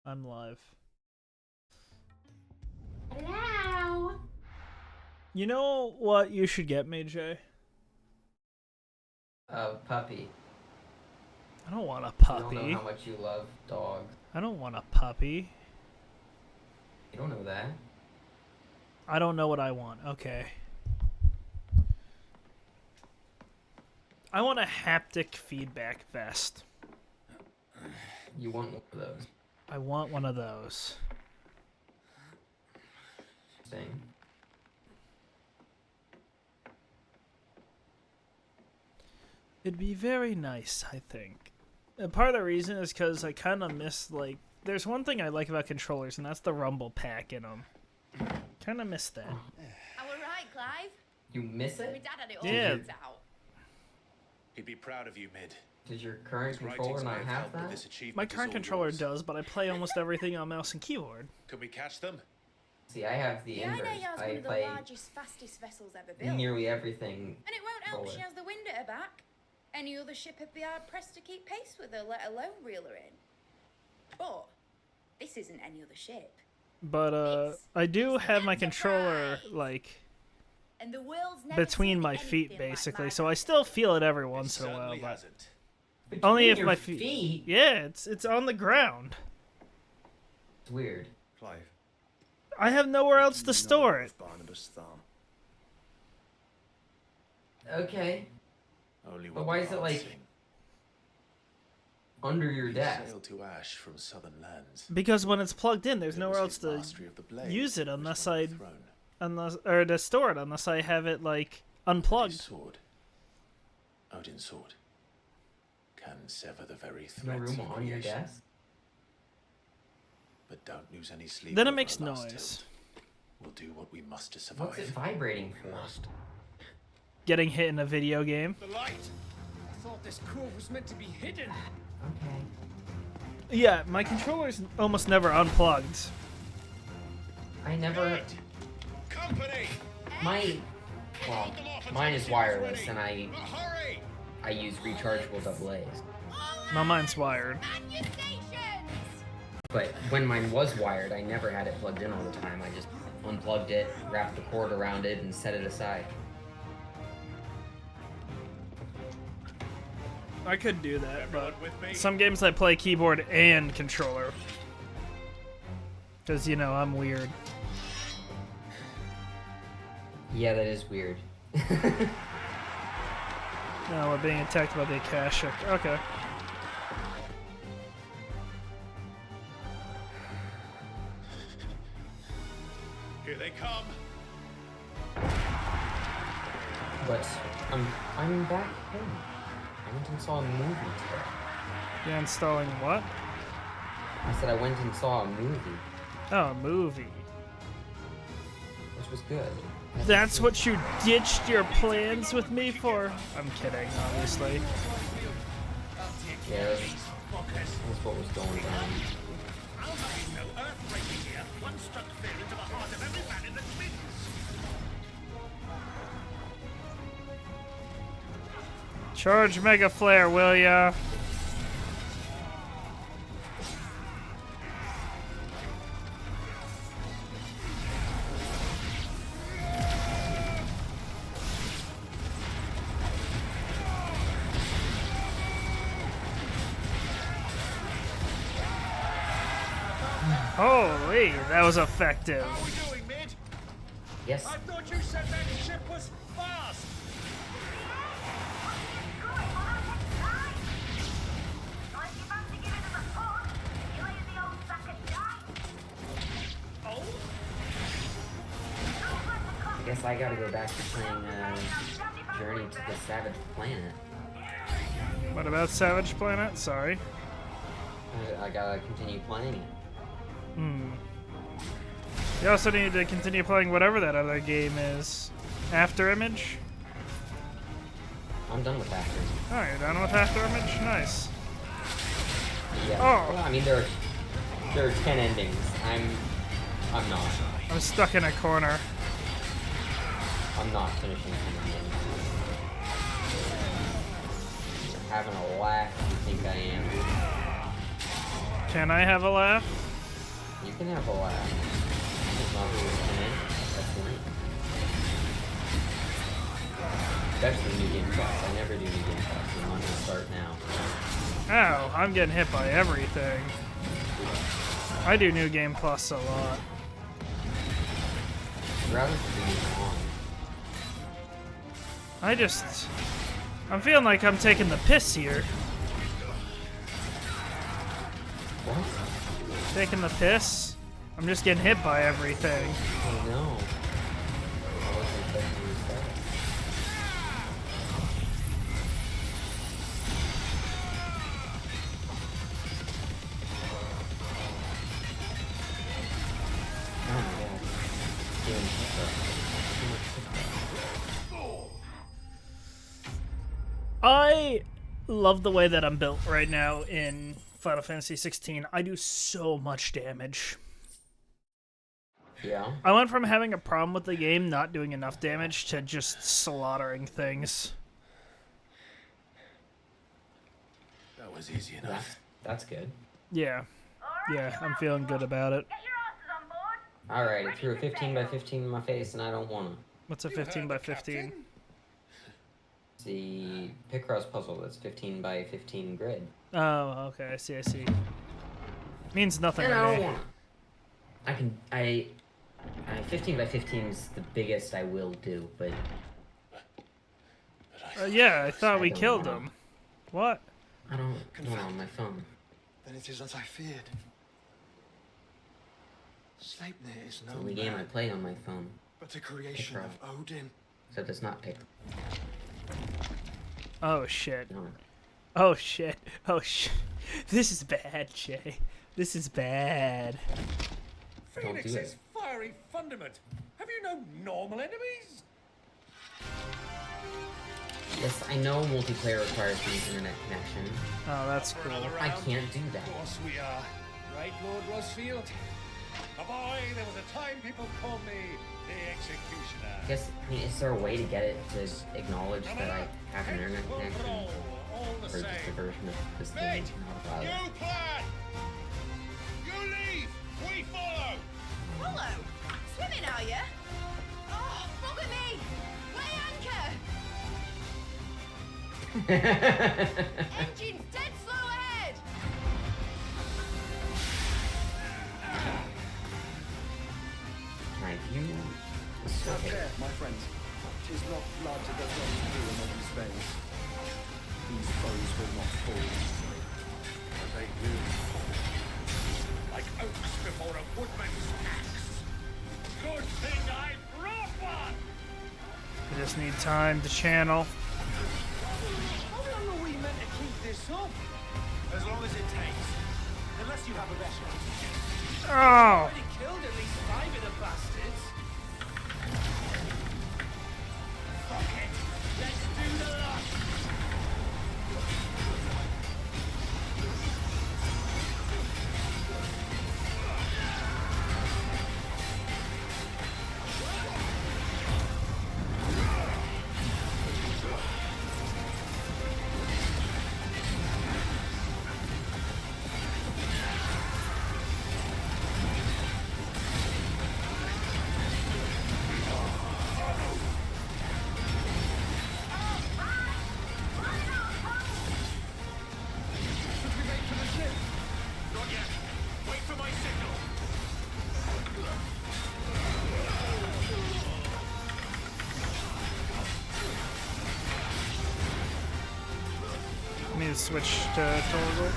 I'm live. Hello. You know what you should get me, Jay? Puppy. I don't want a You don't puppy. know how much you love dogs. I don't want a puppy. You don't know that. I don't know what I want. Okay. I want a haptic feedback vest. You want one of those. I want one of those. Thing. It'd be very nice, I think. And part of the reason is because I kind of miss, like... There's one thing I like about controllers, and that's the rumble pack in them. Kind of miss that. Oh, all right, Clive. You miss My it? dad had it all Yeah. worked out. He'd be proud of you, Mid. Does your current His controller writings may not have have helped, but that? this achievement My is current all controller yours. does, but I play almost everything on mouse and keyboard. Can we catch them? See, I have the Yeah, I inverse. know she has one I of the play largest, fastest vessels ever built. nearly everything. And it won't help Controller. she has the wind at her back. Any other ship would be hard pressed to keep pace with her, let alone reel her in. But this isn't any other ship. But, I do have my controller, like... And the world's never between seen my feet, anything like basically, my so I dad. still feel it every It once in a while. certainly But hasn't. only Between if your my feet. Yeah, it's on the ground. It's weird. Clive. I have nowhere else to store it. Barnabas Thumb. Okay. Only But one why is it, like, dancing. under your He desk? sailed to Ash from southern lands. Because when it's plugged in, there's It nowhere was else his to mastery of the blade use it which unless won the I throne. or to store it unless I have it like His unplugged. sword, Odin's sword, can sever the very No threads room of on your creation. desk? But don't lose any sleep. Then it over makes the last noise. tilt. We'll do what we must to survive. What's it vibrating for? Getting hit in a video game. The light! I thought this cove was meant to be hidden. Okay. Yeah, my controller's almost never unplugged. I never. Mid! Company! My. Well, mine is wireless, and I Hurry! use rechargeable AA's. No, mine's wired. Man your stations! But when mine was wired, I never had it plugged in all the time. I just unplugged it, wrapped the cord around it, and set it aside. I could do that, but Everyone with me? some games I play keyboard and controller. Because, you know, I'm weird. Yeah, that is weird. No, we're being attacked by the Akashic. Okay. Here they come. But I'm back home. I went and saw a movie today. You're installing what? I said I went and saw a movie, Oh, a movie. which was good. That's what you ditched your plans with me for? I'm kidding, obviously. Yeah, that's what was going on. Charge Mega Flare, will ya? Holy, that was effective. How are we doing, Mid? Yes. I thought you said that ship was fast! I guess I gotta go back to playing Journey to the Savage Planet. What about Savage Planet? Sorry. I gotta continue playing it. Hmm. You also need to continue playing whatever that other game is. After Image? I'm done with After. Oh, you're done with After Image? Nice. Yeah. Oh. Well, I mean, there are 10 endings. I'm not. I'm stuck in a corner. I'm not finishing 10 endings. You're having a laugh if you think I am. Can I have a laugh? You can have a laugh. It's not really in. That's lame. Especially New Game Plus. I never do New Game Plus, so I'm gonna start now. Ow, I'm getting hit by everything. I do New Game Plus a lot. Rather than long. I'm feeling like I'm taking the piss here. What? Taking the piss? I'm just getting hit by everything. Oh no. I wasn't expecting you to say that. Oh my god. Doing too much TikTok. I love the way that I'm built right now in Final Fantasy 16. I do so much damage. Yeah. I went from having a problem with the game not doing enough damage to just slaughtering things. That was easy enough. That's good. Yeah. Yeah, I'm feeling good about it. Alright, it threw a 15 by 15 in my face and I don't wanna. What's a 15 by 15? It's the Picross puzzle that's 15 by 15 grid. Oh, okay, I see. Means nothing And I to don't me. wanna. I 15 by 15 is the biggest I will do, but Yeah, I thought we I don't killed know. him. What? I don't want on my phone. Then it is as I feared. Sleipnir is It's the no only game I man, play on my phone. but a creation of Odin. Except it's not Pick. Oh, shit. No. Oh, shit. Oh, shit. This is bad, Jay. This is bad. Don't do Phoenix's it. fiery fundament. Have you no normal enemies? Yes, I know multiplayer requires an internet connection. Oh, that's cool. I can't do that. Of course we are. Right, Lord Rosfield? A boy, there was a time people called me the Executioner. I guess, is there a way to get it to acknowledge that I have an internet Will connection? roll, all the Or just a same. version of this thing Mate, not allowed? you plan! You leave! We follow! Follow? Swimming, are you? Oh, bugger me! Weigh anchor! Engine's dead slow ahead! Can I view the survey? My friends, 'tis not blood that does not kill in these veins. These foes will not fall easily. But they do. Like oaks before a woodman's axe. Good thing I brought one! I just need time to channel. How long are we meant to keep this up? As long as it takes. Unless you have a better. Oh! Already killed at least 5 of the bastards. Fuck it. Let's do the lot. Not yet. Wait for my signal. I need to switch to toggle.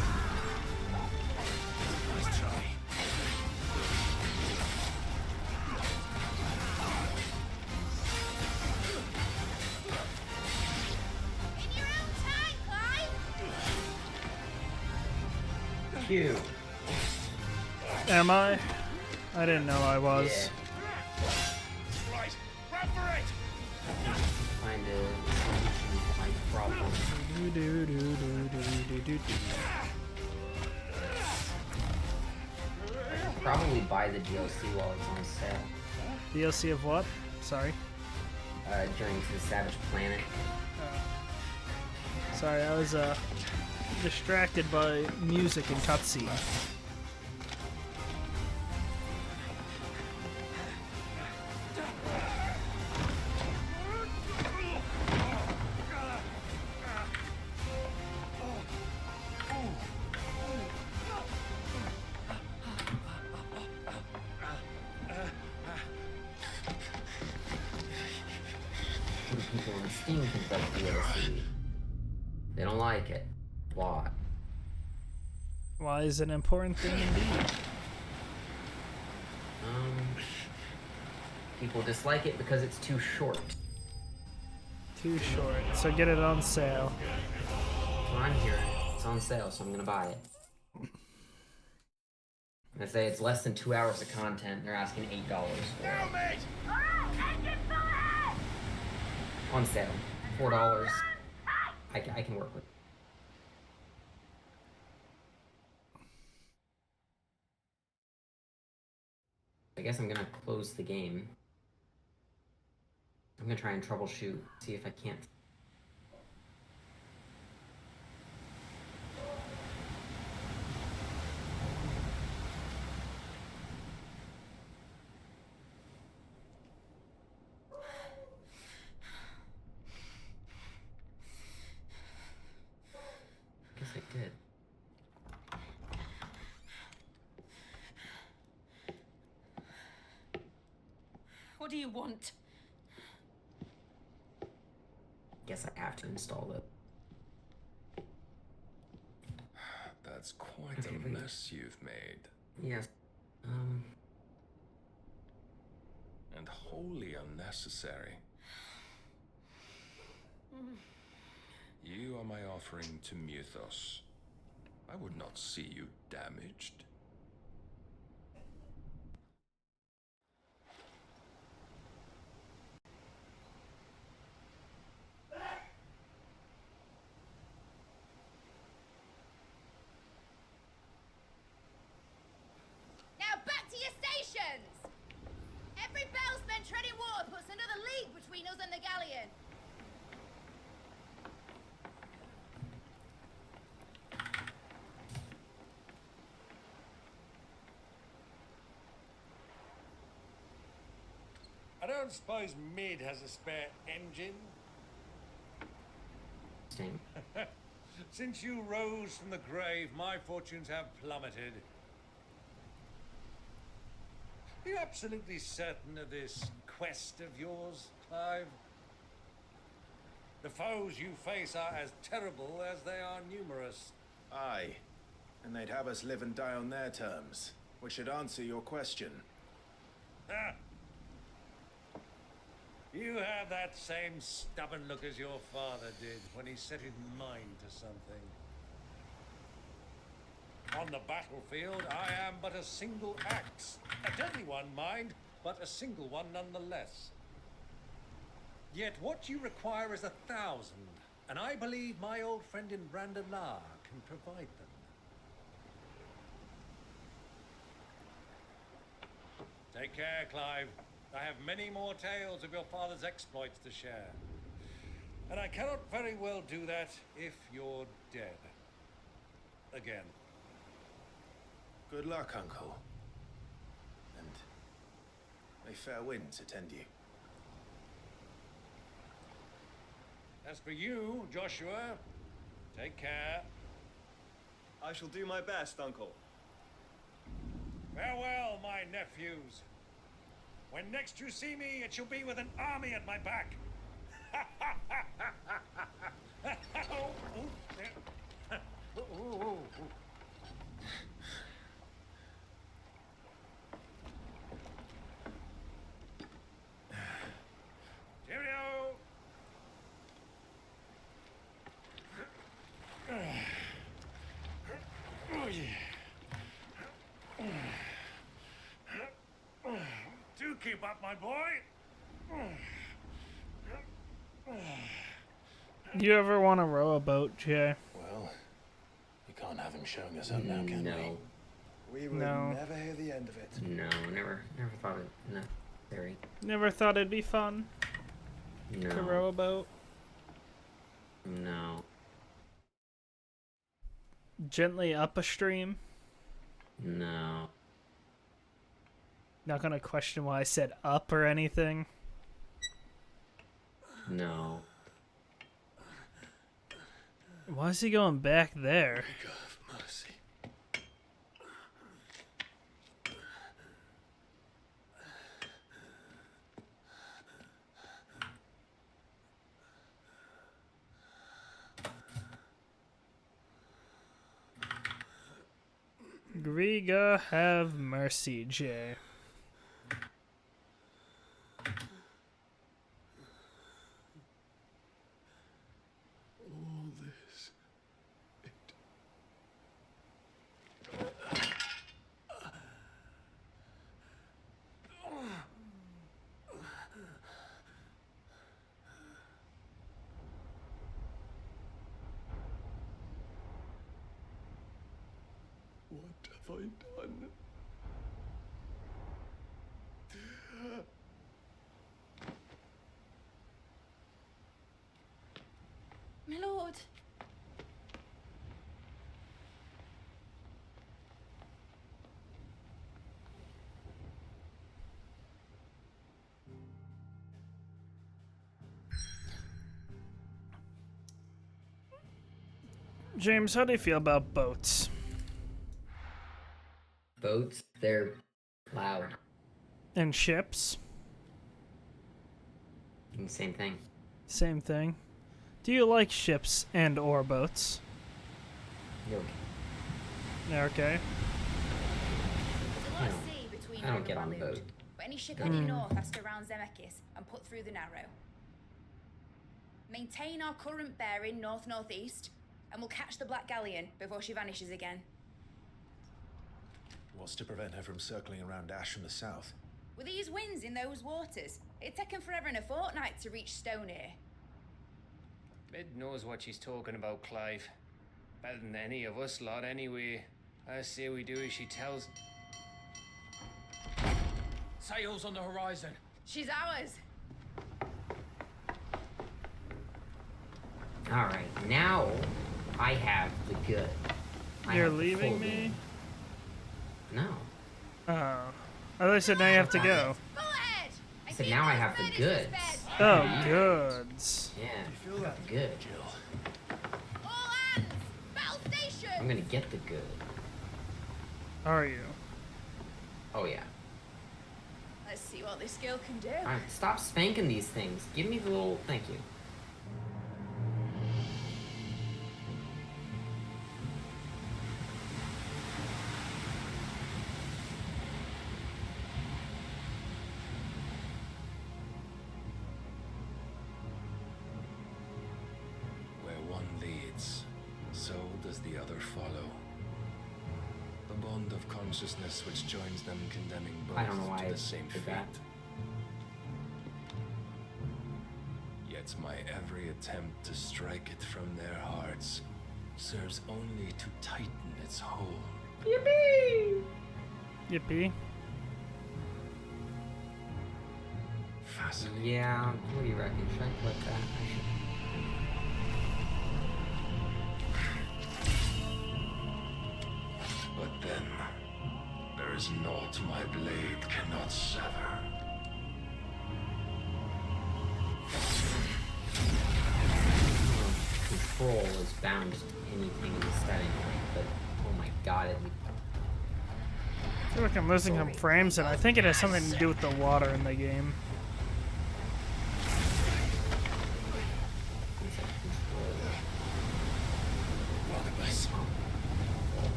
Let's try. In your own time, Clyde! Q. Am I? I didn't know I was. Yeah. Right. Run for it! Find a solution to my problem. Probably buy the DLC while it's on sale. DLC of what? Sorry. During the Savage Planet. Sorry, I was distracted by music and cutscene. Steam thinks that's DLC. They don't like it. Why? Why is it an important thing indeed? People dislike it because it's too short. Too short. So get it on sale. Well, I'm hearing it. It's on sale, so I'm gonna buy it. I say it's less than 2 hours of content. They're asking $8 for it. On sale, $4. I can work with it. I guess I'm gonna close the game. I'm gonna try and troubleshoot, see if I can't. I guess I did. What do you want? Guess I have to install it. That's quite Okay, a mess you've made. Yes. And wholly unnecessary. You are my offering to Mythos. I would not see you damaged. Now back to your stations! Every bellsman treading water puts another league between us and the galleon. I don't suppose Mid has a spare engine? Same. Since you rose from the grave, my fortunes have plummeted. Are you absolutely certain of this quest of yours, Clive? The foes you face are as terrible as they are numerous. Aye. And they'd have us live and die on their terms, which should answer your question. Ah. You have that same stubborn look as your father did when he set his mind to something. On the battlefield, I am but a single axe. A deadly one, mind, but a single one nonetheless. Yet what you require is 1,000, and I believe my old friend in Brandalar can provide them. Take care, Clive. I have many more tales of your father's exploits to share. And I cannot very well do that if you're dead. Again. Good luck, Uncle. And may fair winds attend you. As for you, Joshua, take care. I shall do my best, Uncle. Farewell, my nephews. When next you see me, it shall be with an army at my back. Cheerio. Do keep up, my boy. Do you ever want to row a boat, Jay? Well, we can't have him showing us up now, can No. We will No. never hear the end of it. No, never thought it necessary. Never thought it'd be fun to row No. a boat? No. Gently up a stream? No. Not gonna question why I said up or anything. No. Why is he going back there? God have mercy. Griga, have mercy, Jay. All this. What have I done? My lord. James, how do you feel about boats? Boats, they're loud. And ships? Same thing. Same thing. Do you like ships and or boats? You're okay. They're okay. There's a lot of sea between I don't here get and on Waloed, boat. but any ship heading north has to round Zemeckis and put through the Narrow. Maintain our current bearing north-northeast, and we'll catch the Black Galleon before she vanishes again. What's to prevent her from circling around Ash from the south? With these winds in those waters, it'd take 'em forever and a fortnight to reach Stonehenge. Mid knows what she's talking about, Clive. Better than any of us lot, anyway. I say we do as she tells. Sails on the horizon. She's ours. Alright, now I have the good. I You're have the leaving full me? game. No. Oh. I thought you said now you have to go. Go ahead! I said now I have the goods. Oh, goods. Yeah, You feel that? good. All hands! Battle station! I'm gonna get the good. Are you? Oh yeah. Let's see what this girl can do. Alright, stop spanking these things. Give me the little thank you. Where one leads, so does the other follow. The bond of consciousness which joins them condemning both I don't know why to I the same did fate. that. Yet my every attempt to strike it from their hearts serves only to tighten its hold. Yippee. Fascinating. Yeah, what do you reckon? Should I click that? I should. But then, there is naught my blade cannot sever. Control is bound to anything in the setting, but oh my god, it. I feel like I'm losing some frames, and I think it has something to do with the water in the game.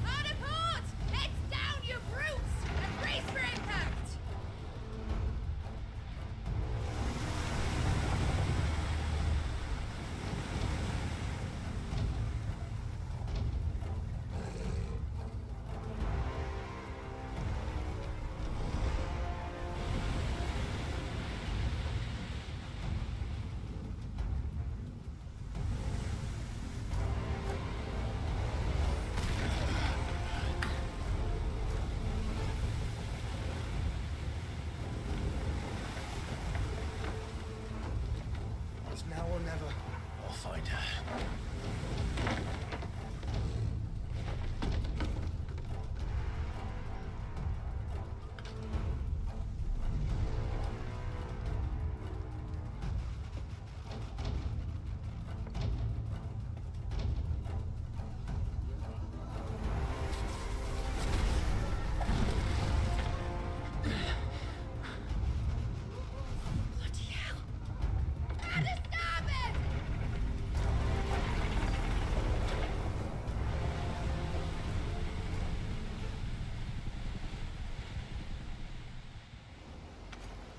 Hard apart! Heads down, you brutes! And brace for impact! It's now or never. I'll find her. Bloody hell! At the starboard!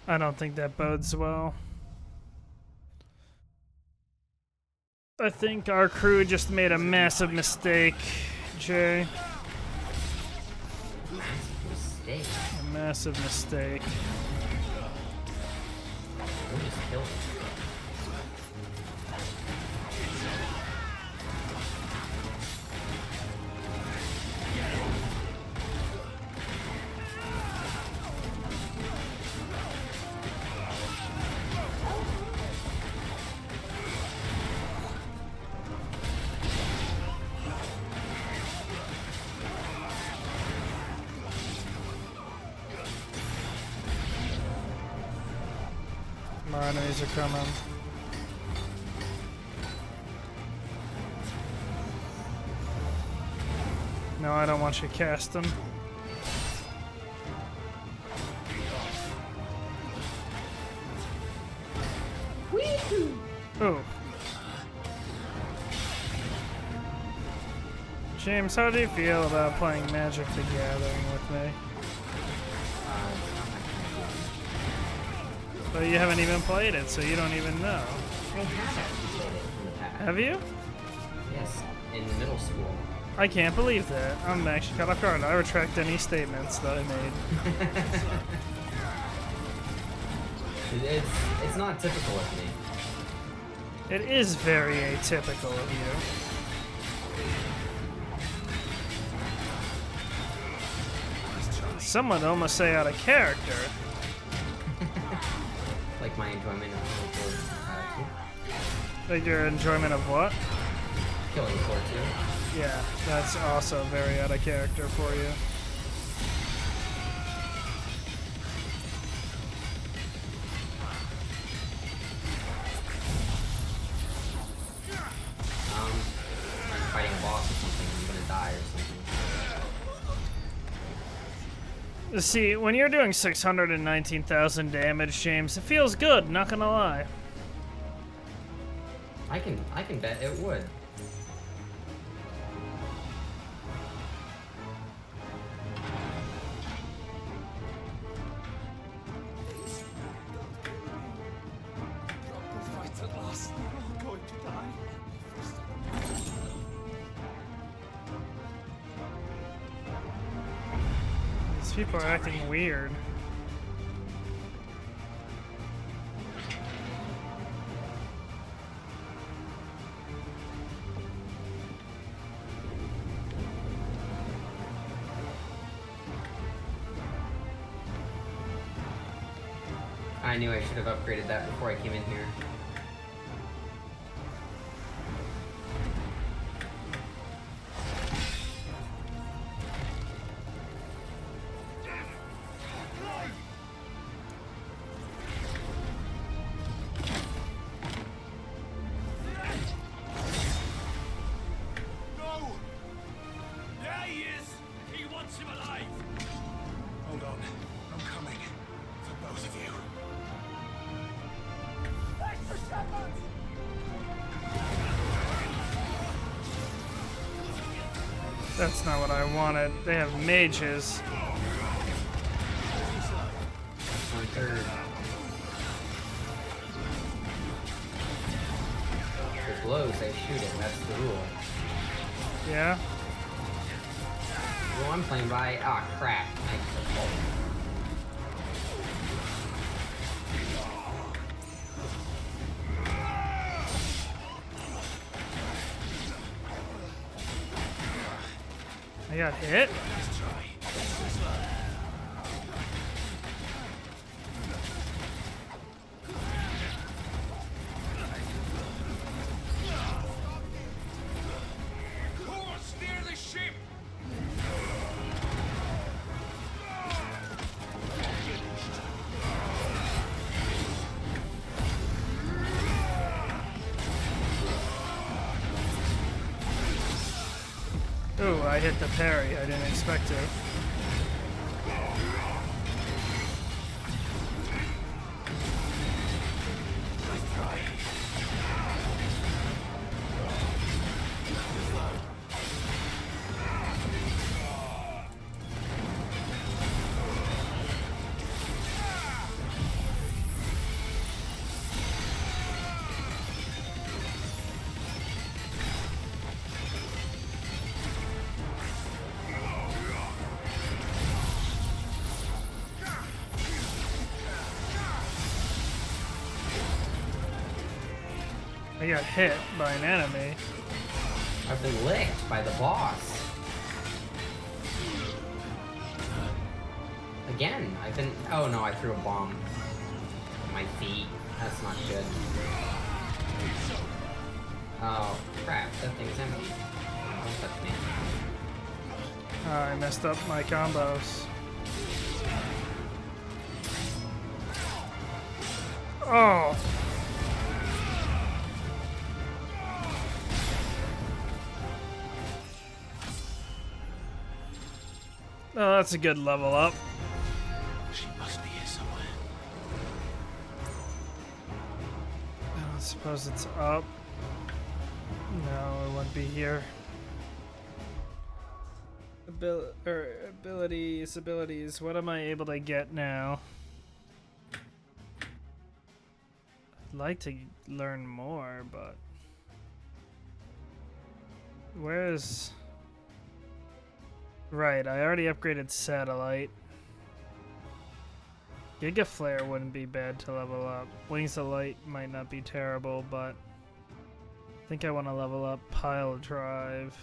I don't think that bodes well. I think our crew just made a massive mistake, Jay. Mistake. A massive mistake. Who just killed him? My enemies are coming. No, I don't want you to cast them. Oh. James, how do you feel about playing Magic the Gathering with me? But you haven't even played it, so you don't even know. I have actually played it in the past. Have you? Yes, in middle school. I can't believe that. I'm actually caught off guard. I retract any statements that I made. It's not typical of me. It is very atypical of you. Some would almost say out of character. Like my enjoyment of Killing Like your enjoyment of what? Floor 2. Killing Floor 2. Yeah, that's also very out of character for you. I'm fighting a boss or something, I'm gonna die or something. See, when you're doing 619,000 damage, James, it feels good, not gonna lie. I can bet it would. These people are acting weird. I knew I should have upgraded that before I came in here. No! There he is! He wants him alive! Hold on. I'm coming. For both of you. That's not what I wanted. They have mages. 1/3. If it glows, I shoot it. That's the rule. Yeah? Well, I'm playing by. Ah, crap. I got hit? Course near the ship! Ooh, I hit the parry. I didn't expect to. I got hit by an enemy. I've been licked by the boss. Again, I've been... Oh no, I threw a bomb. On my feet. That's not good. Oh, crap. That thing's empty. Don't touch me. Oh, I messed up my combos. Oh! Oh, that's a good level up. She must be here somewhere. I don't suppose it's up. No, it won't be here. Abilities. What am I able to get now? I'd like to learn more, but where's... Right, I already upgraded satellite. Giga Flare wouldn't be bad to level up. Wings of Light might not be terrible, but I think I want to level up Pile Drive.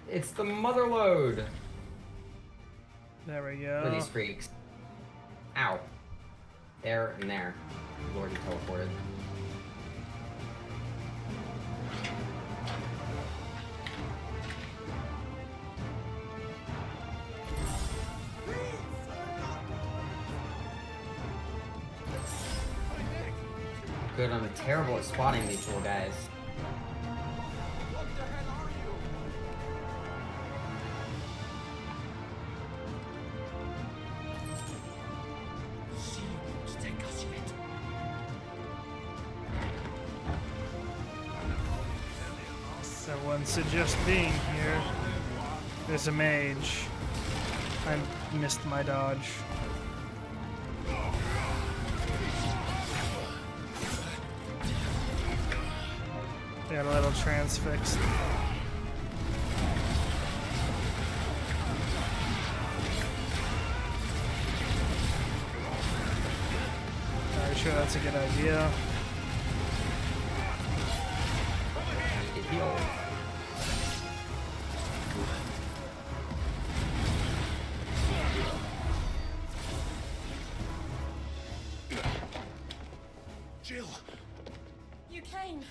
It's the mother load. There we go. What are these freaks? Ow. There and there. Lord, he teleported. Good, I'm terrible at spotting these little guys. Someone suggest being here. There's a mage. I missed my dodge. Got a little transfixed. Are you sure that's a good idea? Jill, You came.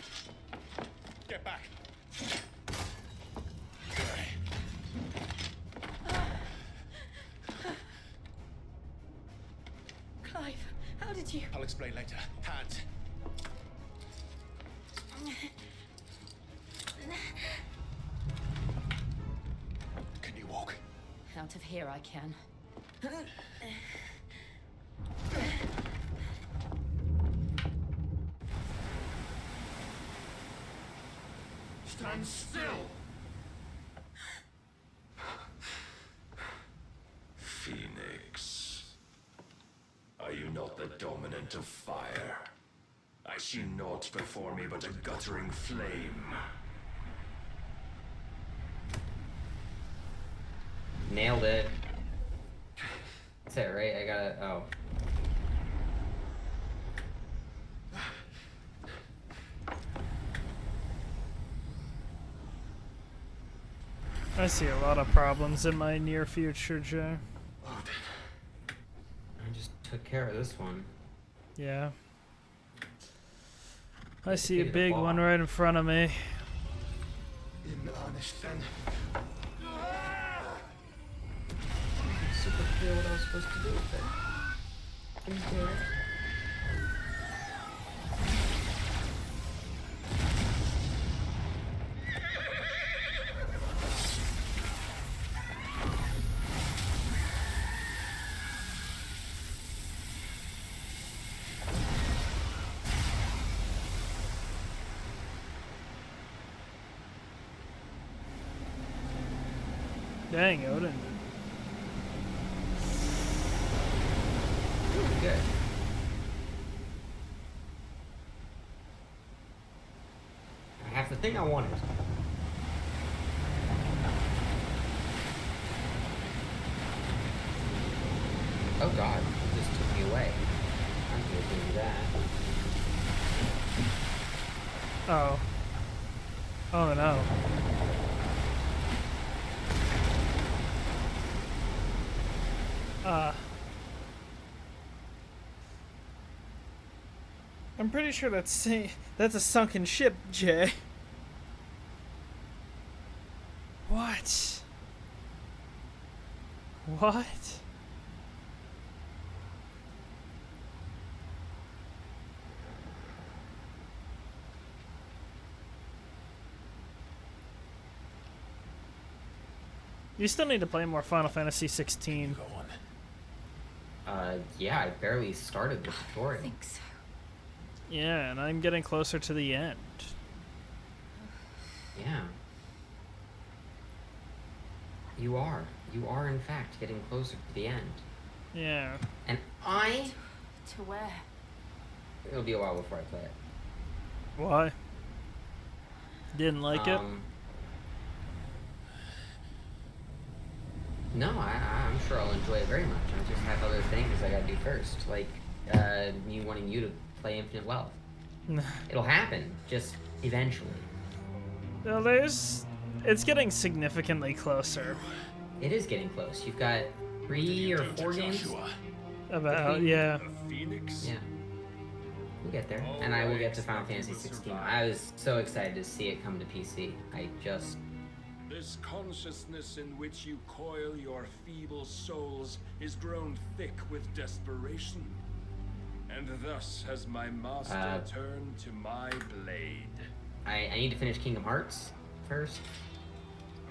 get back. Clive, how did you... I'll explain later. Hands. Can you walk? Out of here I can. Stand still! Phoenix. Are you not the dominant of fire? I see naught before me but a guttering flame. Nailed it. That's it, right? I got it. Oh. I see a lot of problems in my near future, Jay. I just took care of this one. Yeah. I see a Defeated big boss. one right in front of me. In earnest then. Super clear what I was supposed to do with it. Can you do it? Dang, Odin. Really good. I have the thing I wanted. Oh god, it just took me away. I'm gonna do that. Oh. Oh no. I'm pretty sure that's a sunken ship, Jay. What? What? You still need to play more Final Fantasy 16. Go on. Yeah, I barely started the tutorial. I think so. Yeah, and I'm getting closer to the end. Yeah. You are. You are, in fact, getting closer to the end. Yeah. And To where? It'll be a while before I play it. Why? Didn't like it? No, I'm sure I'll enjoy it very much. I just have other things I gotta do first, like me wanting you to play Infinite Wealth. It'll happen, just eventually. Well, it's getting significantly closer. It is getting close. You've got 3 or 4 games. About, yeah. Phoenix. Yeah. We'll get there. And I will get to Final Fantasy 16. I was so excited to see it come to PC. This consciousness in which you coil your feeble souls is grown thick with desperation. And thus has my master turned to my blade. I need to finish Kingdom Hearts first.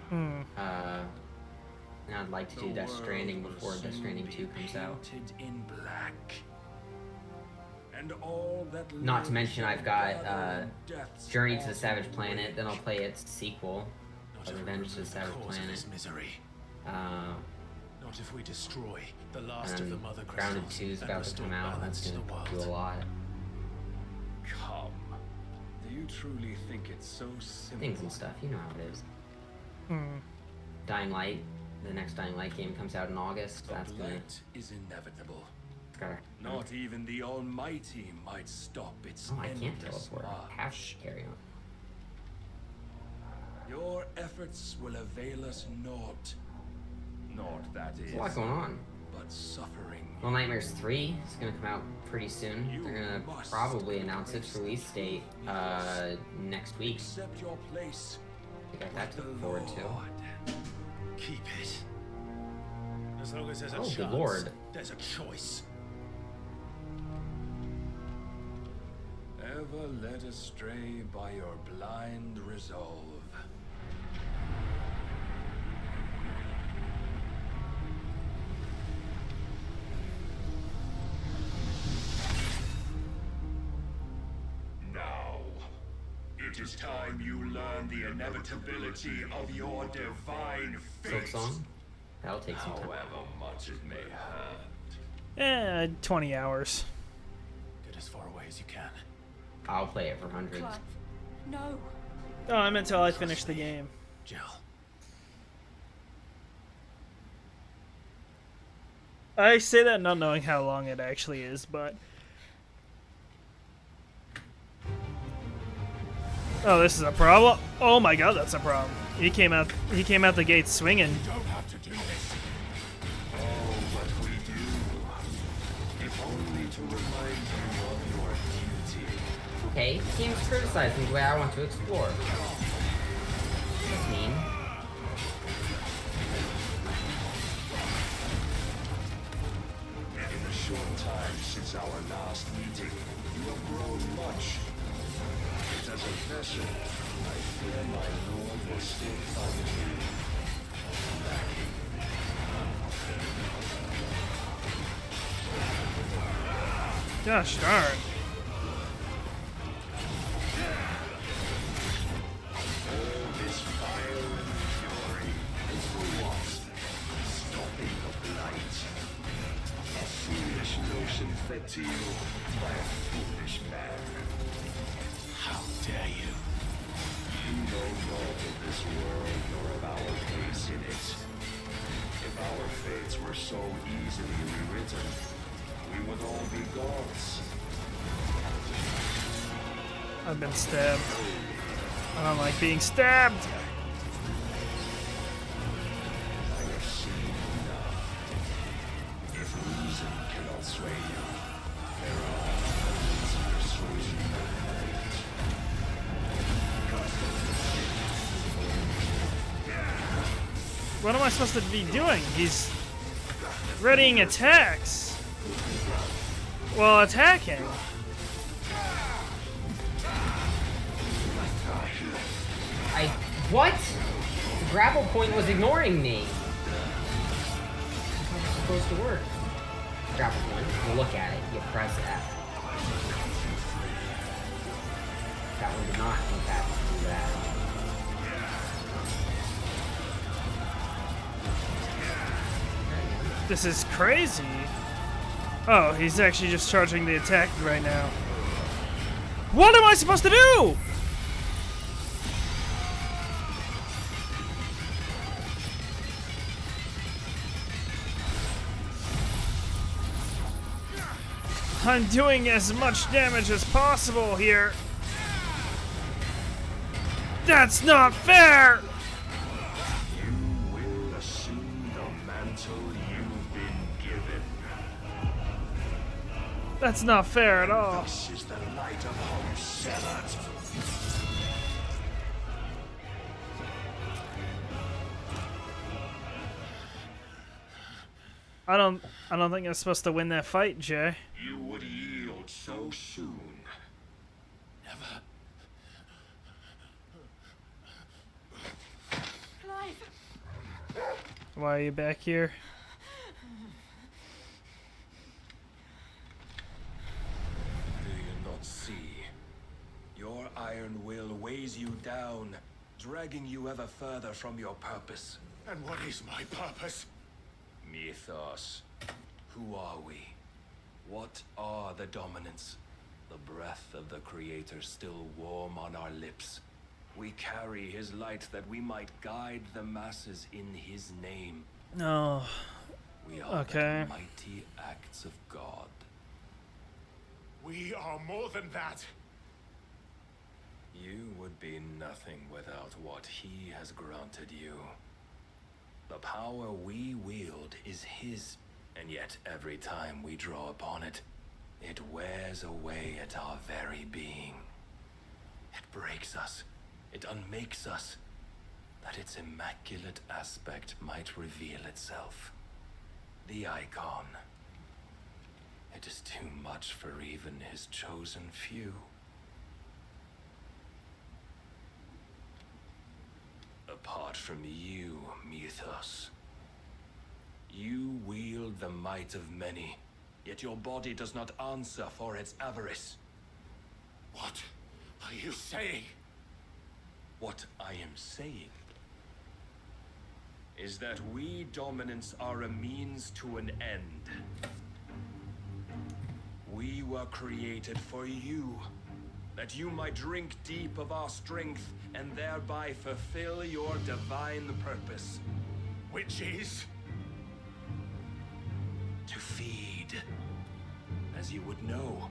And I'd like to do Death Stranding before Death Stranding 2 comes out. In black. And all that Not to mention I've got death's Journey to the Savage Planet, then I'll play its sequel, Revenge to the Savage Planet. Misery. Not if we destroy the last of the And mother Grounded crystals 2 is and about to restore come out, balance that's to the gonna world. do a lot. Come. Do you truly think it's so simple? Things and stuff, you know how it is. Dying Light, the next Dying Light game comes out in August. The That's gonna blight is inevitable. gotta. Not even the Almighty might stop its Oh, I can't endless teleport. I have march. to carry on. Your efforts will avail us naught. Naught, that is. There's a lot going on. But suffering. Little Nightmares 3 is gonna come out pretty soon. You They're gonna must probably announce its release date next week. Accept your place. I got that to with look the forward to. Lord. Keep it. As long as there's a Oh, chance, good lord. there's a choice. Ever led astray by your blind resolve. Now, it is time you learn the inevitability of your divine Silk fate. Song? That'll take some time. However much it may hurt. 20 hours. Get as far away as you can. I'll play it for hundreds. Clive, no. Oh, I'm until I finish the game. Jill. I say that not knowing how long it actually is, but... Oh, this is a problem. Oh my god, that's a problem. He came out the gate swinging. Don't have to do this. All what we do, if only to remind you of your duty. Okay, seems criticizing the way I want to explore. That's mean. In the short time since our last meeting, you have grown much. Yet as a vessel, I fear my lord will still find you lacking. Gosh darn. All this fire and fury is for what? Stopping the blight. A foolish notion fed to you by a foolish man. How dare you? You know naught of this world nor of our place in it. If our fates were were so easily rewritten, we would all be gods. I've been stabbed. I don't like being stabbed. I have seen enough. If reason cannot sway you, there are methods of persuasion What am I supposed to be doing? He's readying attacks. Well, attacking. What? The grapple point was ignoring me. How was it supposed to work? Grapple point. You look at it. You press F. That one did not, in fact, do that. This is crazy. Oh, he's actually just charging the attack right now. What am I supposed to do? I'm doing as much damage as possible here. That's not fair! you will assume the mantle you've been given. That's not fair at all. This is the light of hope severed. I don't think I'm supposed to win that fight, Jay. You would yield so soon. Never. Clive. Why are you back here? Do you not see? Your iron will weighs you down, dragging you ever further from your purpose. And what is my purpose? Mythos. Who are we? What are the dominants? The breath of the Creator still warm on our lips. We carry his light that we might guide the masses in his name. No. We are Okay. the mighty acts of God. We are more than that. You would be nothing without what he has granted you. The power we wield is his, and yet every time we draw upon it, it wears away at our very being. It breaks us, it unmakes us, that its immaculate aspect might reveal itself. The icon. It is too much for even his chosen few. Apart from you, Mythos. You wield the might of many, yet your body does not answer for its avarice. What are you saying? What I am saying is that we dominants are a means to an end. We were created for you, that you might drink deep of our strength and thereby fulfill your divine purpose. Which is? To feed. As you would know,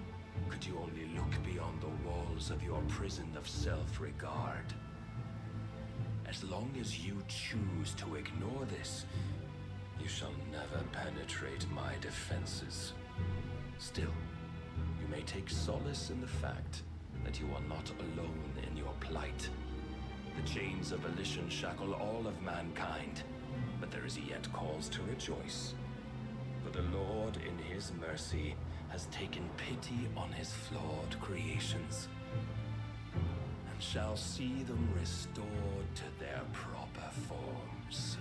could you only look beyond the walls of your prison of self-regard. As long as you choose to ignore this, you shall never penetrate my defenses. Still, you may take solace in the fact that you are not alone in your plight. The chains of volition shackle all of mankind, but there is yet cause to rejoice. For the Lord, in his mercy, has taken pity on his flawed creations, and shall see them restored to their proper forms.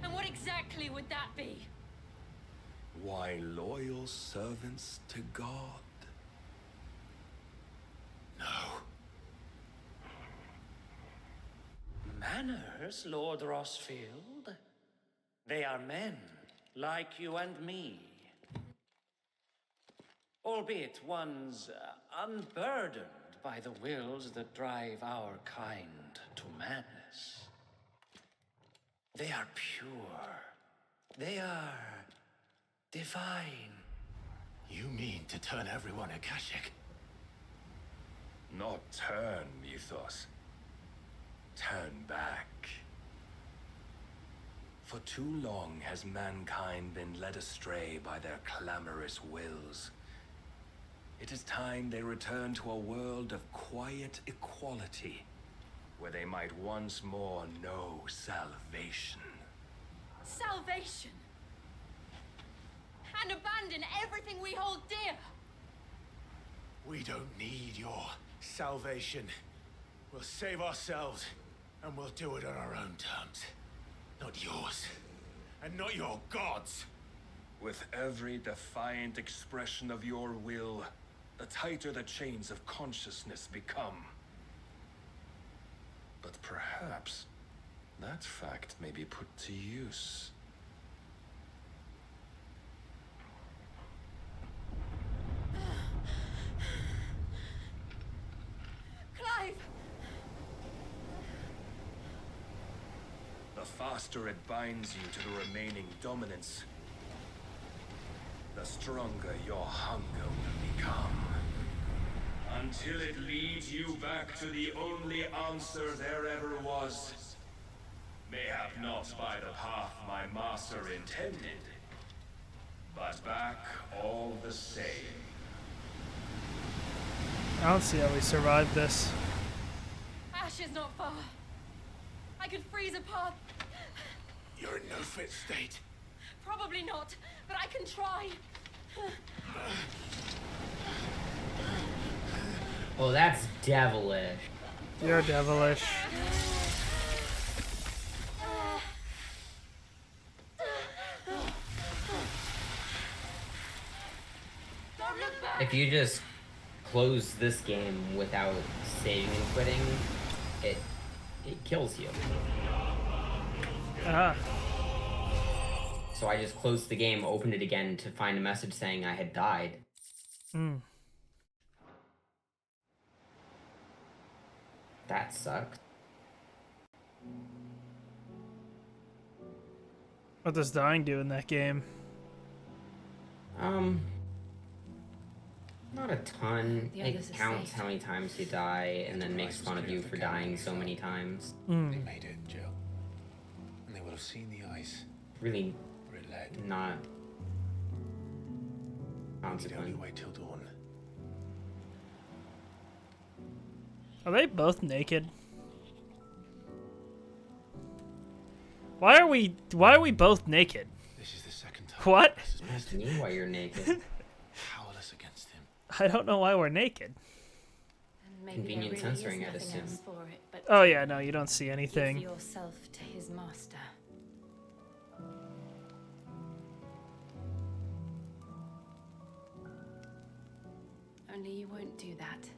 And what exactly would that be? Why, loyal servants to God. No. Manners, Lord Rossfield? They are men, like you and me. Albeit ones unburdened by the wills that drive our kind to madness. They are pure. They are divine. You mean to turn everyone Akashic? Not turn, Mythos. Turn back. For too long has mankind been led astray by their clamorous wills. It is time they return to a world of quiet equality, where they might once more know salvation. Salvation! And abandon everything we hold dear! We don't need your salvation. We'll save ourselves, and we'll do it on our own terms. Not yours, and not your gods. With every defiant expression of your will, the tighter the chains of consciousness become. But perhaps that fact may be put to use. Clive! The faster it binds you to the remaining dominance, the stronger your hunger will become. Until it leads you back to the only answer there ever was. Mayhap not by the path my master intended, but back all the same. I don't see how we survived this. Ash is not far. I could freeze a path. You're in no fit state. Probably not, but I can try. Oh, that's devilish. You're devilish. Don't look back! If you just close this game without saving and quitting, it kills you. Ah. So I just closed the game, opened it again to find a message saying I had died. Hmm. That sucks. What does dying do in that game? Not a ton. The It others are counts safe. how many times you die and then makes fun of you for dying so many times. They made it, Jill. And they will have seen the ice Really where it led. not We'd only consequent. wait till dawn. Are they both naked? Why are we both naked? This is the second time. What? Ask me why you're naked. Powerless against him. I don't know why we're naked. Maybe Convenient there really censoring, is I'd nothing assume. else for it, but Oh yeah, no, you don't see give anything. yourself to his master. Only you won't do that.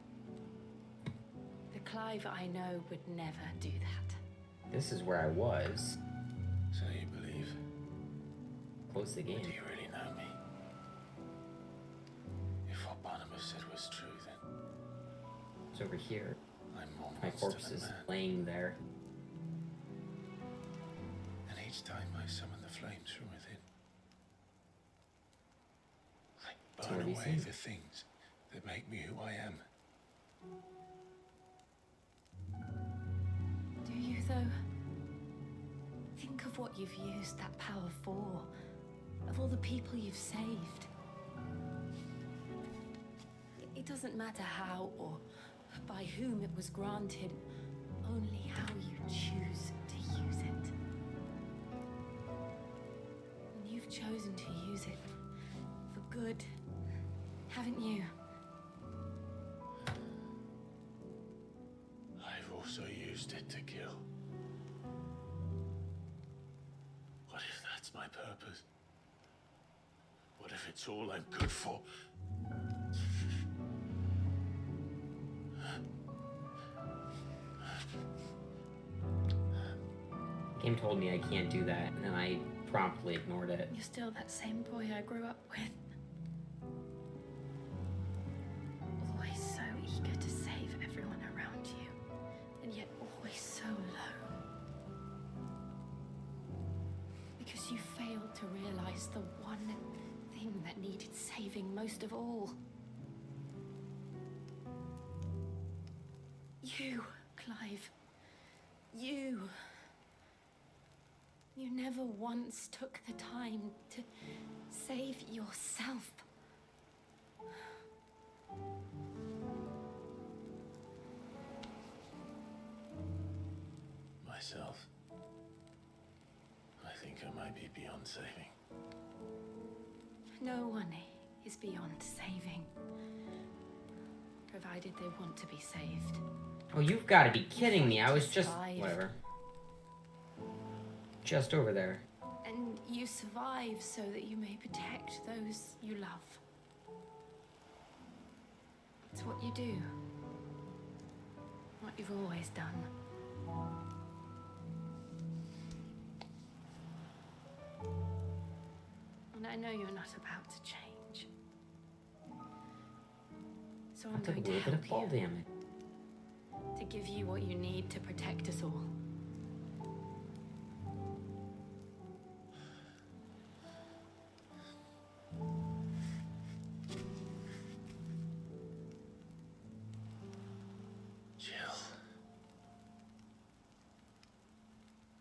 The Clive I know would never do that. This is where I was. So you believe? Close the Do game. you really know me? If what Barnabas said was true, then It's over here. I'm more My monster corpse than is man. laying there. And each time I summon the flames from within, I So burn what do you away think? the things that make me who I am. Do you, though? Think of what you've used that power for. Of all the people you've saved. It doesn't matter how or by whom it was granted, only how you choose to use it. And you've chosen to use it for good, haven't you? I've also used it to kill. What if that's my purpose? What if it's all I'm good for? The game told me I can't do that, and I promptly ignored it. You're still that same boy I grew up with. Always so eager to save everyone around you, and yet always so low. failed to realize the one thing that needed saving most of all. You, Clive. You. You never once took the time to save yourself. Myself. I think I might be beyond saving. No one is beyond saving, provided they want to be saved. Oh, you've got to be kidding me. I was just... Whatever. Just over there. And you survive so that you may protect those you love. It's what you do. What you've always done. And I know you're not about to change. So I'm going to help fall you. damage. To give you what you need to protect us all. Jill.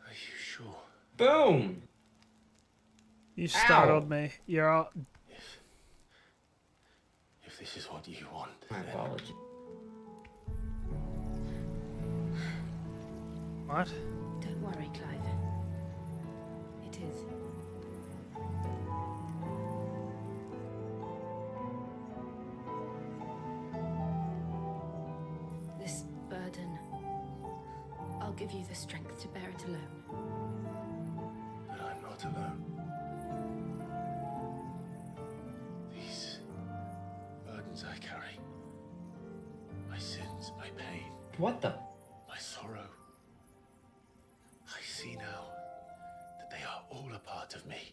Are you sure? Boom! You startled me. You're all... If this is what you want, my apologies. What? Don't worry, Clive. It is. This burden, I'll give you the strength to bear it alone. But I'm not alone. These burdens I carry, my sins, my pain. What the? My sorrow. I see now that they are all a part of me.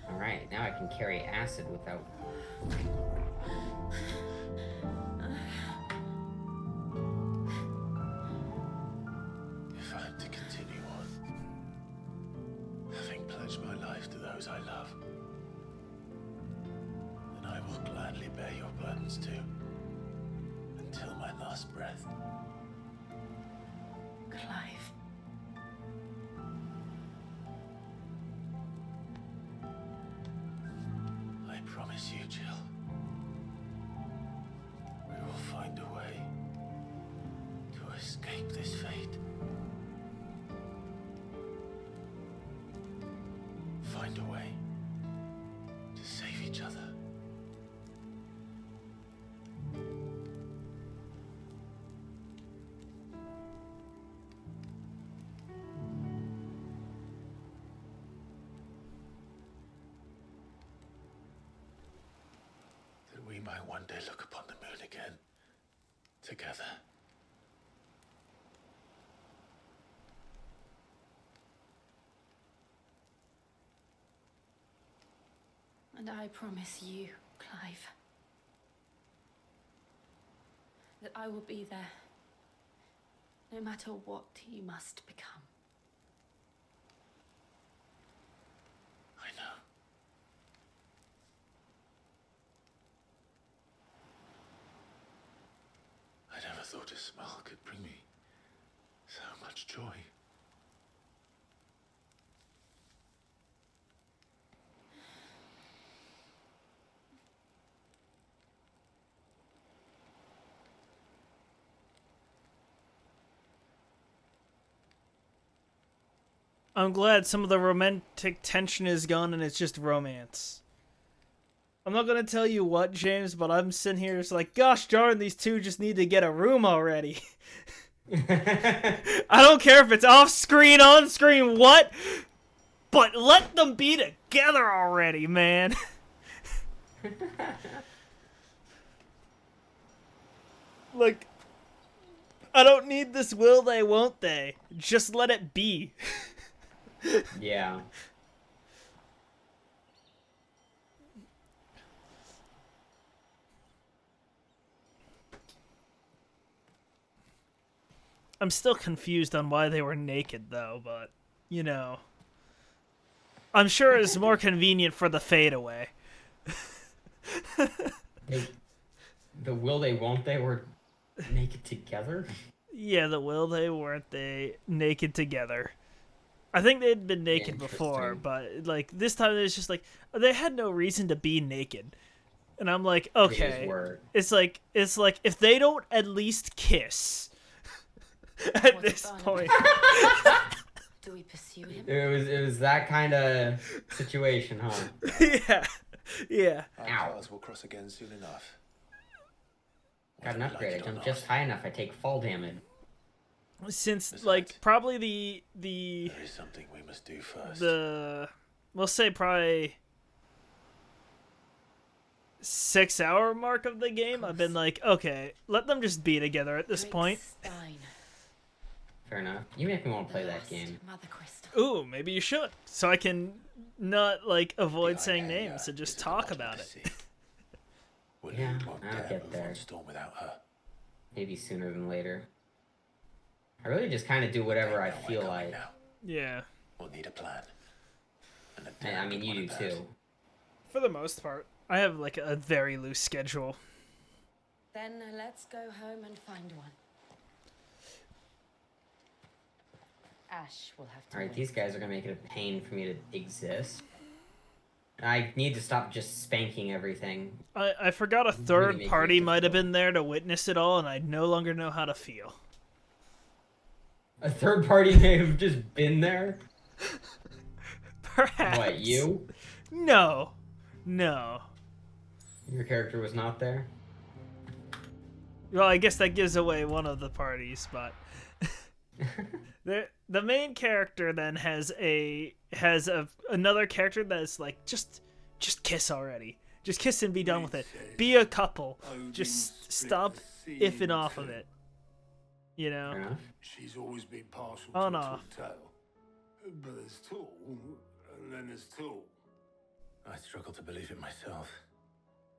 Alright, now I can carry acid without... If I'm to continue on, having pledged my life to those I love, then I will gladly bear your burdens too, until my last breath. Clive. I promise you, Jill, we will find a way to escape this fate. Find a way to save each other. That we might one day look upon the moon again, together. And I promise you, Clive, that I will be there, no matter what you must become. I know. I never thought a smile could bring me so much joy. I'm glad some of the romantic tension is gone and it's just romance. I'm not gonna tell you what, James, but I'm sitting here just like, gosh darn, these two just need to get a room already. I don't care if it's off screen, on screen, what? But let them be together already, man. Like, I don't need this will they, won't they. Just let it be. Yeah. I'm still confused on why they were naked, though, but, you know. I'm sure it's more convenient for the fadeaway. The will they, won't they were naked together? Yeah, the will they, weren't they naked together. I think they'd been naked before, but, like, this time it's just like, they had no reason to be naked. And I'm like, okay. It's like if they don't at least kiss at this point. Do we pursue him? It was that kind of situation, huh? Yeah. Our paths will cross again soon enough. Got an upgrade. I jump just high enough. I take fall damage. Since like probably the there is something we must do first. We'll say probably 6-hour mark of the game, I've been like, okay, let them just be together at this point. Fair enough. You make me want to play that game. Ooh, maybe you should, so I can not like avoid saying names and just talk about it. Yeah, I'll get there. Maybe sooner than later. I really just kind of do whatever I feel like. Yeah. We'll need a plan. And I mean, you do too. For the most part, I have like a very loose schedule. Then let's go home and find one. Ash will have to. Alright, these guys are gonna make it a pain for me to exist. I need to stop just spanking everything. I forgot a third party might have been there to witness it all, and I no longer know how to feel. A third party may have just been there? Perhaps. What, you? No. Your character was not there? Well, I guess that gives away one of the parties, but the main character then has another character that's like just kiss already. Just kiss and be done with it. Be a couple. Just stop iffing off of it. You know? She's always been partial on to off. tall tale. But there's tall, and then there's tall. I struggle to believe it myself.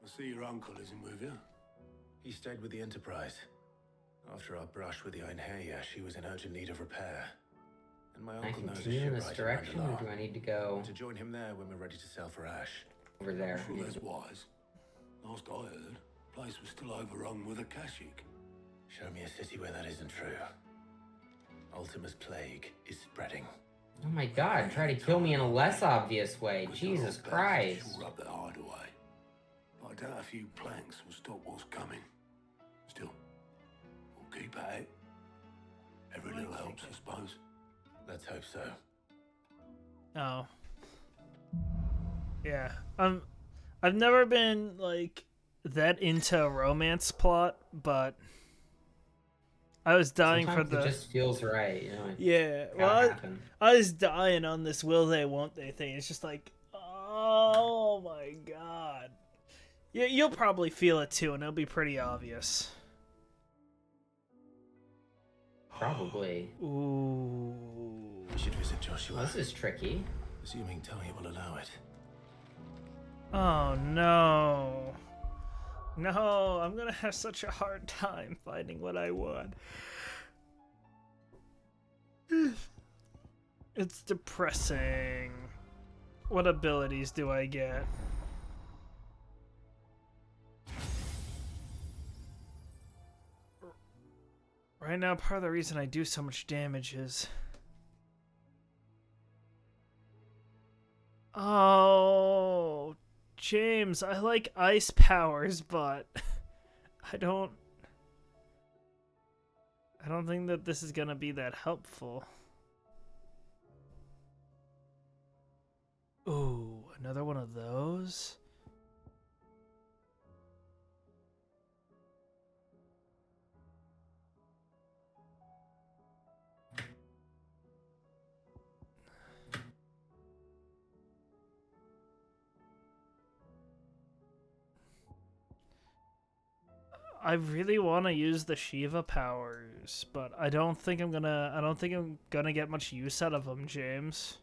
I see your uncle isn't with you. He stayed with the Enterprise. After our brush with the Einherja, she was in urgent need of repair. And my I uncle knows a continue in ship this right direction, around or do I need to go to join him there when we're ready to sail for Ash? over there? Sure, that's wise. Last I heard, the place was still overrun with Akashic. Show me a city where that isn't true. Ultima's plague is spreading. Oh my god, try to kill me in a less obvious way. Jesus Christ. Sure up the hideaway. But I doubt a few planks will stop what's coming. Still, we'll keep at it. Every little helps, I suppose. Let's hope so. Oh. Yeah. I've never been like that into a romance plot, but I was dying Sometimes for the. It just feels right, you know. Yeah. Well, I was dying on this will they, won't they thing. It's just like, oh my god. Yeah, you'll probably feel it too, and it'll be pretty obvious. Probably. Ooh. We should visit Joshua. Well, this is tricky. Assuming Talia will allow it. Oh no. No, I'm gonna have such a hard time finding what I want. It's depressing. What abilities do I get? Right now, part of the reason I do so much damage is... Oh, James, I like ice powers, but I don't think that this is gonna be that helpful. Ooh, another one of those? I really want to use the Shiva powers, but I don't think I'm gonna get much use out of them, James.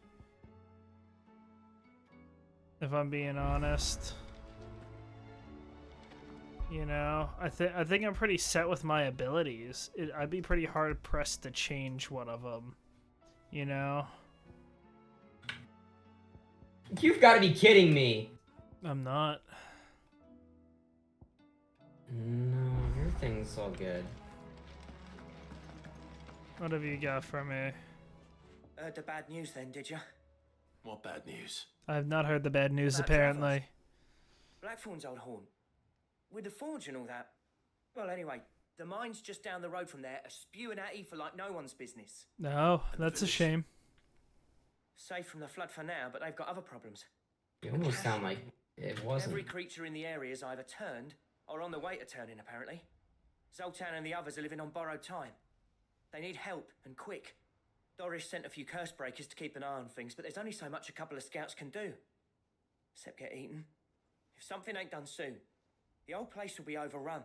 If I'm being honest. You know, I think I'm pretty set with my abilities. I'd be pretty hard pressed to change one of them. You know? You've got to be kidding me. I'm not. No, everything's all good. What have you got for me? Heard the bad news then, did you? What bad news? I have not heard the bad news, About apparently. Blackthorn's old horn. With the forge and all that. Well, anyway, the mine's just down the road from there, are spewing at ether like no one's business. No, that's a shame. Safe from the flood for now, but they've got other problems. You almost sound like it wasn't. Every creature in the area's either turned or on the way to turning, apparently. Zoltan and the others are living on borrowed time. They need help, and quick. Doris sent a few curse breakers to keep an eye on things, but there's only so much a couple of scouts can do. Except get eaten. If something ain't done soon, the whole place will be overrun.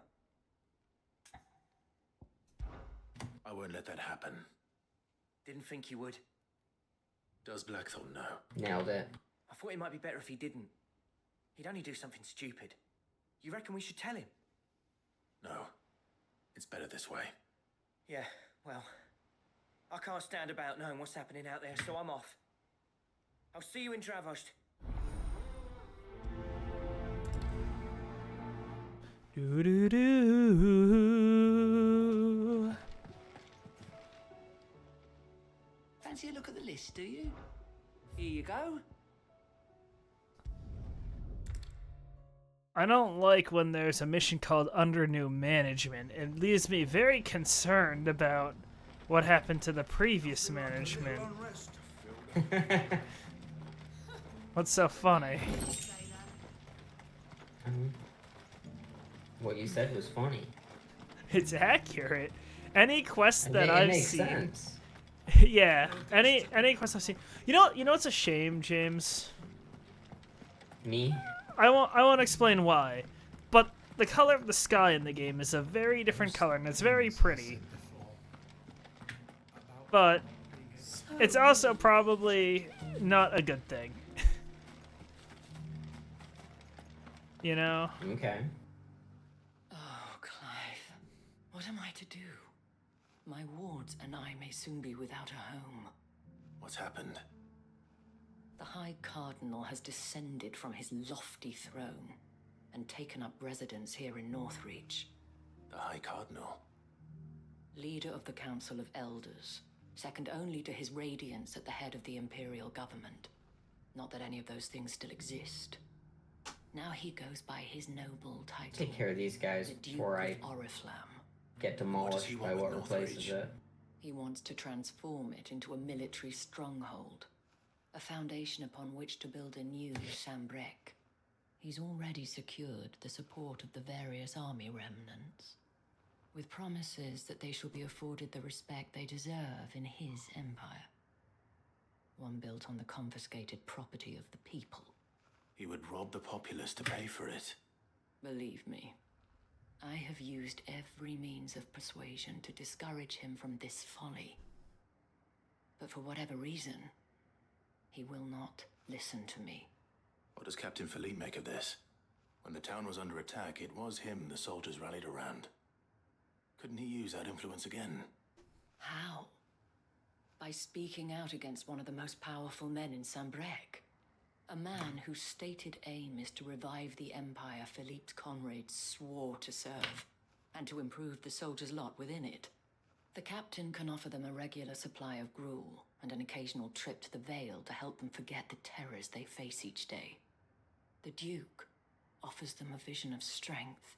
I won't let that happen. Didn't think you would. Does Blackthorn know? Nailed it. I thought it might be better if he didn't. He'd only do something stupid. You reckon we should tell him? No. It's better this way. Yeah, well, I can't stand about knowing what's happening out there, so I'm off. I'll see you in Dravost. Do-do-do. Fancy a look at the list, do you? Here you go. I don't like when there's a mission called Under New Management. It leaves me very concerned about what happened to the previous management. What's so funny? What you said was funny. It's accurate. Any quest that It I've makes seen, sense. yeah. Any quest I've seen. You know what's a shame, James? Me? I won't explain why, but the color of the sky in the game is a very different color, and it's very pretty. But it's also probably not a good thing. You know? Okay. Oh, Clive. What am I to do? My wards and I may soon be without a home. What's happened? The High Cardinal has descended from his lofty throne and taken up residence here in Northreach. The High Cardinal? Leader of the Council of Elders, second only to his Radiance at the head of the Imperial government. Not that any of those things still exist. Now he goes by his noble title. Take care of these guys the Duke before I of Oriflamme. get demolished by what replaces it. He wants to transform it into a military stronghold. A foundation upon which to build a new Sambrek. He's already secured the support of the various army remnants, with promises that they shall be afforded the respect they deserve in his empire. One built on the confiscated property of the people. He would rob the populace to pay for it. Believe me, I have used every means of persuasion to discourage him from this folly. But for whatever reason, he will not listen to me. What does Captain Philippe make of this? When the town was under attack, it was him the soldiers rallied around. Couldn't he use that influence again? How? By speaking out against one of the most powerful men in Sambrek. A man whose stated aim is to revive the empire Philippe's comrades swore to serve, and to improve the soldiers' lot within it. The captain can offer them a regular supply of gruel, and an occasional trip to the Vale to help them forget the terrors they face each day. The Duke offers them a vision of strength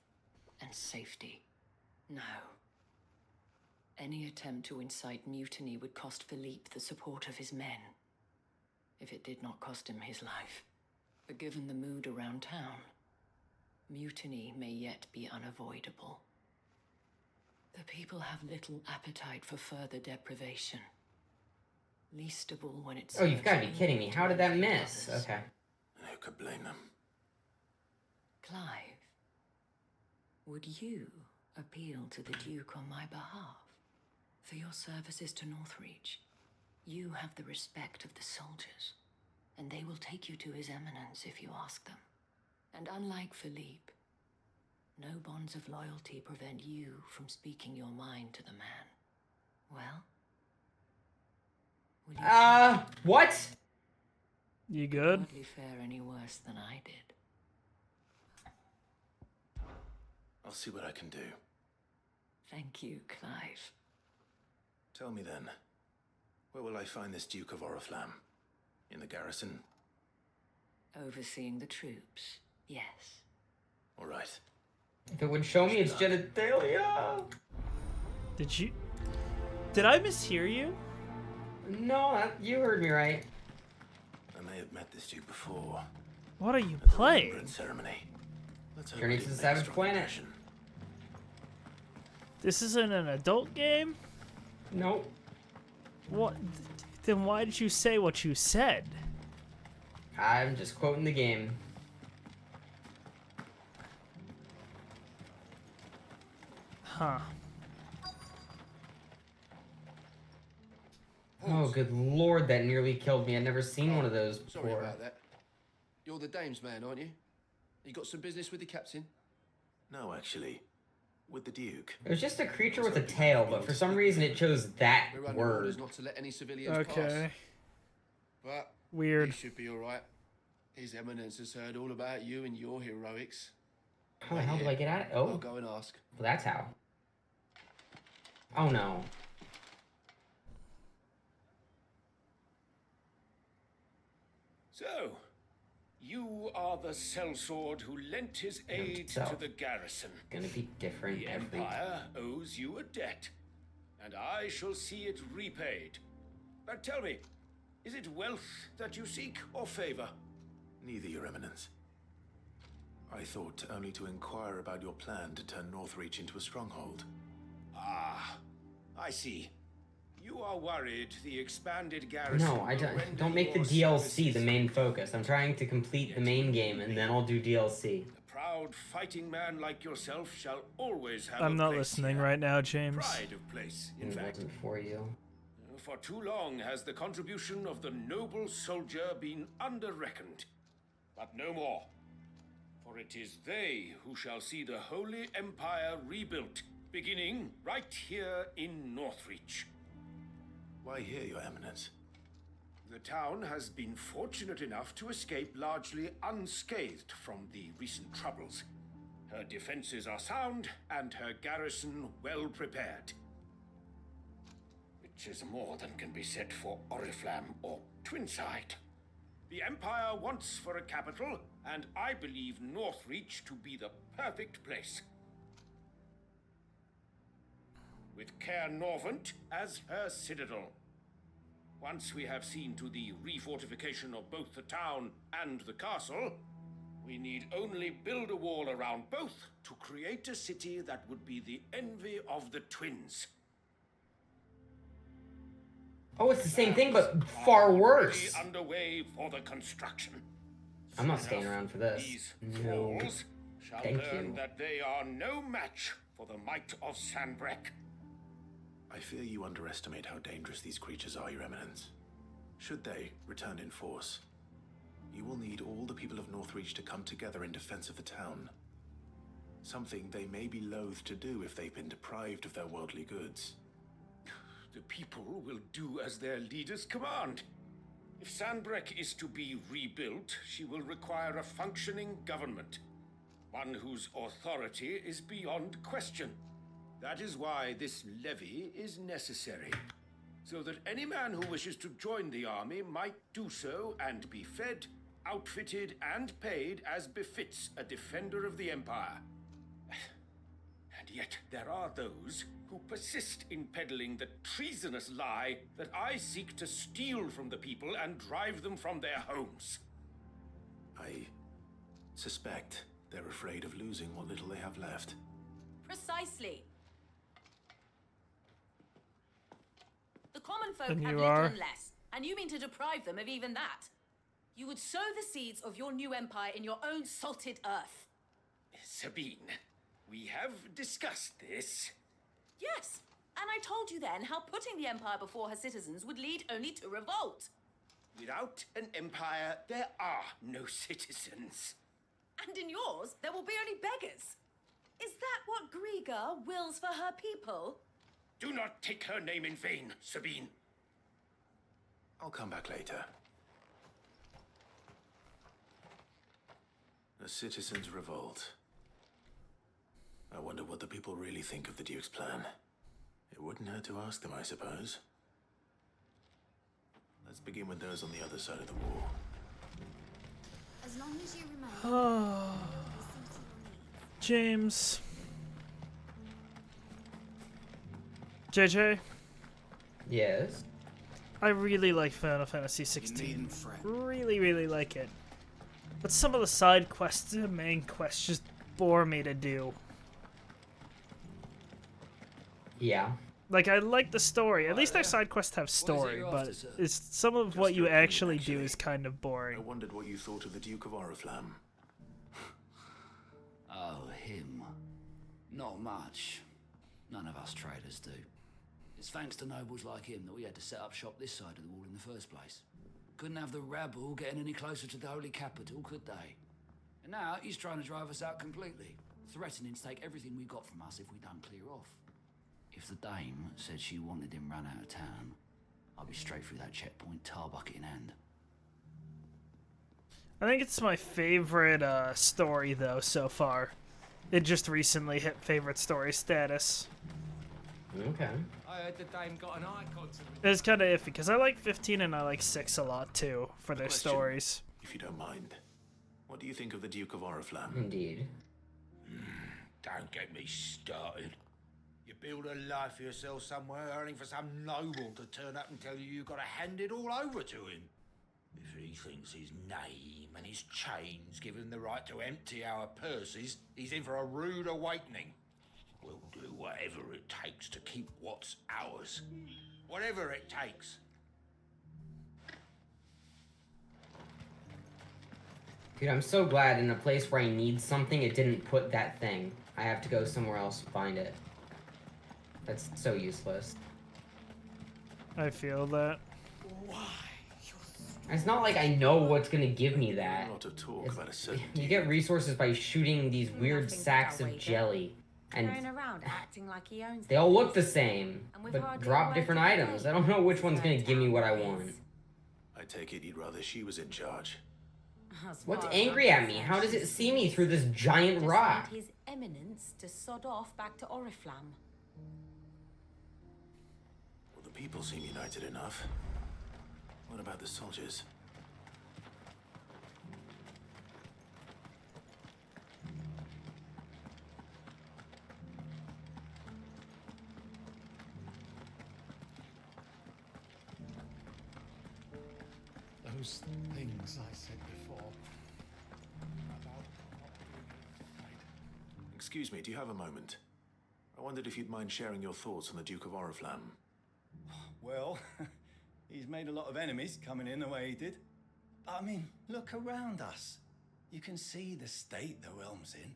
and safety. No. Any attempt to incite mutiny would cost Philippe the support of his men. If it did not cost him his life. But given the mood around town, mutiny may yet be unavoidable. The people have little appetite for further deprivation. Least of all when it's... Oh, you've got to be kidding me. How did that miss? Okay. And who could blame them? Clive, would you appeal to the Duke on my behalf. For your services to Northreach, you have the respect of the soldiers, and they will take you to His Eminence if you ask them. And unlike Philippe, no bonds of loyalty prevent you from speaking your mind to the man. Well? Will you what? You good? hardly fare any worse than I did. I'll see what I can do. Thank you, Clive. Tell me then, where will I find this Duke of Oriflamme? In the garrison? Overseeing the troops, yes. All right. If it would show me its genitalia. Did I mishear you? No, you heard me right. I may have met this Duke before. What are you At the playing? remembrance ceremony. Let's hope Journey I to the didn't make Savage strong Planet. impression. This isn't an adult game? Nope. What? Then why did you say what you said? I'm just quoting the game. Huh. Oh, good lord, that nearly killed me. I'd never seen one of those Sorry before. about that. You're the dame's man, aren't you? You got some business with the captain? No, actually. With the Duke. It was just a creature with a tail, but for some reason it chose that We're under orders word. not to let any civilians Okay. pass. But Weird. you should be all right. His Eminence has heard all about you and your heroics. How the hell do I get out? I'll Oh, go and ask. well, that's how. Oh no. So, you are the sellsword who lent his aid to himself. the garrison. Gonna be different The every Empire owes you a debt, and I shall see it repaid. But tell me, is it wealth that you seek or favor? Neither, Your Eminence. I thought only to inquire about your plan to turn Northreach into a stronghold. Ah, I see. You are worried the expanded garrison. No, I will don't. render Don't make the your DLC the services main focus. I'm trying to complete the main game, and then I'll do DLC. A proud fighting man like yourself shall always have I'm a not place listening here. right now, James. Pride of place, in It fact. wasn't for you. For too long has the contribution of the noble soldier been under-reckoned. But no more. For it is they who shall see the Holy Empire rebuilt, beginning right here in Northreach. Why here, Your Eminence? The town has been fortunate enough to escape largely unscathed from the recent troubles. Her defenses are sound, and her garrison well prepared. Which is more than can be said for Oriflamme or Twinside. The Empire wants for a capital, and I believe Northreach to be the perfect place. With Caer Norvent as her citadel. Once we have seen to the refortification of both the town and the castle, we need only build a wall around both to create a city that would be the envy of the twins. Oh, it's the same thing, but far worse. Already underway for the construction. I'm not staying around for this. These No. thralls shall Thank learn you. that they are no match for the might of Sanbreque. I fear you underestimate how dangerous these creatures are, Your Eminence. Should they return in force, you will need all the people of Northreach to come together in defense of the town. Something they may be loath to do if they've been deprived of their worldly goods. The people will do as their leaders command. If Sanbreque is to be rebuilt, she will require a functioning government. One whose authority is beyond question. That is why this levy is necessary. So that any man who wishes to join the army might do so and be fed, outfitted, and paid as befits a defender of the Empire. And yet there are those who persist in peddling the treasonous lie that I seek to steal from the people and drive them from their homes. I suspect they're afraid of losing what little they have left. Precisely. The common folk And have you little are? and less, and you mean to deprive them of even that. You would sow the seeds of your new empire in your own salted earth. Sabine, We have discussed this. Yes, and I told you then how putting the Empire before her citizens would lead only to revolt. Without an empire, there are no citizens. And in yours, there will be only beggars. Is that what Griga wills for her people? Do not take her name in vain, Sabine. I'll come back later. A citizens' revolt. I wonder what the people really think of the Duke's plan. It wouldn't hurt to ask them, I suppose. Let's begin with those on the other side of the wall. As long as you remain. Oh, James. JJ? Yes? I really like Final Fantasy 16. Really, really like it. But some of the side quests and main quests just bore me to do. Yeah. Like, I like the story. At least their side quests have story, but it's some of what you actually do is kind of boring. I wondered what you thought of the Duke of Oriflamme. Oh, him. Not much. None of us traders do. It's thanks to nobles like him that we had to set up shop this side of the wall in the first place. Couldn't have the rabble getting any closer to the holy capital, could they? And now he's trying to drive us out completely, threatening to take everything we got from us if we don't clear off. If the dame said she wanted him run out of town, I'll be straight through that checkpoint, tar bucket in hand. I think it's my favorite story, though, so far. It just recently hit favorite story status. Okay. I heard the dame got an icon to It's kind of iffy, because I like 15 and I like 6 a lot, too, for their Question, stories. If you don't mind. What do you think of the Duke of Oriflamme? Indeed. Don't get me started. You build a life for yourself somewhere, earning for some noble to turn up and tell you you've got to hand it all over to him. If he thinks his name and his chains give him the right to empty our purses, he's in for a rude awakening. We'll do whatever it takes to keep what's ours. Whatever it takes. Dude, I'm so glad in a place where I need something, it didn't put that thing. I have to go somewhere else to find it. That's so useless. I feel that. It's not like I know what's gonna give me that. A lot of talk about a certain You get resources by shooting these weird Nothing sacks that of way, jelly. Going And around acting like he owns they all the look the place. same, And we've but hardly drop worked different it out. items. I don't know which one's gonna give me what I want. I take it you'd rather she was in charge. As What's far as angry I'm at me? concerned, How does it she's see me through this giant just rock? need His Eminence to sod off back to Oriflamme. Well, the people seem united enough. What about the soldiers? Those things I said before about not being able to fight. Excuse me, do you have a moment? I wondered if you'd mind sharing your thoughts on the Duke of Oriflamme. Well, he's made a lot of enemies coming in the way he did. I mean, look around us. You can see the state the realm's in.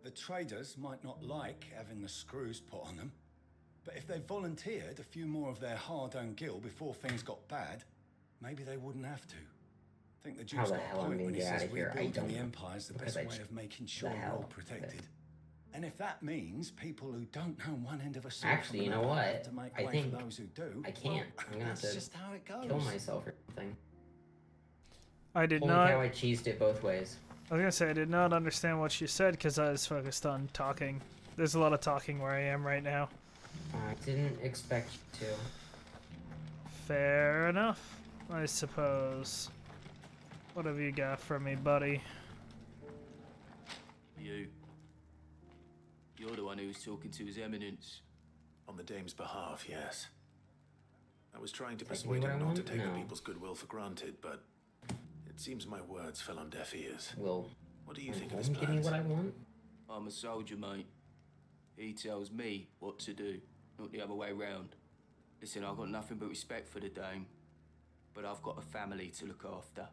The traders might not like having the screws put on them, but if they volunteered a few more of their hard-earned gil before things got bad, maybe they wouldn't have to. I think the How Duke's the got hell a am I point gonna when he get says out of here? I rebuilding don't the know. Empire's the Because best I way of making sure the we're hell, all but- protected. And if that means people who don't know one end of a sword Actually, from you know another have what? to make I way think for those who do, I can't. well, I'm gonna have that's to just how it goes. kill myself or something. I did Holy not. cow, I cheesed it both ways. I was gonna say I did not understand what you said because I was focused on talking. There's a lot of talking where I am right now. I didn't expect you to. Fair enough, I suppose. What have you got for me, buddy? You're the one who was talking to His Eminence. On the dame's behalf, yes. I was trying to That's persuade what him I not to want? take the No. people's goodwill for granted, but it seems my words fell on deaf ears. Will What do you think of home his give me plans? what I want? I'm a soldier, mate. He tells me what to do, not the other way round. Listen, I've got nothing but respect for the dame, but I've got a family to look after.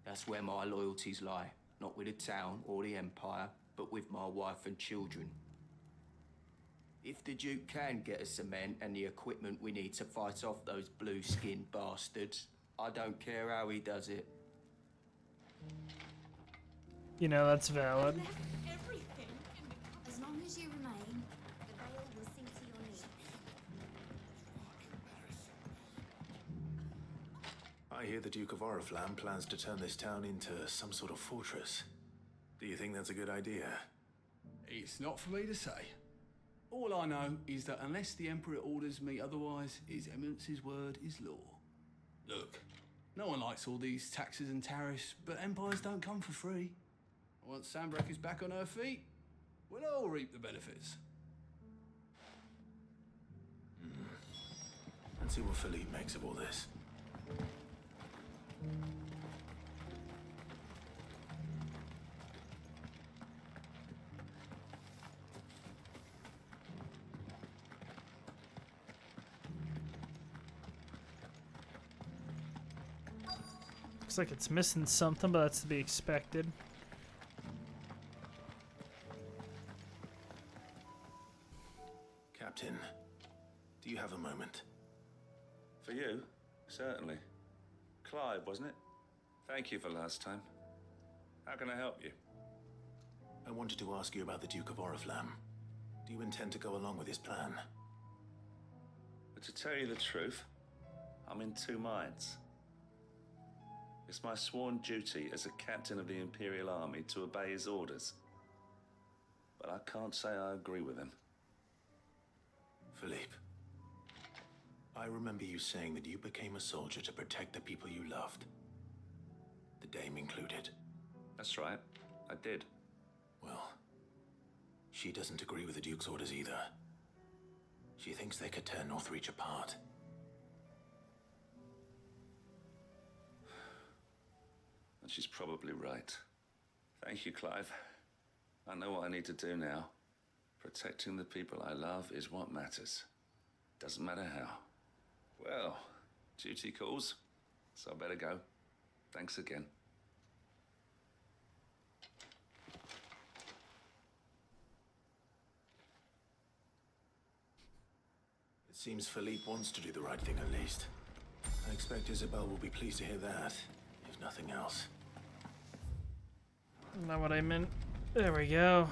That's where my loyalties lie, not with the town or the Empire, but with my wife and children. If the Duke can get us cement and the equipment we need to fight off those blue-skinned bastards, I don't care how he does it. You know, that's valid. As long as you remain, the Vale will see to your needs. I hear the Duke of Oriflamme plans to turn this town into some sort of fortress. Do you think that's a good idea? It's not for me to say. All I know is that unless the Emperor orders me otherwise, His Eminence's word is law. Look, no one likes all these taxes and tariffs, but empires don't come for free. Once Sanbreque is back on her feet, we'll all reap the benefits. Let's see what Philippe makes of all this. Looks like it's missing something, but that's to be expected. Captain, do you have a moment? For you? Certainly. Clive, wasn't it? Thank you for last time. How can I help you? I wanted to ask you about the Duke of Oriflamme. Do you intend to go along with his plan? But to tell you the truth, I'm in two minds. It's my sworn duty as a captain of the Imperial Army to obey his orders. But I can't say I agree with him. Philippe, I remember you saying that you became a soldier to protect the people you loved. The Dame included. That's right, I did. Well, she doesn't agree with the Duke's orders either. She thinks they could tear Northreach apart. And she's probably right. Thank you, Clive. I know what I need to do now. Protecting the people I love is what matters. Doesn't matter how. Well, duty calls, so I better go. Thanks again. It seems Philippe wants to do the right thing at least. I expect Isabel will be pleased to hear that, if nothing else. Not what I meant. There we go.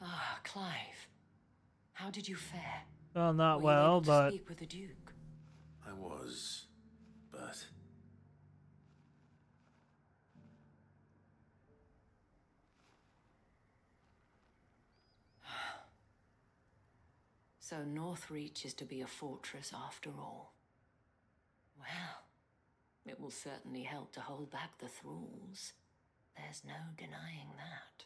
Ah, Clive. How did you fare? Well, not Were you well, able to but speak with the Duke? I was, but... So Northreach is to be a fortress after all. Well, it will certainly help to hold back the thralls. There's no denying that.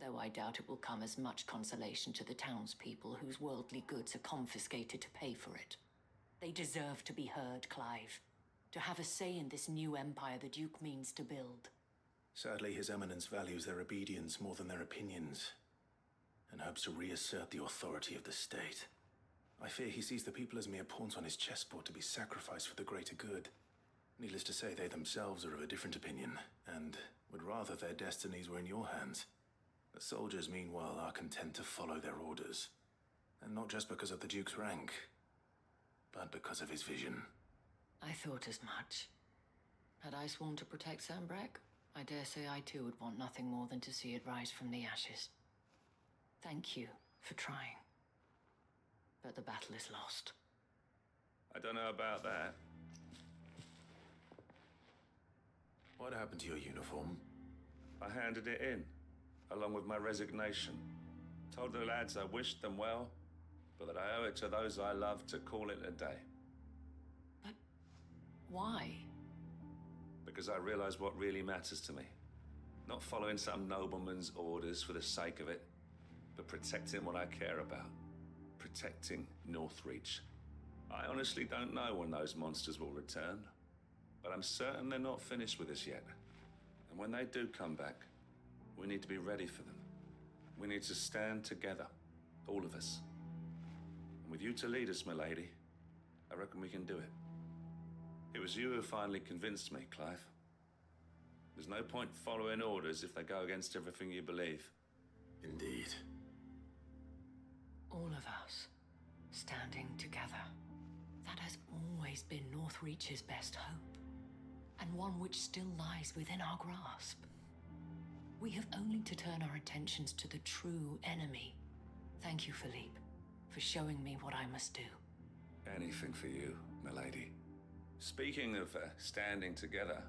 Though I doubt it will come as much consolation to the townspeople whose worldly goods are confiscated to pay for it. They deserve to be heard, Clive. To have a say in this new empire the Duke means to build. Sadly, His Eminence values their obedience more than their opinions, and hopes to reassert the authority of the state. I fear he sees the people as mere pawns on his chessboard to be sacrificed for the greater good. Needless to say, they themselves are of a different opinion, and would rather their destinies were in your hands. The soldiers, meanwhile, are content to follow their orders. And not just because of the Duke's rank, but because of his vision. I thought as much. Had I sworn to protect Sanbreque, I dare say I too would want nothing more than to see it rise from the ashes. Thank you for trying. But the battle is lost. I don't know about that. What happened to your uniform? I handed it in, along with my resignation. Told the lads I wished them well, but that I owe it to those I love to call it a day. But why? Because I realize what really matters to me. Not following some nobleman's orders for the sake of it, but protecting what I care about. Protecting Northreach. I honestly don't know when those monsters will return, but I'm certain they're not finished with us yet. And when they do come back, we need to be ready for them. We need to stand together, all of us. And with you to lead us, milady, I reckon we can do it. It was you who finally convinced me, Clive. There's no point following orders if they go against everything you believe. Indeed. All of us, standing together. That has always been Northreach's best hope, and one which still lies within our grasp. We have only to turn our attentions to the true enemy. Thank you, Philippe, for showing me what I must do. Anything for you, milady. Speaking of standing together,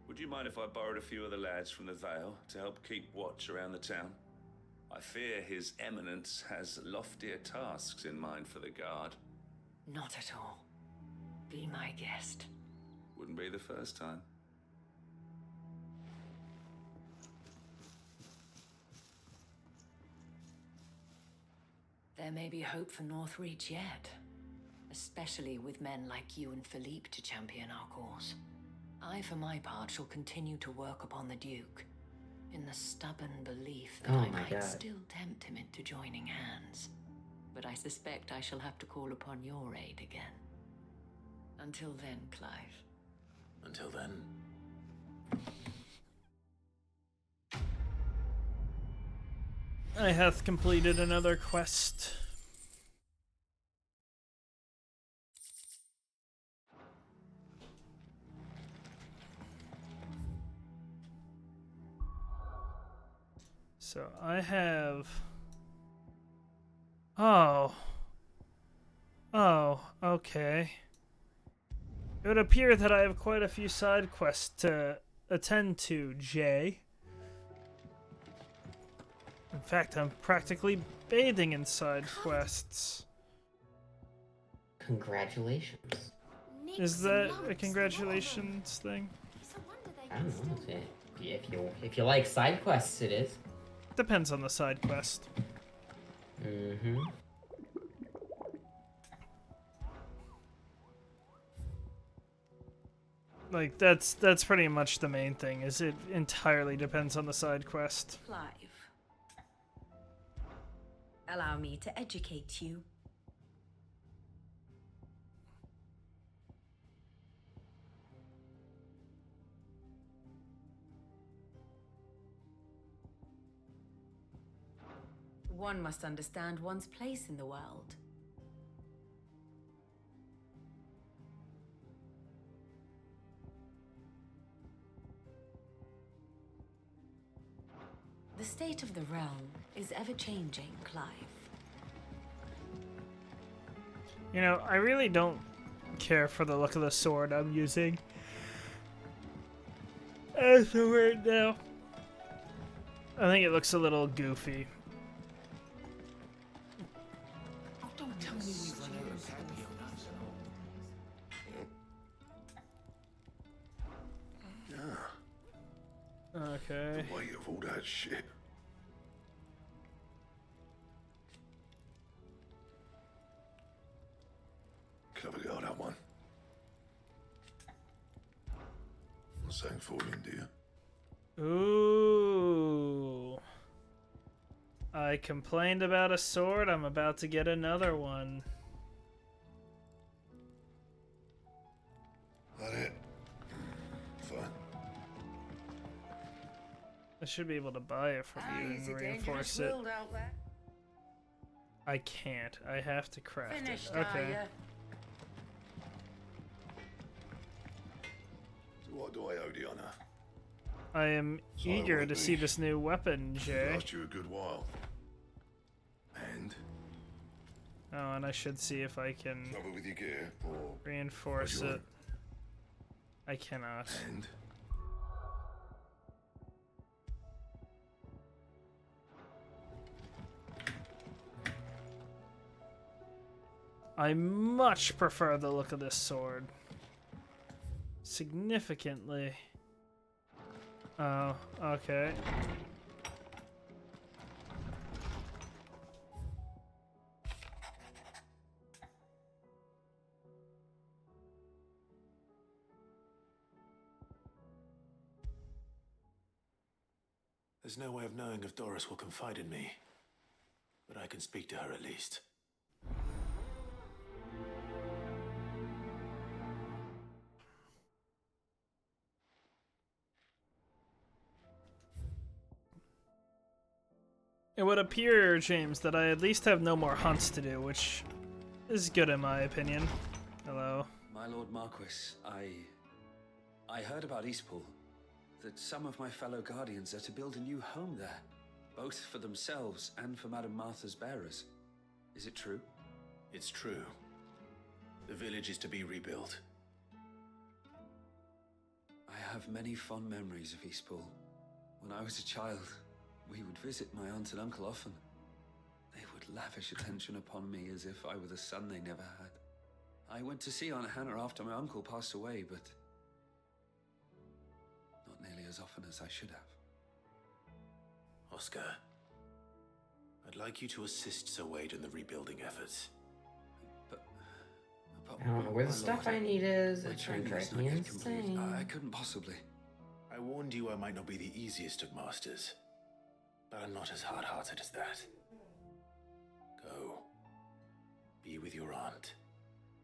would you mind if I borrowed a few of the lads from the Vale to help keep watch around the town? I fear His Eminence has loftier tasks in mind for the guard. Not at all. Be my guest. Wouldn't be the first time. There may be hope for Northreach yet, especially with men like you and Philippe to champion our cause. I, for my part, shall continue to work upon the Duke, in the stubborn belief that I might still tempt him into joining hands. But I suspect I shall have to call upon your aid again. Until then, Clive. Until then. I hath completed another quest. So I have... Oh, okay. It would appear that I have quite a few side quests to attend to, Jay. In fact, I'm practically bathing in side quests. Congratulations. Is that a congratulations thing? I don't know. If you like side quests, it is. Depends on the side quest. Mm-hmm. Like, that's pretty much the main thing, is it entirely depends on the side quest. Clive, allow me to educate you. One must understand one's place in the world. The state of the realm is ever-changing, Clive. You know, I really don't care for the look of the sword I'm using as of right now. I think it looks a little goofy. Don't tell me we've run out of Papillons and all. Okay. The weight of all that shit. Clever girl, that one. Not saying for him, dear. Ooh. I complained about a sword, I'm about to get another one. That it? Fine. I should be able to buy it from you and reinforce it. I can't. I have to craft it. Okay. So what do I owe the honor? I am eager to see this new weapon, Jay. It last you a good while. And? Oh, and I should see if I can Trouble with your gear, or reinforce what's your it. I cannot. And? I much prefer the look of this sword. Significantly. Oh, okay. There's no way of knowing if Doris will confide in me, but I can speak to her at least. It would appear, James, that I at least have no more hunts to do, which is good in my opinion. Hello. My Lord Marquis, I heard about Eastpool. That some of my fellow guardians are to build a new home there, both for themselves and for Madame Martha's bearers. Is it true? It's true. The village is to be rebuilt. I have many fond memories of Eastpool. When I was a child, we would visit my aunt and uncle often. They would lavish attention upon me as if I were the son they never had. I went to see Aunt Hannah after my uncle passed away, but not nearly as often as I should have. Oscar, I'd like you to assist Sir Wade in the rebuilding efforts. I don't know where the stuff I need is. My It's gonna training is drive not me yet complete. insane. I couldn't possibly. I warned you I might not be the easiest of masters, but I'm not as hard-hearted as that. Go. Be with your aunt.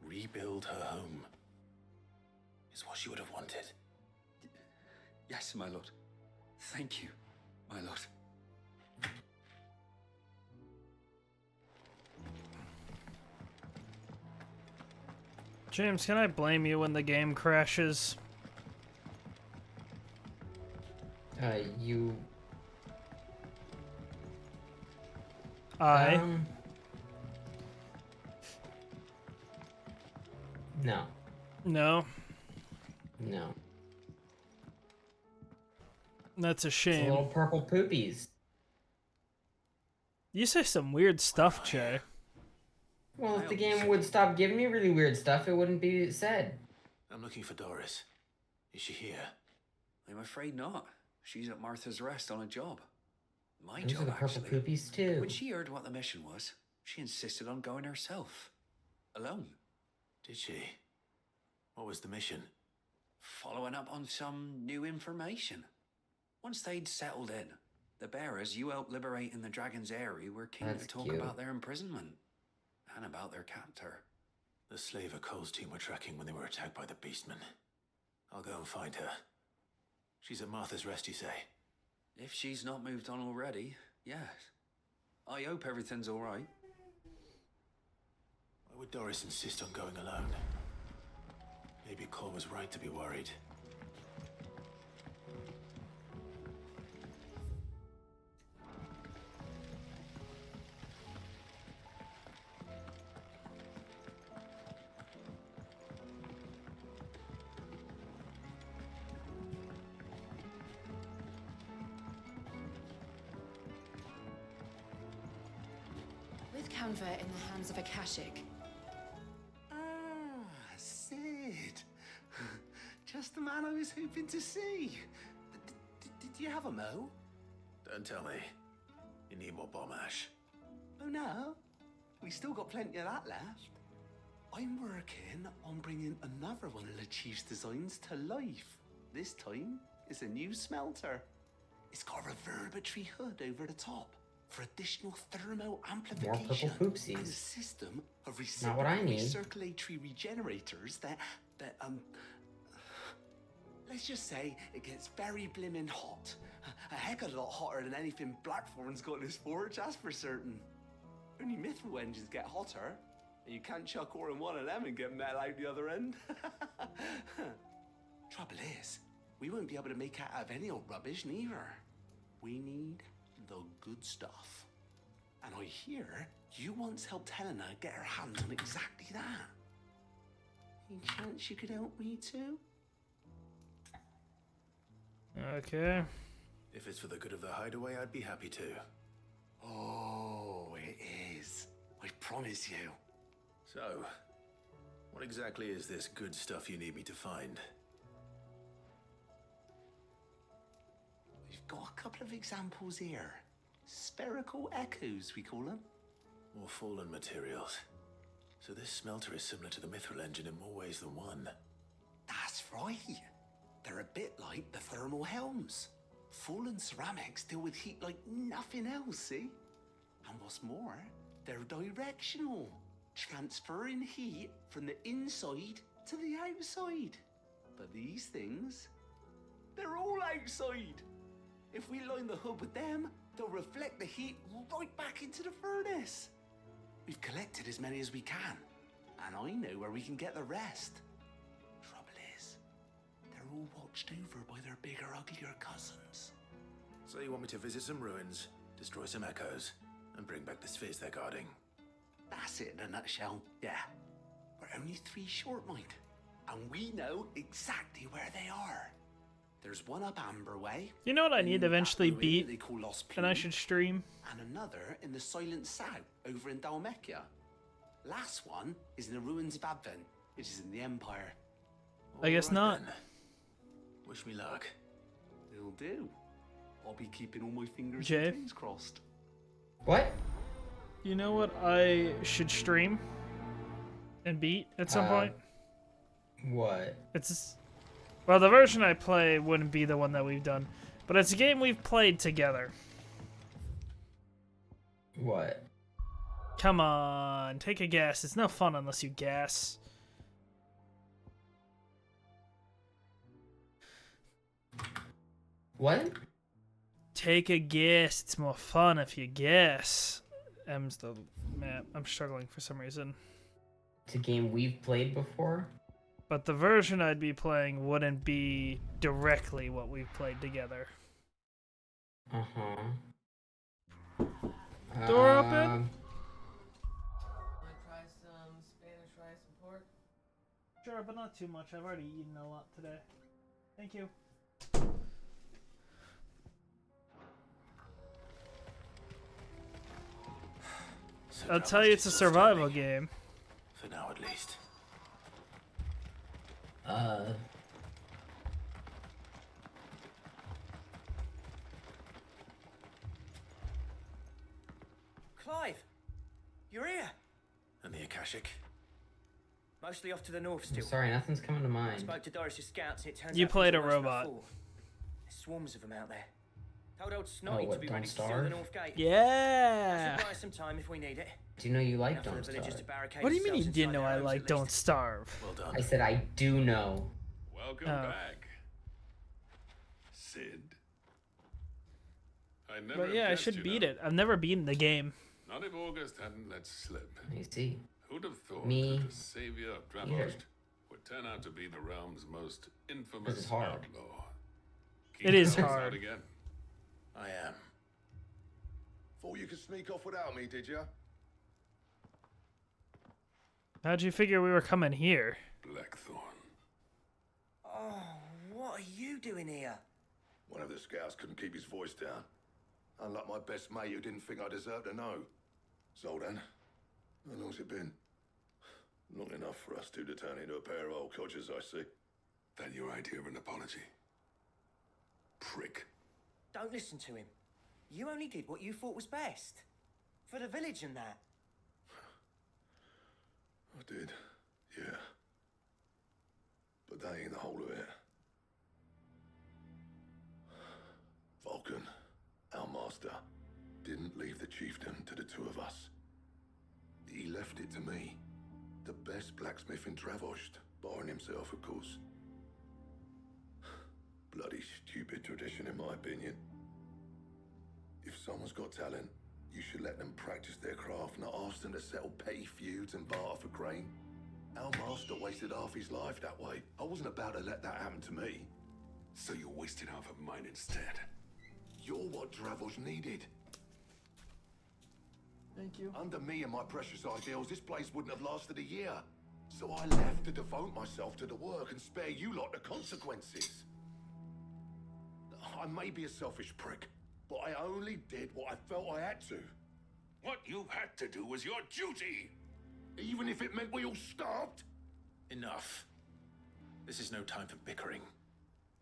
Rebuild her home. Is what she would have wanted. Yes, my lord. Thank you, my lord. James, can I blame you when the game crashes? You... No. No? No. That's a It's shame. little purple poopies. You say some weird stuff, Jay. Well, if the game would stop giving me really weird stuff, it wouldn't be said. I'm looking for Doris. Is she here? I'm afraid not. She's at Martha's Rest on a job. My Those are job, the purple actually. poopies, too. When she heard what the mission was, she insisted on going herself. Alone. Did she? What was the mission? Following up on some new information. Once they'd settled in, the bearers you helped liberate in the Dragon's Eyrie were keen That's to talk cute. about their imprisonment. And about their captor. The slaver Cole's team were tracking when they were attacked by the Beastmen. I'll go and find her. She's at Martha's Rest, you say? If she's not moved on already, yes. I hope everything's all right. Why would Doris insist on going alone? Maybe Cole was right to be worried. With Canva in the hands of Akashic, Ah, Sid. Just the man I was hoping to see. Did you have a mo? Don't tell me. You need more bomb ash. Oh no, we still got plenty of that left. I'm working on bringing another one of the Chief's designs to life. This time, it's a new smelter. It's got a reverberatory hood over the top for additional thermal amplification. purple poopsies. And a system of Not what I need. recirculatory regenerators that let's just say it gets very blimmin' hot. A heck of a lot hotter than anything Blackthorn's got in his forge, that's for certain. Only mithril engines get hotter, and you can't chuck ore in one of them and get metal out the other end. Trouble is, we won't be able to make it out of any old rubbish neither. We need the good stuff. And I hear you once helped Helena get her hands on exactly that. Any chance you could help me too? Okay. If it's for the good of the hideaway, I'd be happy to. Oh, it is. I promise you. So, what exactly is this good stuff you need me to find? We've got a couple of examples here. Spherical echoes, we call them. More fallen materials. So this smelter is similar to the mithril engine in more ways than one. That's right. They're a bit like the thermal helms. Fallen ceramics deal with heat like nothing else, see? And what's more, they're directional, transferring heat from the inside to the outside. But these things, they're all outside. If we line the hub with them, They'll reflect the heat right back into the furnace. We've collected as many as we can, and I know where we can get the rest. Trouble is, they're all watched over by their bigger, uglier cousins. So you want me to visit some ruins, destroy some echoes, and bring back the spheres they're guarding? That's it in a nutshell, yeah. We're only 3 short, mind. And we know exactly where they are. There's one up Amber Way. You know what I need to eventually ruin beat, they call Lost and I Plume, should stream? and another in the Silent South over in Dalmekia. Last one is in the ruins of Advent, which is in the Empire. I guess not. Then. Wish me luck. It'll do. I'll be keeping all my fingers Jay? and toes crossed. What? You know what I should stream and beat at some point? What? It's well, the version I play wouldn't be the one that we've done, but it's a game we've played together. What? Come on, take a guess. It's no fun unless you guess. What? Take a guess. It's more fun if you guess. M's the map. I'm struggling for some reason. It's a game we've played before? But the version I'd be playing wouldn't be directly what we've played together. Uh-huh. Door open? Want to try some Spanish rice and pork? Sure, but not too much. I've already eaten a lot today. Thank you. I'll tell you it's a survival game. For now, at least. Clive, you're here. And the Akashic? Mostly off to the north still. Sorry, nothing's coming to I mind. spoke to Doris's scouts and it turns You out played things a are worse than I robot. thought. There's swarms of them out there. Told old Snotty what, to be Don't ready to seal Starve? the north gate. Yeah. I'll supply us some time if we need it. Do you know you like Enough for Don't the villagers Starve? to barricade What do you mean you themselves didn't inside know their I homes like at Don't least. Starve? Well done. I said I do know. Welcome Oh. back, Sid. I never But yeah, I guessed, should you beat know. it. I've never beaten the game. Not if August hadn't let slip. I see. Who'd have thought Me that the savior of Dravost would turn out to be the realm's most infamous is hard. outlaw? It is Keep us hard. out again. I am. Thought you could sneak off without me, did ya? How'd you figure we were coming here? Blackthorn. Oh, what are you doing here? One of the scouts couldn't keep his voice down. Unlike my best mate who didn't think I deserved to know. Zoldan, how long's it been? Long enough for us two to turn into a pair of old codgers, I see. That your idea of an apology? Prick. Don't listen to him. You only did what you thought was best. For the village and that. I did, yeah. But that ain't the whole of it. Vulcan, our master, didn't leave the chiefdom to the two of us. He left it to me, the best blacksmith in Dravost, barring himself, of course. Bloody stupid tradition, in my opinion. If someone's got talent, you should let them practice their craft, not ask them to settle petty feuds and barter for grain. Our master wasted half his life that way. I wasn't about to let that happen to me. So you wasted half of mine instead. You're what Dravost needed. Thank you. Under me and my precious ideals, this place wouldn't have lasted a year. So I left to devote myself to the work and spare you lot the consequences. I may be a selfish prick, but I only did what I felt I had to. What you had to do was your duty! Even if it meant we all starved? Enough. This is no time for bickering.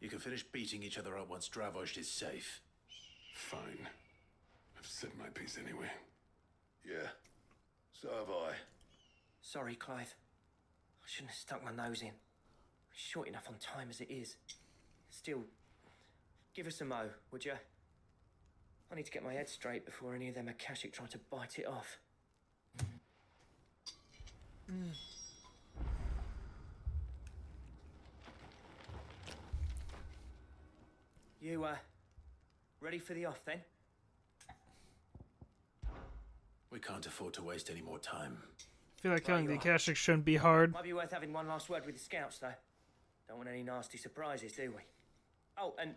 You can finish beating each other up once Dravost is safe. Fine. I've said my piece anyway. Yeah, so have I. Sorry, Clive. I shouldn't have stuck my nose in. Short enough on time as it is. Still, give us a mo, would you? I need to get my head straight before any of them Akashic try to bite it off. You, ready for the off then? We can't afford to waste any more time. I feel like killing the Akashic shouldn't be hard. Might be worth having one last word with the scouts, though. Don't want any nasty surprises, do we? Oh, and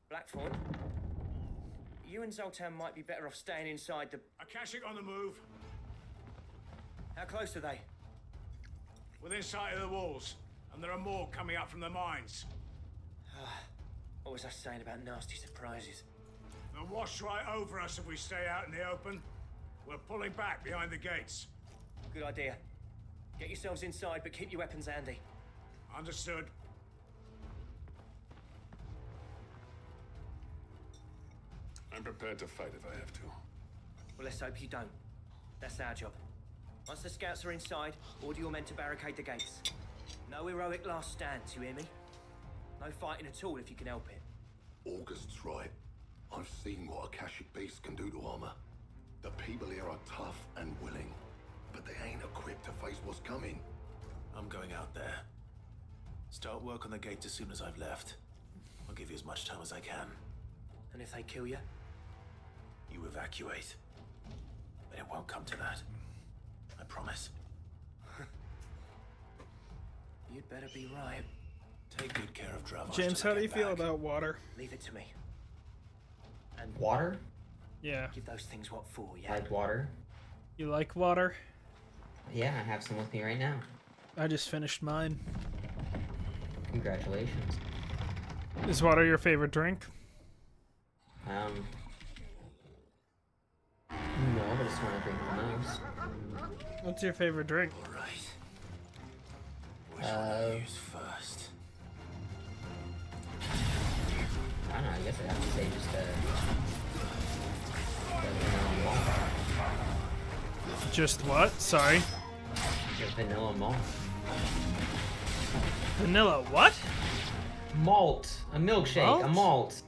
Blackthorn, you and Zoltan might be better off staying inside the... Akashic on the move. How close are they? Within sight of the walls. And there are more coming up from the mines. What was I saying about nasty surprises? They'll wash right over us if we stay out in the open. We're pulling back behind the gates. Good idea. Get yourselves inside, but keep your weapons handy. Understood. I'm prepared to fight if I have to. Well, let's hope you don't. That's our job. Once the scouts are inside, order your men to barricade the gates. No heroic last stands, you hear me? No fighting at all if you can help it. August's right. I've seen what Akashic beasts can do to armor. The people here are tough and willing, but they ain't equipped to face what's coming. I'm going out there. Start work on the gate as soon as I've left. I'll give you as much time as I can. And if they kill you? You evacuate. But it won't come to that. I promise. You'd better be right. Take good care of Dravos. James, how do you feel about water? Leave it to me. And Water? Yeah. give those things what for, yeah? Like water? You like water? Yeah, I have some with me right now. I just finished mine. Congratulations. Is water your favorite drink? No, but it's one I drink the most. What's your favorite drink? Alright. Which one do I use first? I don't know, I guess I'd have to say just vanilla malt. Just what? Sorry. Just vanilla malt. Vanilla what? Malt. A milkshake. Malt? A malt.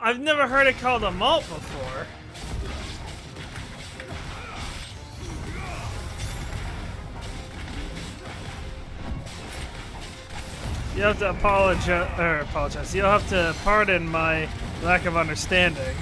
I've never heard it called a malt before. You have to apologize. You'll have to pardon my lack of understanding.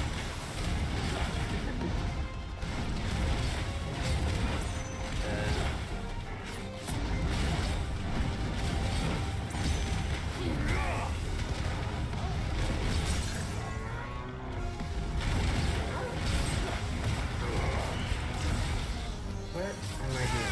Where am I here?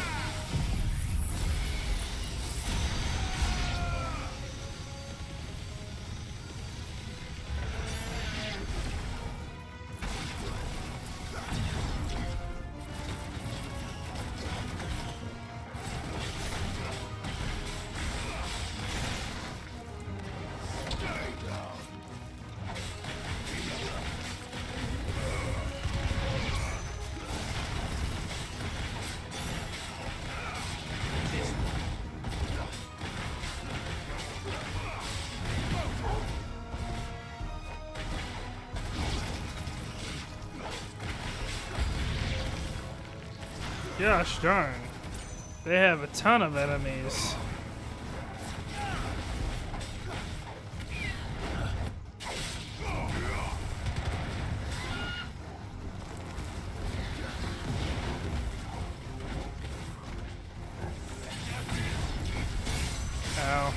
Gosh darn. They have a ton of enemies. Ow.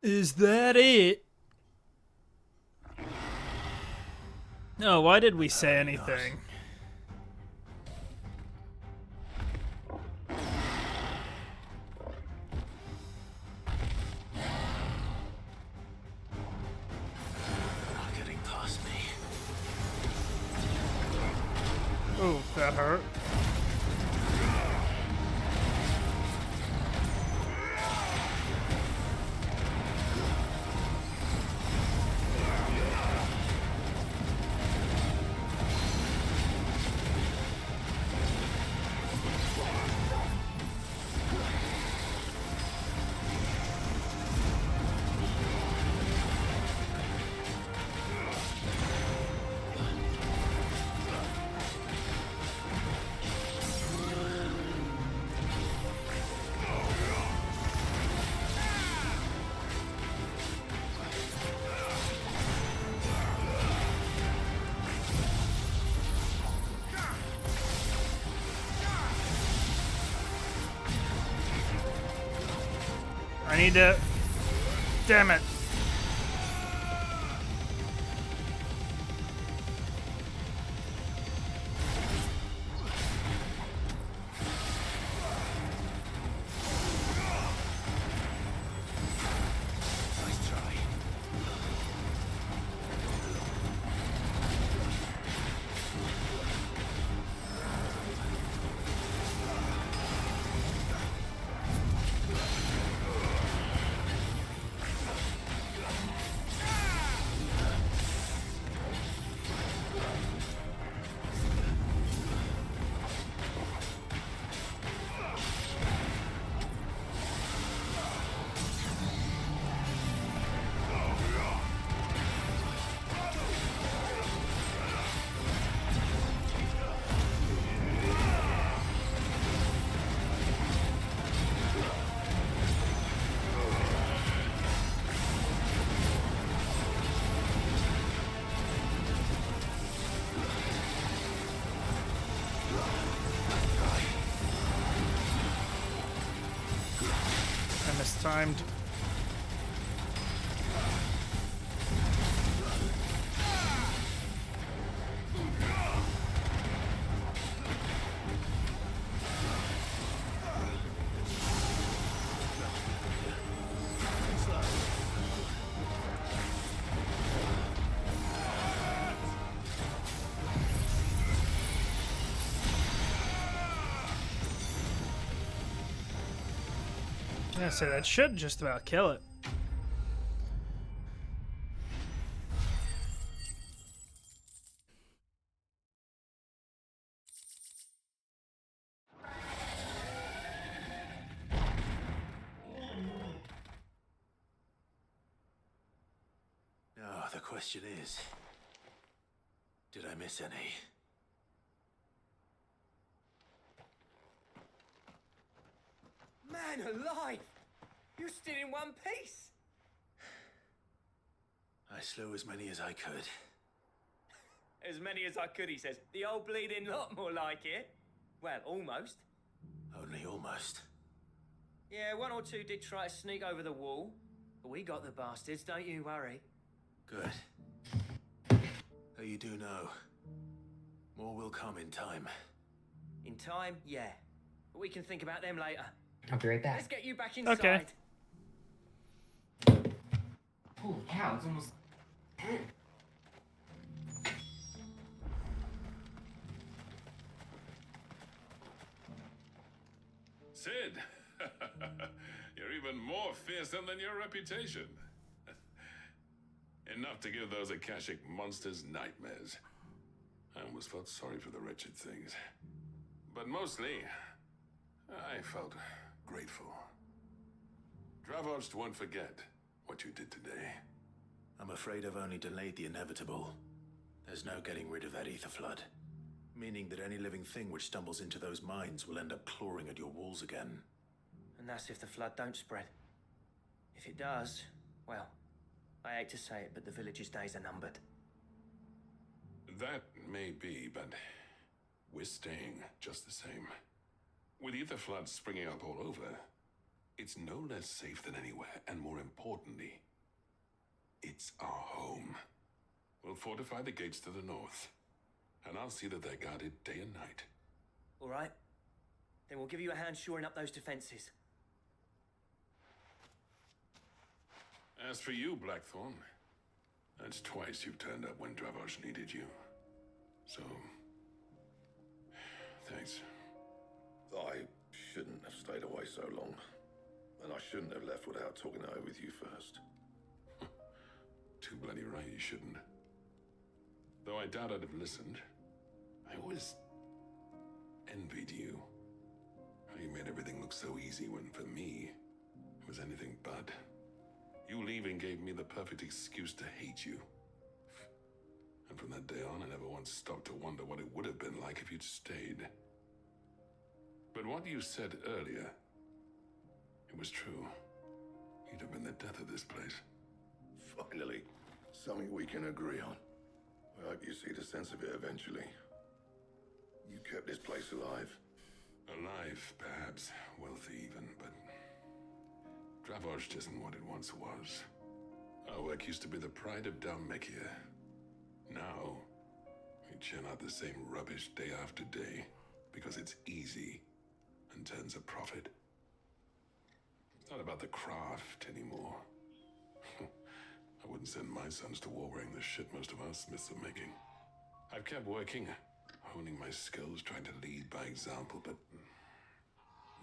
Is that it? No, why did we say anything? Not getting past me. Oh, that hurt. need to... Damn it. Mistimed. Yeah, so that should just about kill it. Now, the question is, did I miss any? Man alive! You're still in one piece! I slew as many as I could. As many as I could, he says. The old bleeding lot, more like it. Well, almost. Only almost. Yeah, one or two did try to sneak over the wall. But we got the bastards, don't you worry. Good. Though you do know, more will come in time. In time, yeah. But we can think about them later. I'll be right back. Let's get you back inside. Okay. Holy cow, it's almost 10. Sid, you're even more fearsome than your reputation. Enough to give those Akashic monsters nightmares. I almost felt sorry for the wretched things. But mostly, I felt grateful. Dravost won't forget what you did today. I'm afraid I've only delayed the inevitable. There's no getting rid of that ether flood. Meaning that any living thing which stumbles into those mines will end up clawing at your walls again. And that's if the flood don't spread. If it does, well, I hate to say it, but the village's days are numbered. That may be, but we're staying just the same. With ether floods springing up all over, it's no less safe than anywhere, and more importantly, it's our home. We'll fortify the gates to the north, and I'll see that they're guarded day and night. All right. Then we'll give you a hand shoring up those defenses. As for you, Blackthorn, that's twice you've turned up when Dravosh needed you. So, thanks. I shouldn't have stayed away so long. And I shouldn't have left without talking it over with you first. Too bloody right you shouldn't. Though I doubt I'd have listened. I always envied you. How you made everything look so easy when, for me, it was anything but. You leaving gave me the perfect excuse to hate you. And from that day on, I never once stopped to wonder what it would have been like if you'd stayed. But what you said earlier, it was true. You'd have been the death of this place. Finally, something we can agree on. I hope you see the sense of it eventually. You kept this place alive. Alive, perhaps. Wealthy even, but... Dravozh isn't what it once was. Our work used to be the pride of Dalmekia. Now, we churn out the same rubbish day after day because it's easy and turns a profit. It's not about the craft anymore. I wouldn't send my sons to war wearing the shit most of our smiths are making. I've kept working, honing my skills, trying to lead by example, but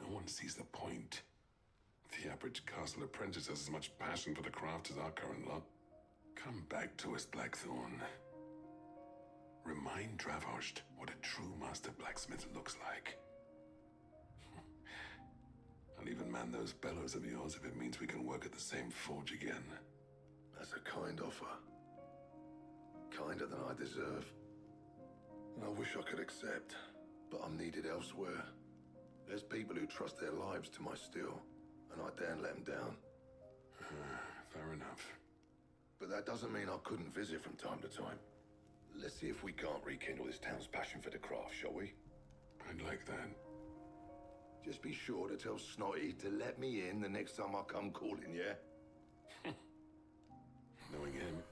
no one sees the point. The average castle apprentice has as much passion for the craft as our current lot. Come back to us, Blackthorn. Remind Dravozh what a true master blacksmith looks like. I'll even man those bellows of yours if it means we can work at the same forge again. That's a kind offer. Kinder than I deserve. And I wish I could accept, but I'm needed elsewhere. There's people who trust their lives to my steel, and I daren't let them down. Fair enough. But that doesn't mean I couldn't visit from time to time. Let's see if we can't rekindle this town's passion for the craft, shall we? I'd like that. Just be sure to tell Snotty to let me in the next time I come calling, yeah? Knowing him,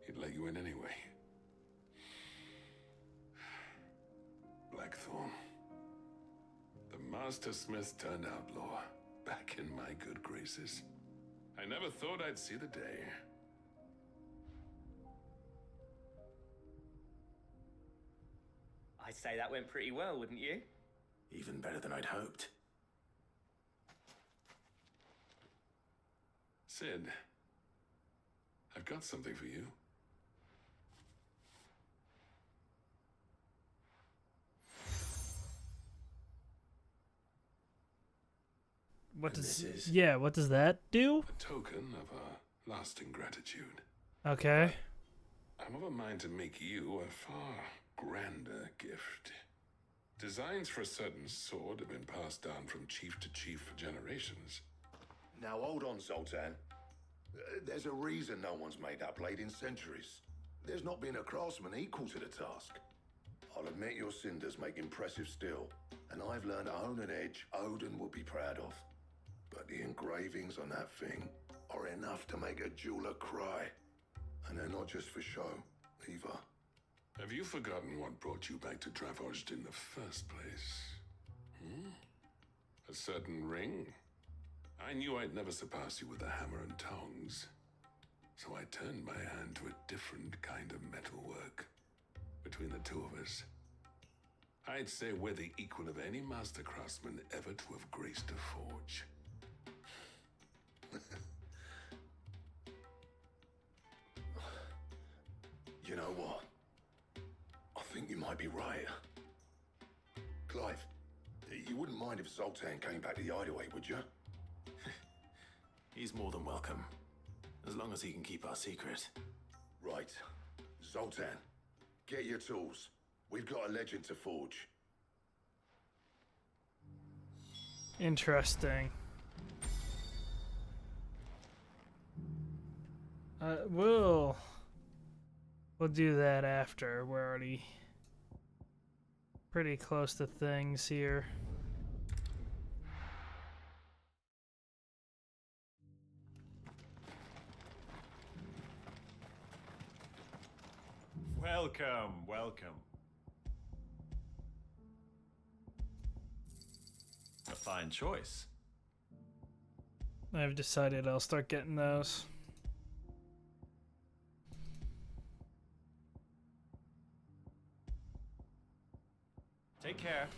he'd let you in anyway. Blackthorn. The Master Smith turned outlaw, back in my good graces. I never thought I'd see the day. I'd say that went pretty well, wouldn't you? Even better than I'd hoped. Sid, I've got something for you. What does what does that do? A token of a lasting gratitude. Okay. I'm of a mind to make you a far grander gift. Designs for a certain sword have been passed down from chief to chief for generations. Now hold on, Zoltan. There's a reason no one's made that blade in centuries. There's not been a craftsman equal to the task. I'll admit your cinders make impressive steel, and I've learned to own an edge Odin would be proud of. But the engravings on that thing are enough to make a jeweler cry. And they're not just for show, either. Have you forgotten what brought you back to Dravozh in the first place? A certain ring? I knew I'd never surpass you with a hammer and tongs. So I turned my hand to a different kind of metalwork. Between the two of us, I'd say we're the equal of any master craftsman ever to have graced a forge. You know what? I think you might be right. Clive, you wouldn't mind if Zoltan came back to the hideaway, would you? He's more than welcome. As long as he can keep our secret. Right. Zoltan, get your tools. We've got a legend to forge. Interesting. We'll do that after. We're already pretty close to things here. Welcome, welcome. A fine choice. I've decided I'll start getting those. Take care.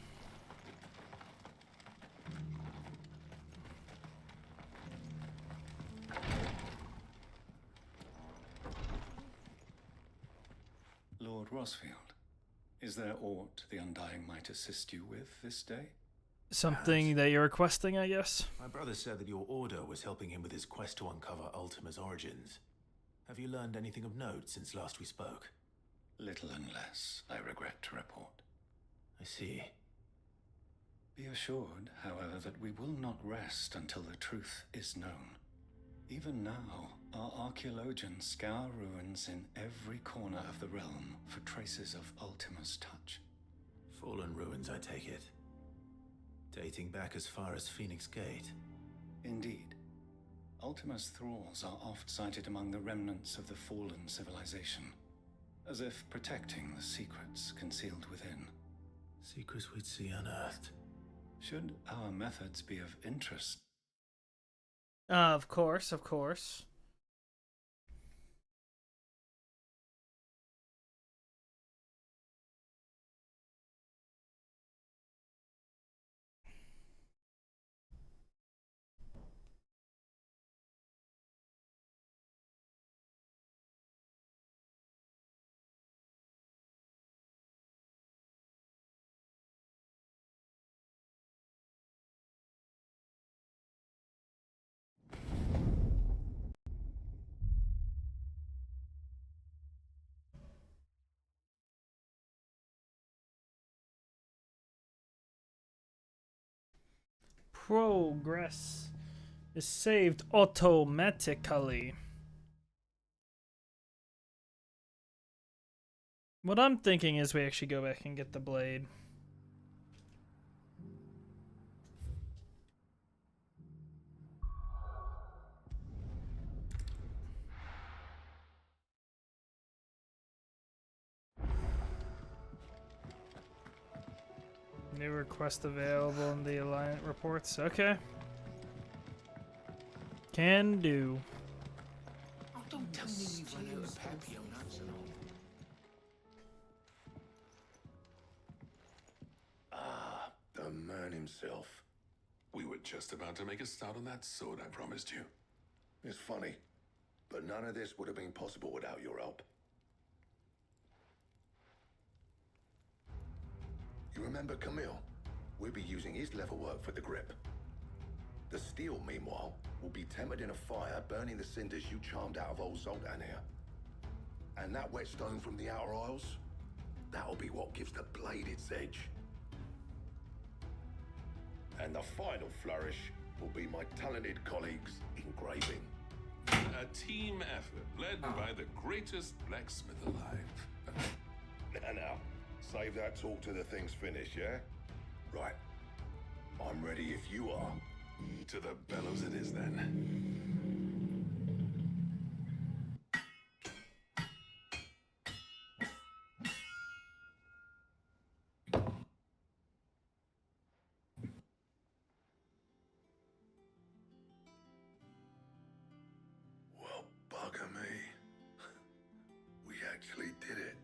Lord Rosfield, is there aught the Undying might assist you with this day? Something that you're requesting, I guess? My brother said that your order was helping him with his quest to uncover Ultima's origins. Have you learned anything of note since last we spoke? Little and less, I regret to report. I see. Be assured, however, that we will not rest until the truth is known. Even now, our archaeologians scour ruins in every corner of the realm for traces of Ultima's touch. Fallen ruins, I take it. Dating back as far as Phoenix Gate. Indeed. Ultima's thralls are oft sighted among the remnants of the fallen civilization, as if protecting the secrets concealed within. Secrets we'd see unearthed. Should our methods be of interest? Of course, of course. Progress is saved automatically. What I'm thinking is we actually go back and get the blade. New request available in the Alliance reports. Okay. Can do. Oh, don't tell me you've run out of Papio nuts and all. Ah, the man himself. We were just about to make a start on that sword I promised you. It's funny, but none of this would have been possible without your help. You remember Camille? We'll be using his level work for the grip. The steel, meanwhile, will be tempered in a fire, burning the cinders you charmed out of old Zoltan here. And that whetstone from the Outer Isles, that'll be what gives the blade its edge. And the final flourish will be my talented colleagues engraving. A team effort led by the greatest blacksmith alive. Now, save that talk till the thing's finished, yeah? Right. I'm ready if you are. To the bellows it is then. Well, bugger me. We actually did it.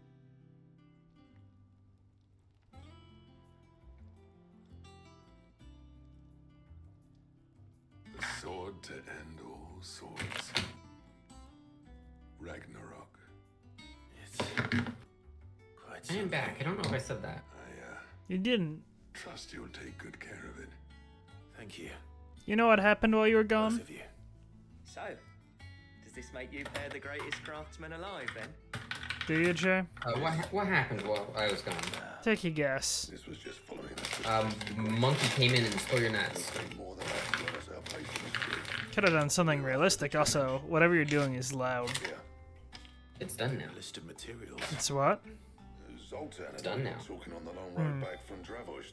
The sword to end all swords. Ragnarok. I am back. I don't know if I said that. You didn't. Trust you'll take good care of it. Thank you. You know what happened while you were gone? Both of you. So, does this make you pair the greatest craftsman alive then? Do you, Jay? What happened while I was gone? Take a guess. This was just following Monkey came in and stole your nuts. Could have done something realistic. Also, whatever you're doing is loud. It's done now. List of materials. It's what? Zoltan It's done now. talking on the long road back from Dravost.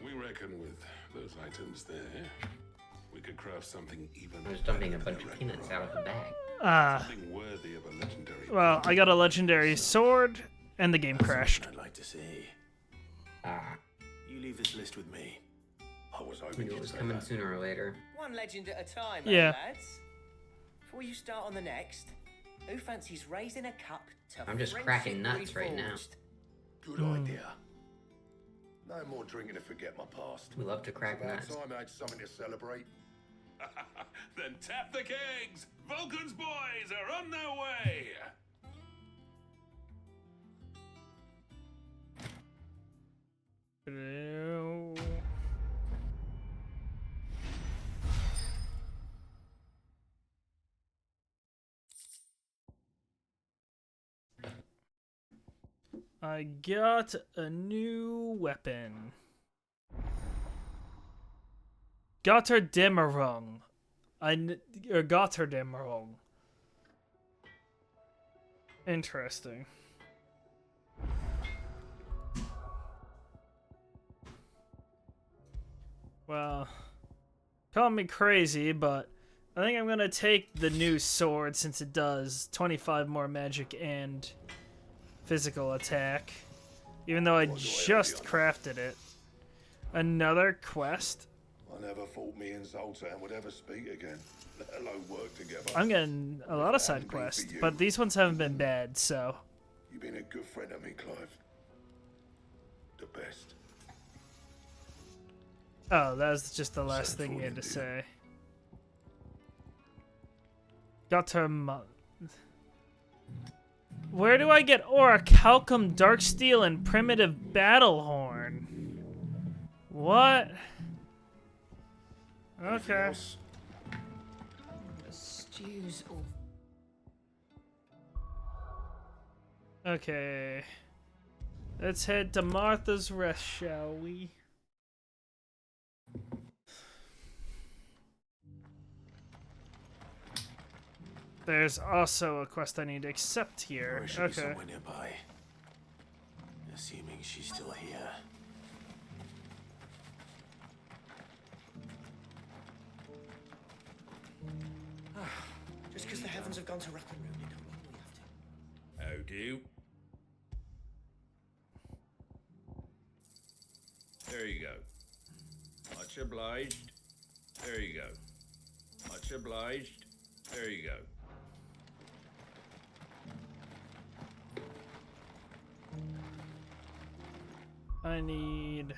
We reckon with those items there, we could craft something even I was dumping a bunch of peanuts out of the bag. something worthy of a legendary. Well, I got a legendary sword, and the game crashed. I'd like to see. Ah. You leave this list with me. I was I hoping knew it you'd was say coming that. sooner or later. One legend at a time, Yeah. lads. Before you start on the next, who fancies raising a cup to I'm just friendship cracking nuts right now. reforged? Good idea. No more drinking to forget my past. We love to crack About nuts. time I had something to celebrate. Then tap the kegs! Vulcan's boys are on their way! I got a new weapon. Gotterdämmerung. Gotterdämmerung. Interesting. Well, call me crazy, but I think I'm gonna take the new sword since it does 25 more magic and physical attack. Even though I just crafted it. Another quest? I never thought me and Zoltan would ever speak again, let alone work together. I'm getting a lot of side quests, but these ones haven't been bad, so. You've been a good friend to me, Clive. The best. Oh, that was just the last thing you had to say. Got to... Where do I get Orichalcum, Darksteel, and Primitive Battlehorn? What? Okay. The stew's all... Okay. Let's head to Martha's Rest, shall we? There's also a quest I need to accept here. Or should be Okay. somewhere nearby. Assuming she's still here. Just because the heavens have gone to rack and ruin, you don't mean we have to. How do? There you go. Much obliged. There you go. Much obliged. There you go. I need...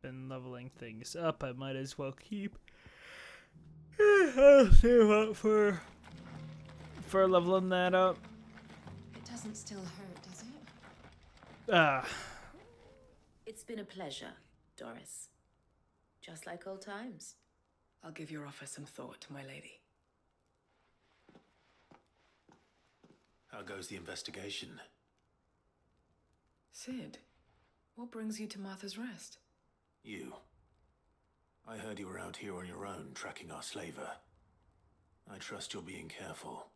Been leveling things up, I might as well keep... I'll save up for leveling that up. It doesn't still hurt, does it? Ah. It's been a pleasure, Doris. Just like old times. I'll give your offer some thought, my lady. How goes the investigation? Sid, what brings you to Martha's Rest? You. I heard you were out here on your own, tracking our slaver. I trust you're being careful.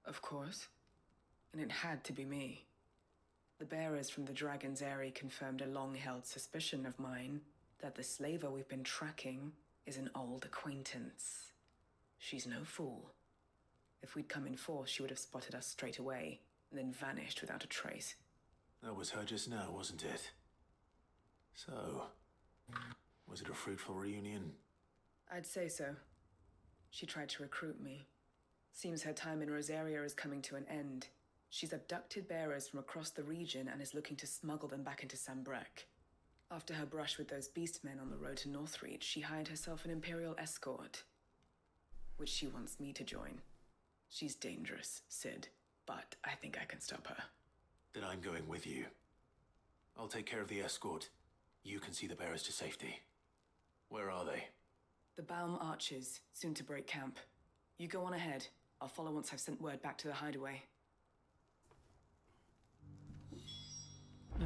Of course. And it had to be me. The bearers from the Dragon's Eyrie confirmed a long-held suspicion of mine that the slaver we've been tracking is an old acquaintance. She's no fool. If we'd come in force, she would have spotted us straight away, and then vanished without a trace. That was her just now, wasn't it? So, was it a fruitful reunion? I'd say so. She tried to recruit me. Seems her time in Rosaria is coming to an end. She's abducted bearers from across the region and is looking to smuggle them back into Sambrek. After her brush with those beastmen on the road to Northreach, she hired herself an Imperial escort, which she wants me to join. She's dangerous, Sid, but I think I can stop her. Then I'm going with you. I'll take care of the escort. You can see the bearers to safety. Where are they? The Baum Archers, soon to break camp. You go on ahead. I'll follow once I've sent word back to the hideaway.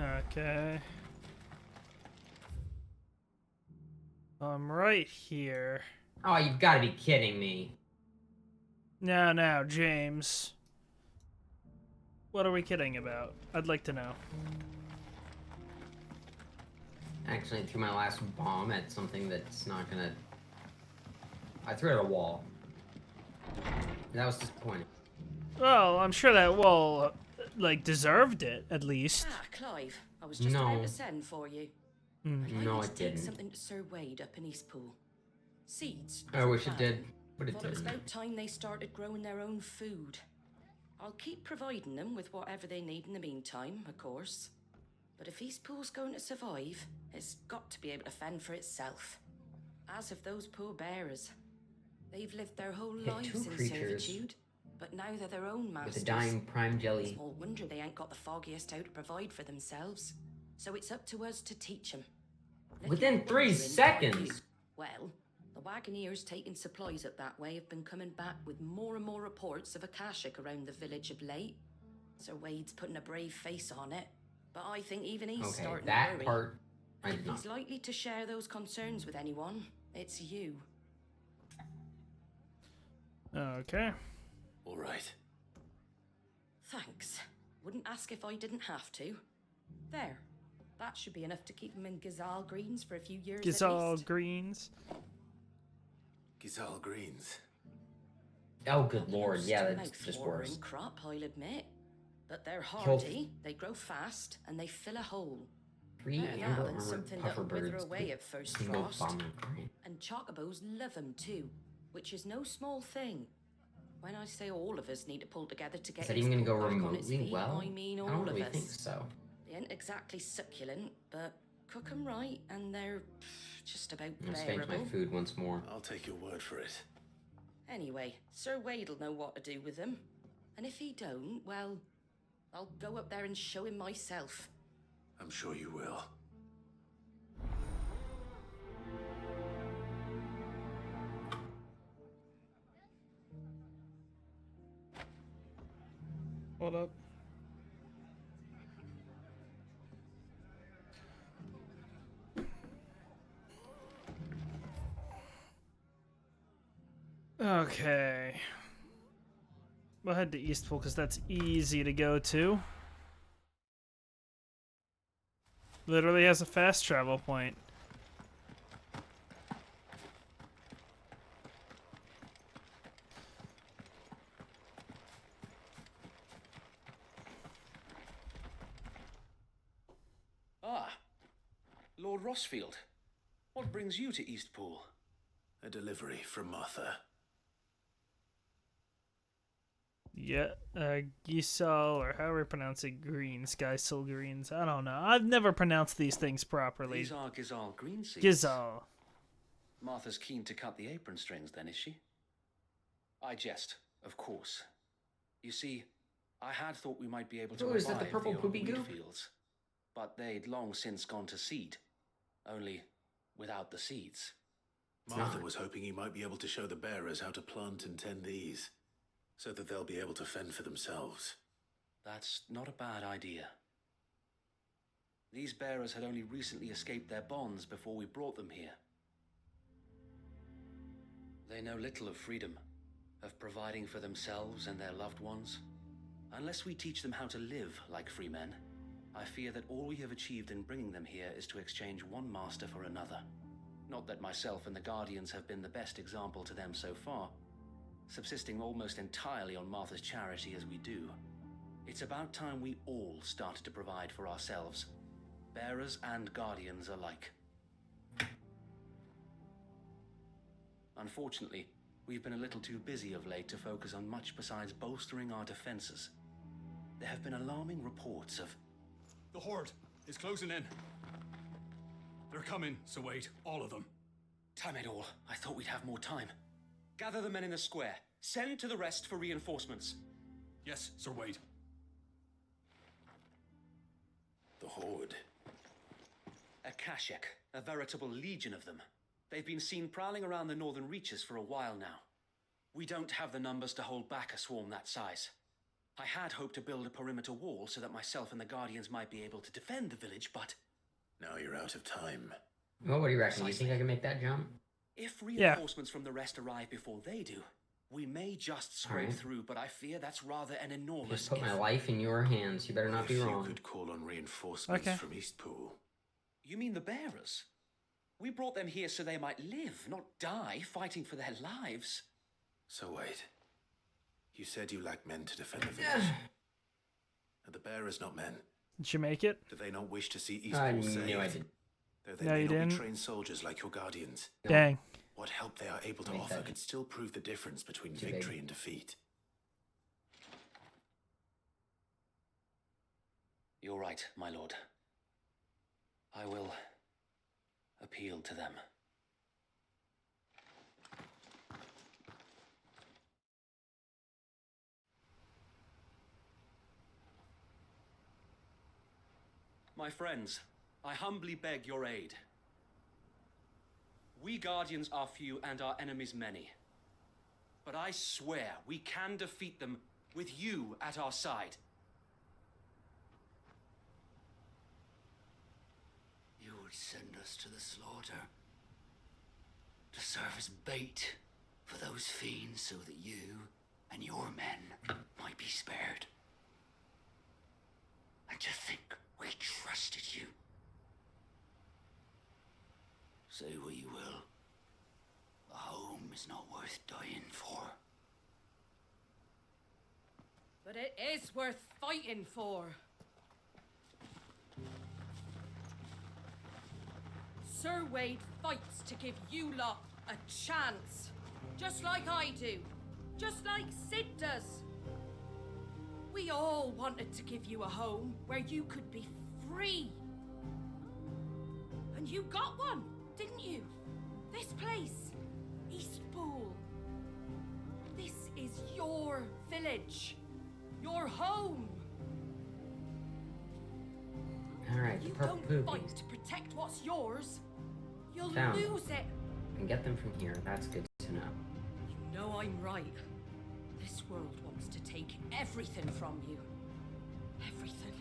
Okay. I'm right here. Oh, you've got to be kidding me. Now, James. What are we kidding about? I'd like to know. Actually, I threw my last bomb at something that's not gonna... I threw it at a wall. That was disappointing. Well, I'm sure that wall, like, deserved it, at least. Ah, Clive, I was just about to send for you. I'd like No, you it to take didn't. something to Sir Wade up in Eastpool. Seeds. I wish it did, but it Thought it was didn't. about time they started growing their own food. I'll keep providing them with whatever they need in the meantime, of course. But if Eastpool's going to survive, it's got to be able to fend for itself. As of those poor bearers. They've lived their whole Hit lives two in creatures servitude, but now they're their own masters. With a dying prime jelly. Small wonder they ain't got the foggiest how to provide for themselves. So it's up to us to teach them. Within 3 seconds. Well, the Wagoneers taking supplies up that way have been coming back with more and more reports of Akashic around the village of late. Sir Wade's putting a brave face on it, but I think even he's Okay, starting that to worry. part I If did not. he's likely to share those concerns with anyone, it's you. Okay. All right. Thanks. Wouldn't ask if I didn't have to. There. That should be enough to keep them in Gazal Greens for a few years at Gazal least. Greens. Gazal Greens. Oh, good lord. Most Yeah, that's just mouth-watering worse. crop, I'll admit. But they're hardy, they grow fast, and they fill a hole. 3 Better that amber than armored something puffer that'll wither birds. away at first Single frost. bomber crane. And chocobos love them too, which is no small thing. When I say all of us need to pull together to get Is that even gonna go back on its remotely feet, well? I mean I all don't of really us. think so. They ain't exactly succulent, but cook 'em right and they're just about I'm gonna spank my bearable. food once more. I'll take your word for it. Anyway, Sir Wade'll know what to do with them. And if he don't, well, I'll go up there and show him myself. I'm sure you will. Hold up. Okay. We'll head to Eastpool because that's easy to go to. Literally has a fast travel point. Ah, Lord Rossfield. What brings you to Eastpool? A delivery from Martha. Yeah, Gisal, or however you pronounce it, Greens, Gisal Greens. I don't know. I've never pronounced these things properly. These are Gazal green seeds. Gisal. Martha's keen to cut the apron strings then, is she? I jest, of course. You see, I had thought we might be able to Oh, is that the revive purple old poopy wheat goop? fields, but they'd long since gone to seed. Only without the seeds. Martha was hoping he might be able to show the bearers how to plant and tend these, so that they'll be able to fend for themselves. That's not a bad idea. These bearers had only recently escaped their bonds before we brought them here. They know little of freedom, of providing for themselves and their loved ones. Unless we teach them how to live like free men, I fear that all we have achieved in bringing them here is to exchange one master for another. Not that myself and the Guardians have been the best example to them so far, subsisting almost entirely on Martha's charity as we do. It's about time we all started to provide for ourselves, bearers and Guardians alike. Unfortunately, we've been a little too busy of late to focus on much besides bolstering our defenses. There have been alarming reports of... The Horde is closing in. They're coming, so wait, all of them. Damn it all, I thought we'd have more time. Gather the men in the square. Send to the rest for reinforcements. Yes, Sir Wade. The Horde. A Kashek, a veritable legion of them. They've been seen prowling around the northern reaches for a while now. We don't have the numbers to hold back a swarm that size. I had hoped to build a perimeter wall so that myself and the Guardians might be able to defend the village, but... Now you're out of time. Well, what do you reckon? Do you think I can make that jump? If reinforcements from the rest arrive before they do, we may just scrape Alright. through, but I fear that's rather an enormous Just put my if. life in your hands. You better not If be you wrong. could call on reinforcements Okay. from Eastpool. You mean the bearers? We brought them here so they might live, not die, fighting for their lives. So wait. You said you lack men to defend the village. Are the bearers not men? Did you make it? Do they not wish to see I Eastpool saved? knew I did. Though they No, may you not be didn't. trained soldiers like your guardians. Dang. What help they are able to Make offer that could still prove the difference between too victory big. and defeat. You're right, my lord. I will appeal to them. My friends, I humbly beg your aid. We Guardians are few and our enemies many. But I swear we can defeat them with you at our side. You would send us to the slaughter, to serve as bait for those fiends so that you and your men might be spared. And to think we trusted you Say what you will. A home is not worth dying for. But it is worth fighting for. Sir Wade fights to give you lot a chance. Just like I do. Just like Sid does. We all wanted to give you a home where you could be free. And you got one, didn't you? This place, Eastpool. This is your village. Your home. Alright, the You purple don't poopy. fight to protect what's yours. You'll Found them. lose it. And get them from here. That's good to know. You know I'm right. This world wants to take everything from you. Everything.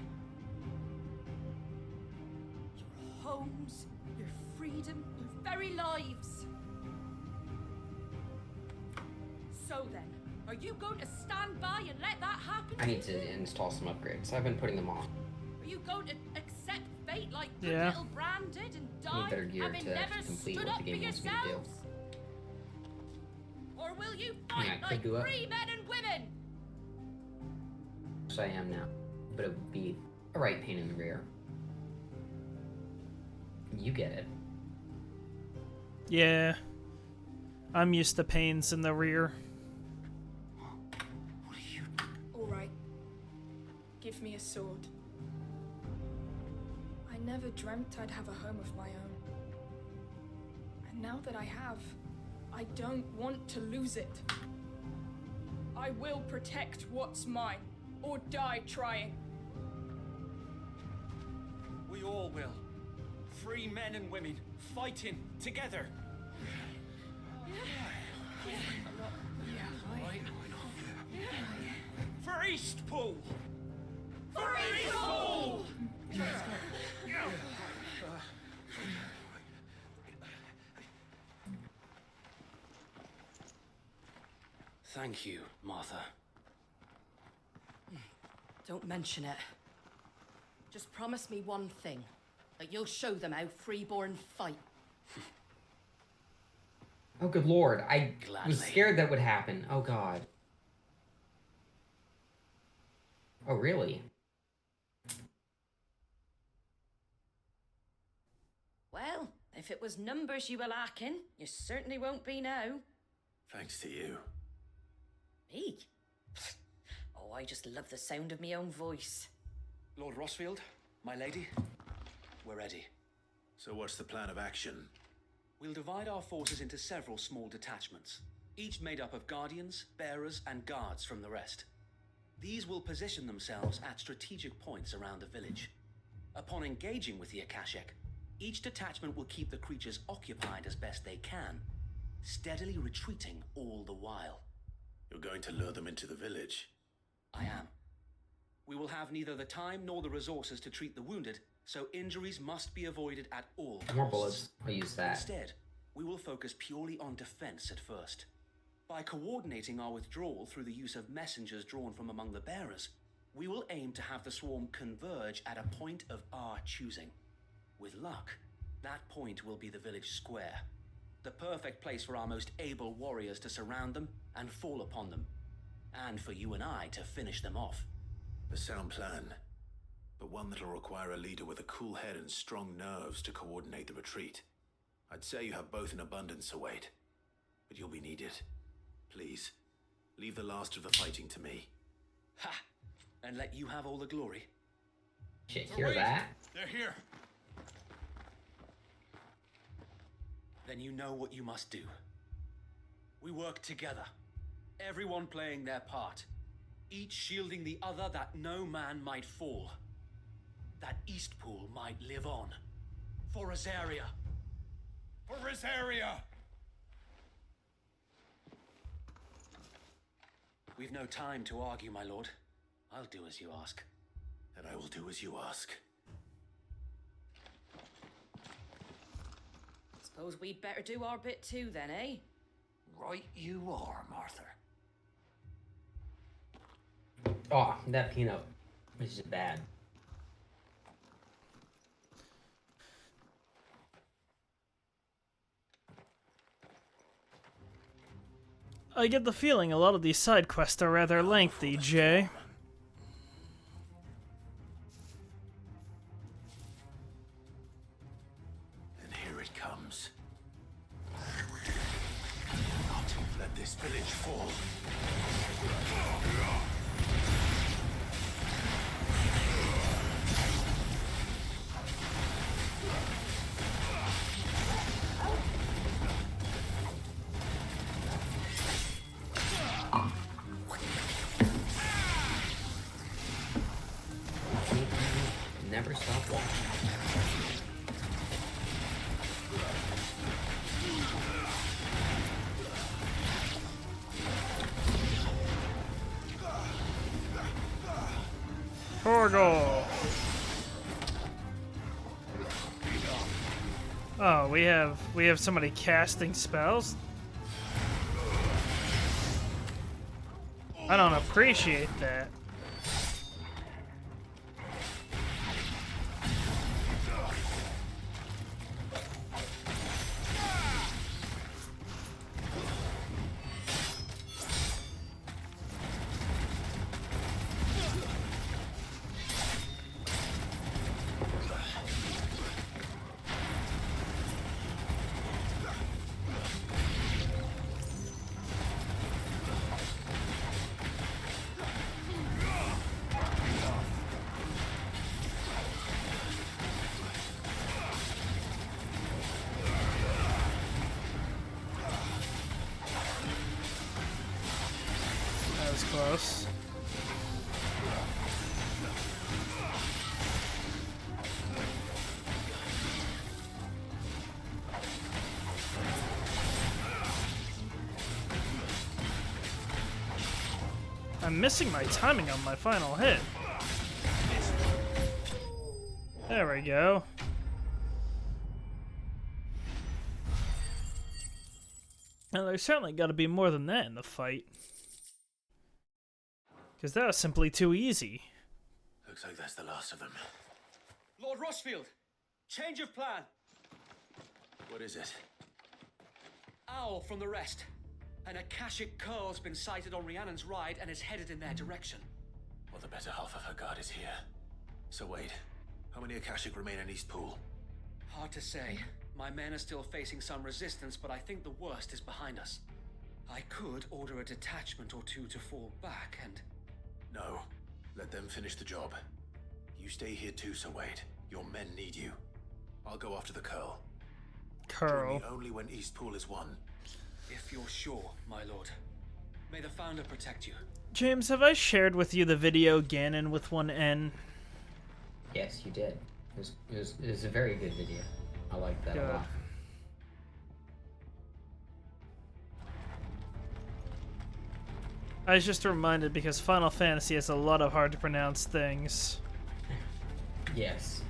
Your homes, your freedom, your very lives. So then, are you going to stand by and let that happen? I need to install some upgrades. I've been putting them on. Are you going to accept fate like good Yeah. little Bran did and I need die, better gear having to never actually complete stood what up the for game wants me to do. yourselves? Or will you I mean, fight I could like do it. free men and women? Which I am now. But it would be a right pain in the rear. You get it. Yeah. I'm used to pains in the rear. All right. Give me a sword. I never dreamt I'd have a home of my own. And now that I have, I don't want to lose it. I will protect what's mine, or die trying. We all will. Free men and women, fighting together. For Eastpool! For Eastpool! Thank you, Martha. Don't mention it. Just promise me one thing. That you'll show them how freeborn fight. Oh, good lord. I Gladly. was scared that would happen. Oh, god. Oh, really? Well, if it was numbers you were lacking, you certainly won't be now. Thanks to you. Me? Oh, I just love the sound of my own voice. Lord Rossfield, my lady, we're ready. So what's the plan of action? We'll divide our forces into several small detachments, each made up of guardians, bearers, and guards from the rest. These will position themselves at strategic points around the village. Upon engaging with the Akashic, each detachment will keep the creatures occupied as best they can, steadily retreating all the while. You're going to lure them into the village? I am. We will have neither the time nor the resources to treat the wounded, so injuries must be avoided at all costs. More bullets. I'll use that. Instead, we will focus purely on defense at first. By coordinating our withdrawal through the use of messengers drawn from among the bearers, we will aim to have the swarm converge at a point of our choosing. With luck, that point will be the village square, the perfect place for our most able warriors to surround them and fall upon them, and for you and I to finish them off. A sound plan, but one that'll require a leader with a cool head and strong nerves to coordinate the retreat. I'd say you have both in abundance, Sir Wade, but you'll be needed. Please, leave the last of the fighting to me. Ha! And let you have all the glory. Shit, hear that? They're here. Then you know what you must do. We work together, everyone playing their part, each shielding the other that no man might fall, that Eastpool might live on. For Rosaria. For Rosaria! We've no time to argue, my lord. I'll do as you ask. And I will do as you ask. Suppose we'd better do our bit too then, eh? Right you are, Martha. Oh, that peanut is just bad. I get the feeling a lot of these side quests are rather lengthy, Jay. And here it comes. Not let this village fall. Never stop walking. Torgal. Oh, we have somebody casting spells. I don't appreciate that. That was close. I'm missing my timing on my final hit. There we go. Now there's certainly got to be more than that in the fight. Because that was simply too easy. Looks like that's the last of them. Lord Rossfield, change of plan. What is it? Owl from the rest. An Akashic Curl's been sighted on Rhiannon's ride and is headed in their direction. Well, the better half of her guard is here. So wait, how many Akashic remain in East Pool? Hard to say. My men are still facing some resistance, but I think the worst is behind us. I could order a detachment or two to fall back and... No. Let them finish the job. You stay here too, Sir Wade. Your men need you. I'll go after the Curl. Curl. Join me only when East Pool is won. If you're sure, my lord. May the Founder protect you. James, have I shared with you the video Ganon with one N? Yes, you did. It was a very good video. I like that a lot. I was just reminded because Final Fantasy has a lot of hard to pronounce things. Yes.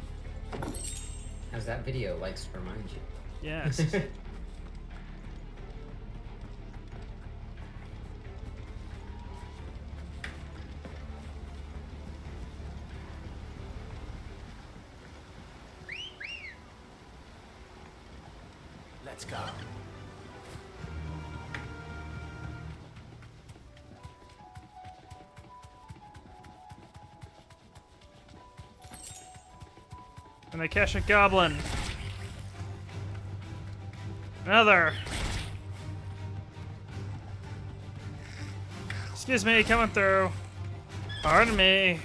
As that video likes to remind you. Yes. Let's go. An Akashic Goblin. Another. Excuse me, coming through. Pardon me.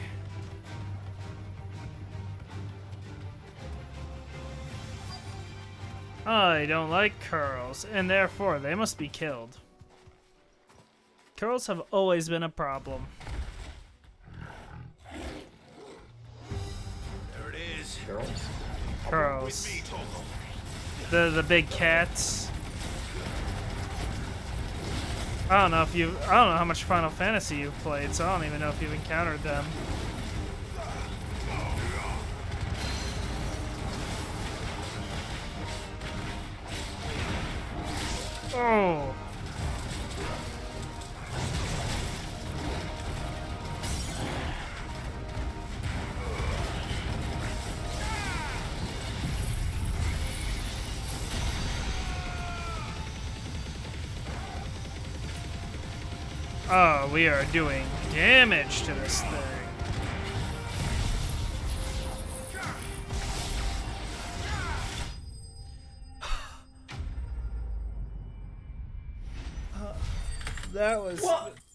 I don't like curls, and therefore they must be killed. Curls have always been a problem. There it is. Curls. The big cats. I don't know how much Final Fantasy you've played, so I don't even know if you've encountered them. Oh. Oh, we are doing damage to this thing.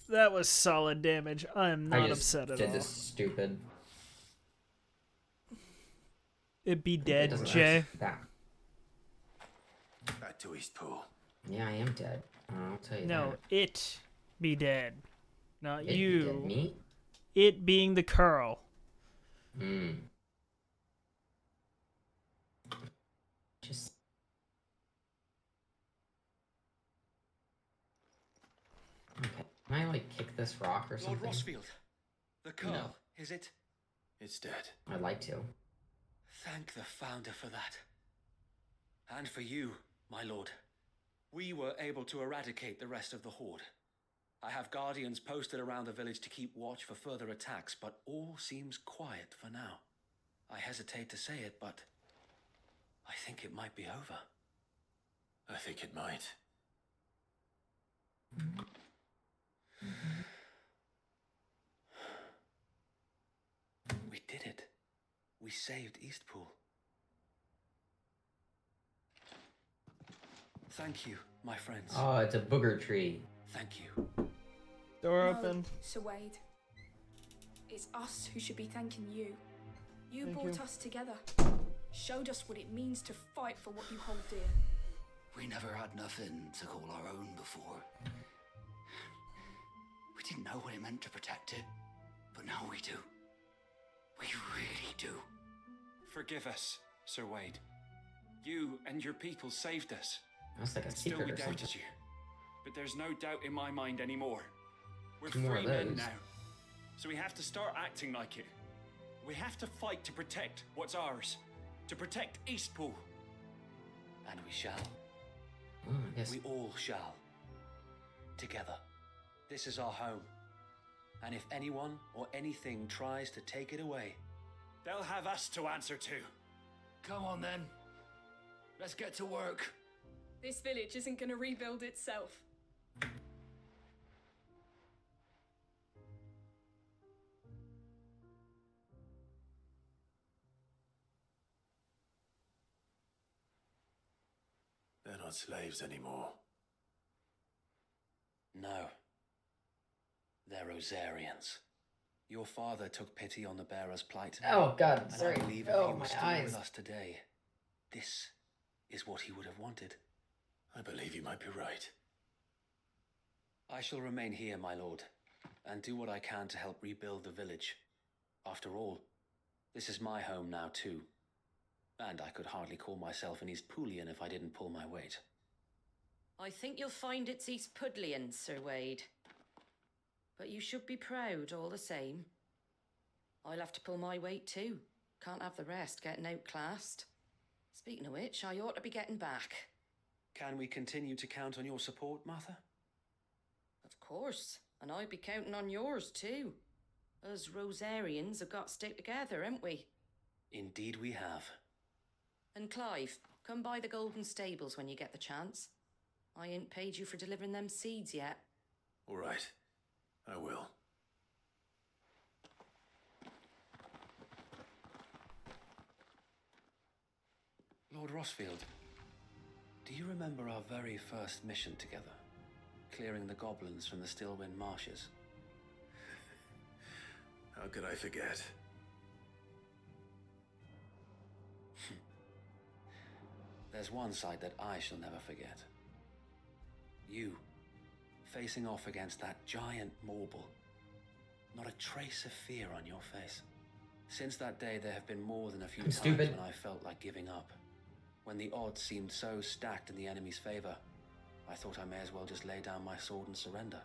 That was solid damage. I am not upset at all. This stupid. It be dead, Jay. Back to Eastpool. Yeah, I am dead. I'll tell you No, that. it be dead. Not It be you. dead. Me? It being the curl. Just... Okay. Can I, like, kick this rock or something? Lord Rossfield. The Curl, No. is it? It's dead. I'd like to. Thank the Founder for that. And for you, my lord. We were able to eradicate the rest of the Horde. I have guardians posted around the village to keep watch for further attacks, but all seems quiet for now. I hesitate to say it, but I think it might be over. I think it might. We did it. We saved Eastpool. Thank you, my friends. Oh, it's a booger tree. Thank you. Door No, open. Sir Wade. It's us who should be thanking you. You Thank brought you. us together. Showed us what it means to fight for what you hold dear. We never had nothing to call our own before. We didn't know what it meant to protect it, but now we do. We really do. Forgive us, Sir Wade. You and your people saved us. That's like a And still secret we or doubted something. you. But there's no doubt in my mind anymore. We're Two more free of men those. now. So we have to start acting like it. We have to fight to protect what's ours. To protect Eastpool. And we shall. Oh, I guess. We all shall. Together. This is our home. And if anyone or anything tries to take it away, they'll have us to answer to. Come on then. Let's get to work. This village isn't gonna rebuild itself. They're not slaves anymore. no. They're Rosarians. Your father took pity on the bearer's plight. Oh, God, and sorry. I believe if Oh, he was my still eyes. with us today, this is what he would have wanted. I believe you might be right. I shall remain here, my lord, and do what I can to help rebuild the village. After all, this is my home now too. And I could hardly call myself an Eastpoolian if I didn't pull my weight. I think you'll find it's East Pudlian, Sir Wade. But you should be proud all the same. I'll have to pull my weight too. Can't have the rest getting outclassed. Speaking of which, I ought to be getting back. Can we continue to count on your support, Martha? Of course, and I'll be counting on yours too. Us Rosarians have got to stick together, haven't we? Indeed we have. And Clive, come by the Golden Stables when you get the chance. I ain't paid you for delivering them seeds yet. All right. I will. Lord Rossfield, do you remember our very first mission together? Clearing the goblins from the Stillwind Marshes? How could I forget? There's one sight that I shall never forget. You, facing off against that giant Morble. Not a trace of fear on your face. Since that day, there have been more than a few times stupid. when I felt like giving up. When the odds seemed so stacked in the enemy's favor, I thought I may as well just lay down my sword and surrender.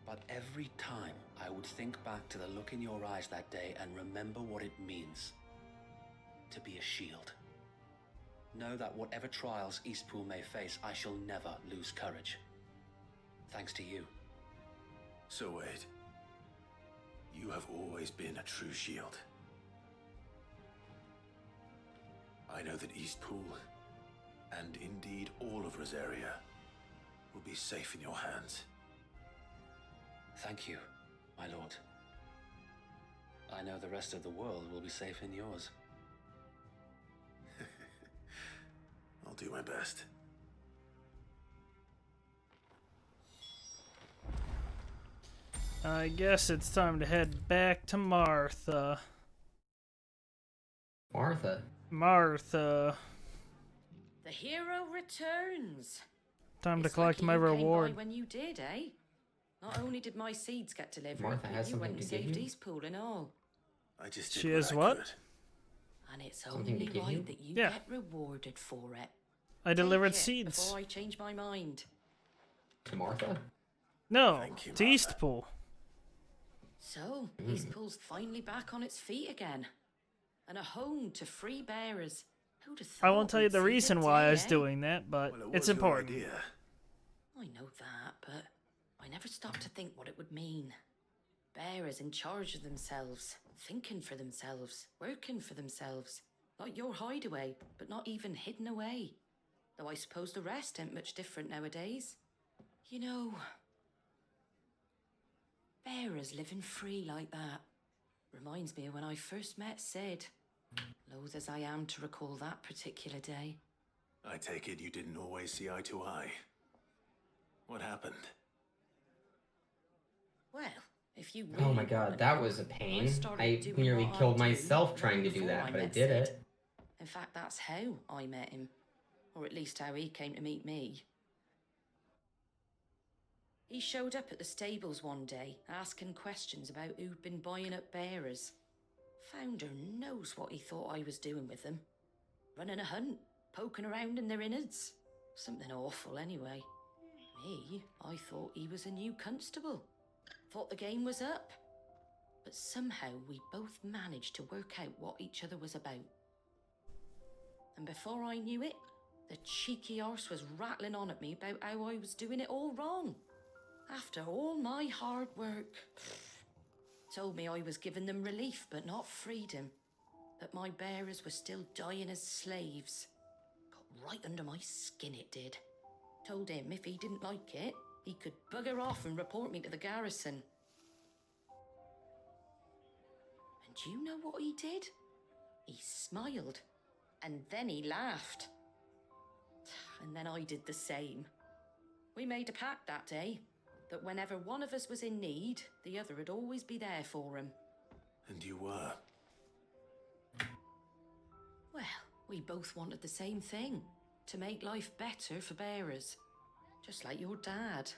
But every time, I would think back to the look in your eyes that day and remember what it means to be a shield. Know that whatever trials Eastpool may face, I shall never lose courage. Thanks to you. So Wade, you have always been a true shield. I know that Eastpool, and indeed all of Rosaria, will be safe in your hands. Thank you, my lord. I know the rest of the world will be safe in yours. I'll do my best. I guess it's time to head back to Martha. Martha. The hero returns. Time to It's collect lucky my you came reward. by when you did, eh? Not only did my seeds get delivered, Martha but has you went something and to give saved you? Eastpool and all. I just She is what? And it's Something to only give right you? that you Yeah. get rewarded for it. I delivered Take it seeds. before I change my mind. To Martha? No, to Eastpool. So, Eastpool's finally back on its feet again. And a home to free bearers. Who'd have thought I won't tell you we'd the see reason the why I day, was eh? doing that, but Well, it it's was your important. idea. I know that, but I never stopped to think what it would mean. Bearers in charge of themselves, thinking for themselves, working for themselves. Like your hideaway, but not even hidden away. Though I suppose the rest ain't much different nowadays. You know, bearers living free like that reminds me of when I first met Sid. Loath as I am to recall that particular day. I take it you didn't always see eye to eye. What happened? Well, if you Oh my really god, wanna that know, was a pain. started I doing nearly what I killed do myself trying to long do before that, but I met did Sid. it. In fact, that's how I met him. Or at least how he came to meet me. He showed up at the stables one day, asking questions about who'd been buying up bearers. Founder knows what he thought I was doing with them. Running a hunt, poking around in their innards. Something awful anyway. Me, I thought he was a new constable. Thought the game was up. But somehow we both managed to work out what each other was about. And before I knew it, the cheeky arse was rattling on at me about how I was doing it all wrong. After all my hard work. Told me I was giving them relief, but not freedom. That my bearers were still dying as slaves. Got right under my skin, it did. Told him if he didn't like it, he could bugger off and report me to the garrison. And do you know what he did? He smiled. And then he laughed. And then I did the same. We made a pact that day, that whenever one of us was in need, the other would always be there for him. And you were? Well, we both wanted the same thing, to make life better for bearers. Just like your dad.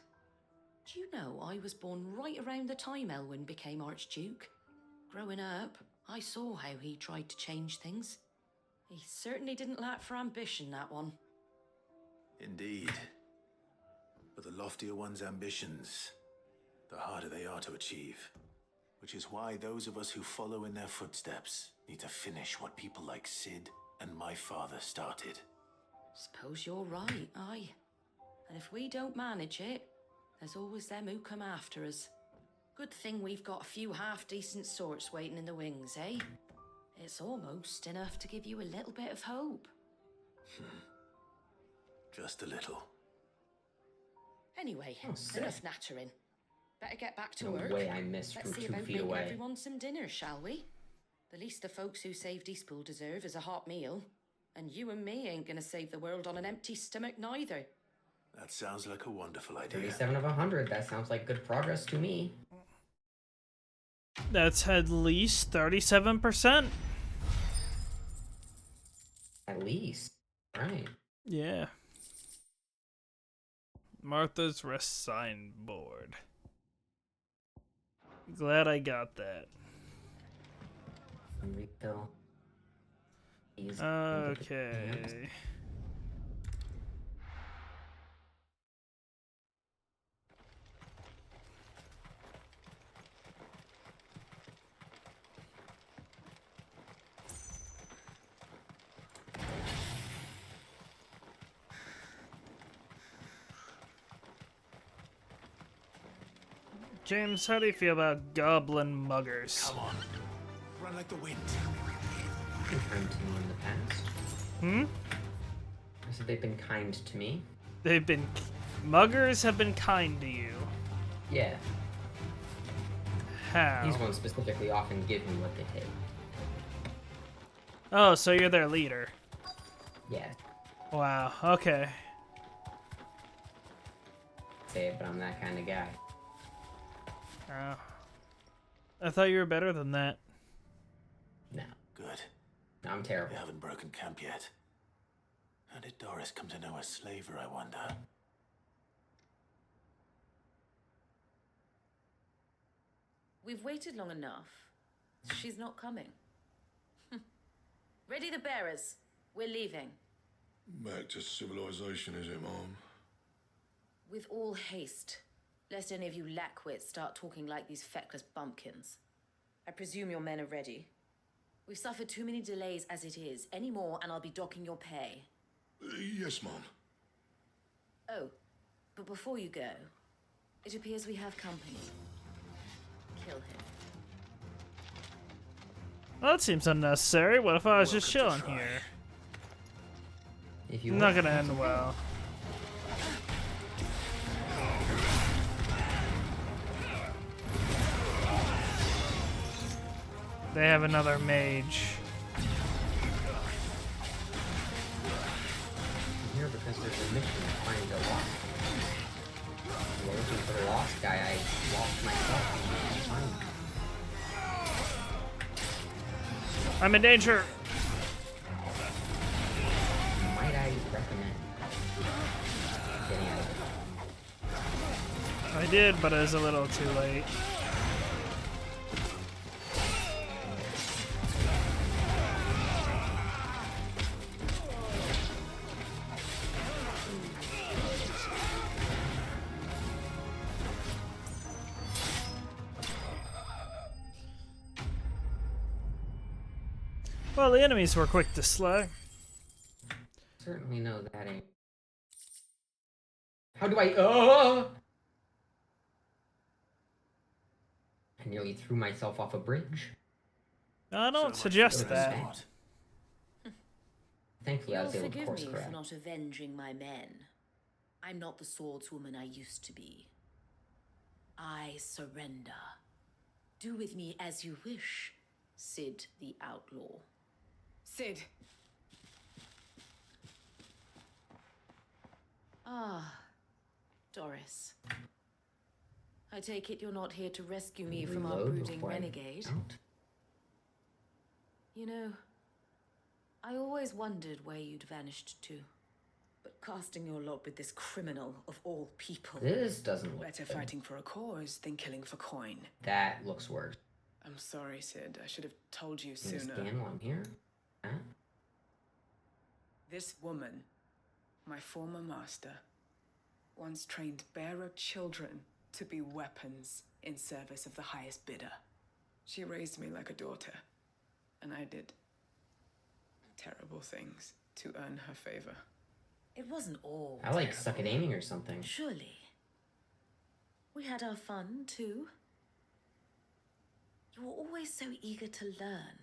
Do you know I was born right around the time Elwyn became Archduke? Growing up, I saw how he tried to change things. He certainly didn't lack for ambition, that one. Indeed. But the loftier one's ambitions, the harder they are to achieve. Which is why those of us who follow in their footsteps need to finish what people like Sid and my father started. Suppose you're right, aye. And if we don't manage it, there's always them who come after us. Good thing we've got a few half-decent sorts waiting in the wings, eh? It's almost enough to give you a little bit of hope. Just a little. Anyway, sick. enough nattering. Better get back to No work. way I missed Let's from see 2 about feet making away. everyone some dinner, shall we? The least the folks who saved Eastpool deserve is a hot meal. And you and me ain't gonna save the world on an empty stomach neither. That sounds like a wonderful idea. 37 of 100, that sounds like good progress to me. That's at least 37%. At least. Right. Yeah. Martha's rest sign board. Glad I got that. Refill. Okay. James, how do you feel about goblin muggers? Come on. Run like the wind. Been kind to me in the past. Hmm? I said they've been kind to me. Muggers have been kind to you. Yeah. How? These ones specifically often give me what they take. Oh, so you're their leader. Yeah. Wow, okay. Say it, but I'm that kind of guy. Oh. I thought you were better than that. No. Good. I'm terrible. We haven't broken camp yet. How did Doris come to know a slaver, I wonder? We've waited long enough. She's not coming. Ready the bearers. We're leaving. Back to civilization, is it, Mom? With all haste, lest any of you lackwits start talking like these feckless bumpkins. I presume your men are ready. We've suffered too many delays as it is. Any more and I'll be docking your pay. Yes, Mom. Oh, but before you go, it appears we have company. Kill him. Well, that seems unnecessary. What if I was just chilling here? If you not gonna end well. They have another mage. I'm here because there's a mission to find the lost. We're looking for the lost guy. I lost myself. I'm in danger. Might I recommend getting out of it? I did, but it was a little too late. Well, the enemies were quick to slay. Certainly know that ain't. How do I? Oh! I nearly threw myself off a bridge. I don't suggest that. Thankfully, I You'll was able to forgive course me for correct. not avenging my men. I'm not the swordswoman I used to be. I surrender. Do with me as you wish, Sid the Outlaw. Sid. Ah, Doris. I take it you're not here to rescue me from our Reload brooding before I renegade. don't. You know, I always wondered where you'd vanished to. But casting your lot with this criminal of all people. This doesn't look Better good. fighting for a cause than killing for coin. That looks worse. I'm sorry, Sid. I should have told you Can you sooner. scan while I'm here? Huh? This woman, my former master, once trained bearer children to be weapons in service of the highest bidder. She raised me like a daughter, and I did terrible things to earn her favor. It wasn't all I like terrible. suck at aiming or something. Surely. We had our fun, too. You were always so eager to learn.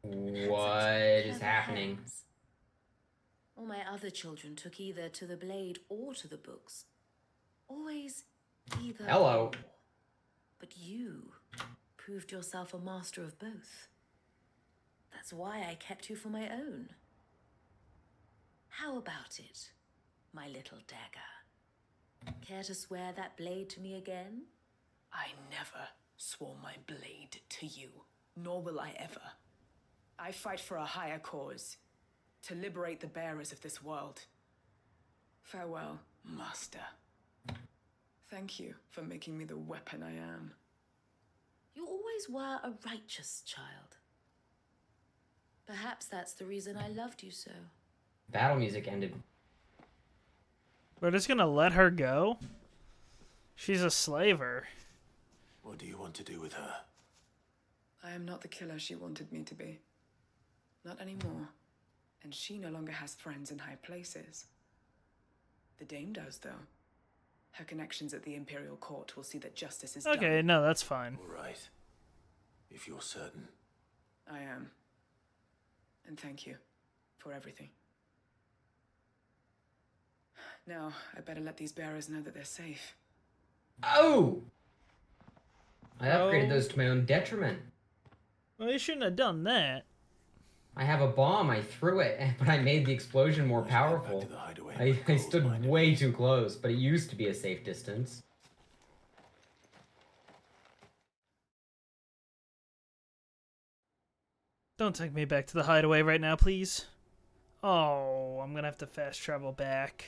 What is Clever happening? hands. All my other children took either to the blade or to the books. Always either Hello. or. But you proved yourself a master of both. That's why I kept you for my own. How about it, my little dagger? Care to swear that blade to me again? I never swore my blade to you, nor will I ever. I fight for a higher cause, to liberate the bearers of this world. Farewell, Master. Thank you for making me the weapon I am. You always were a righteous child. Perhaps that's the reason I loved you so. Battle music ended. We're just gonna let her go? She's a slaver. What do you want to do with her? I am not the killer she wanted me to be. Not anymore. And she no longer has friends in high places. The Dame does, though. Her connections at the Imperial Court will see that justice is done. Okay, no, that's fine. All right. If you're certain. I am. And thank you for everything. Now, I better let these bearers know that they're safe. Oh! I upgraded those to my own detriment. Well, you shouldn't have done that. I have a bomb. I threw it, but I made the explosion more powerful. I stood way too close, but it used to be a safe distance. Don't take me back to the hideaway right now, please. Oh, I'm gonna have to fast travel back.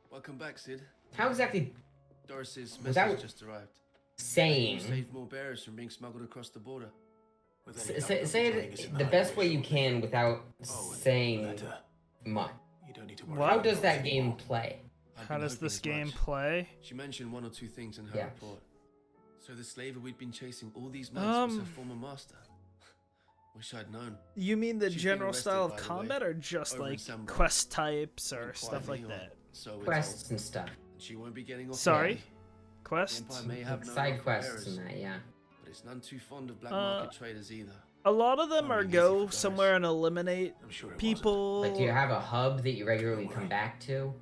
Welcome back, Sid. How exactly? Doris's Without message just arrived. saying. You saved more bearers from being smuggled across the border. Say it the best way you can without saying much. How does that game play? How does this game play? She mentioned one or two things in her Yeah. report. So the slaver we'd been chasing all these months was her former master. Wish I'd known. You mean the She's been general arrested, style of by the way, combat, or just over in like Sambor. quest types or Not stuff like quietly, or that? so we're Quests told. and stuff. She won't be getting off. Sorry, the quests. Empire may have no Side love for quests bearers, and that, yeah. but it's none too fond of black market traders either. A lot of them are go somewhere and eliminate people. Like, do you have a hub that you regularly come back to?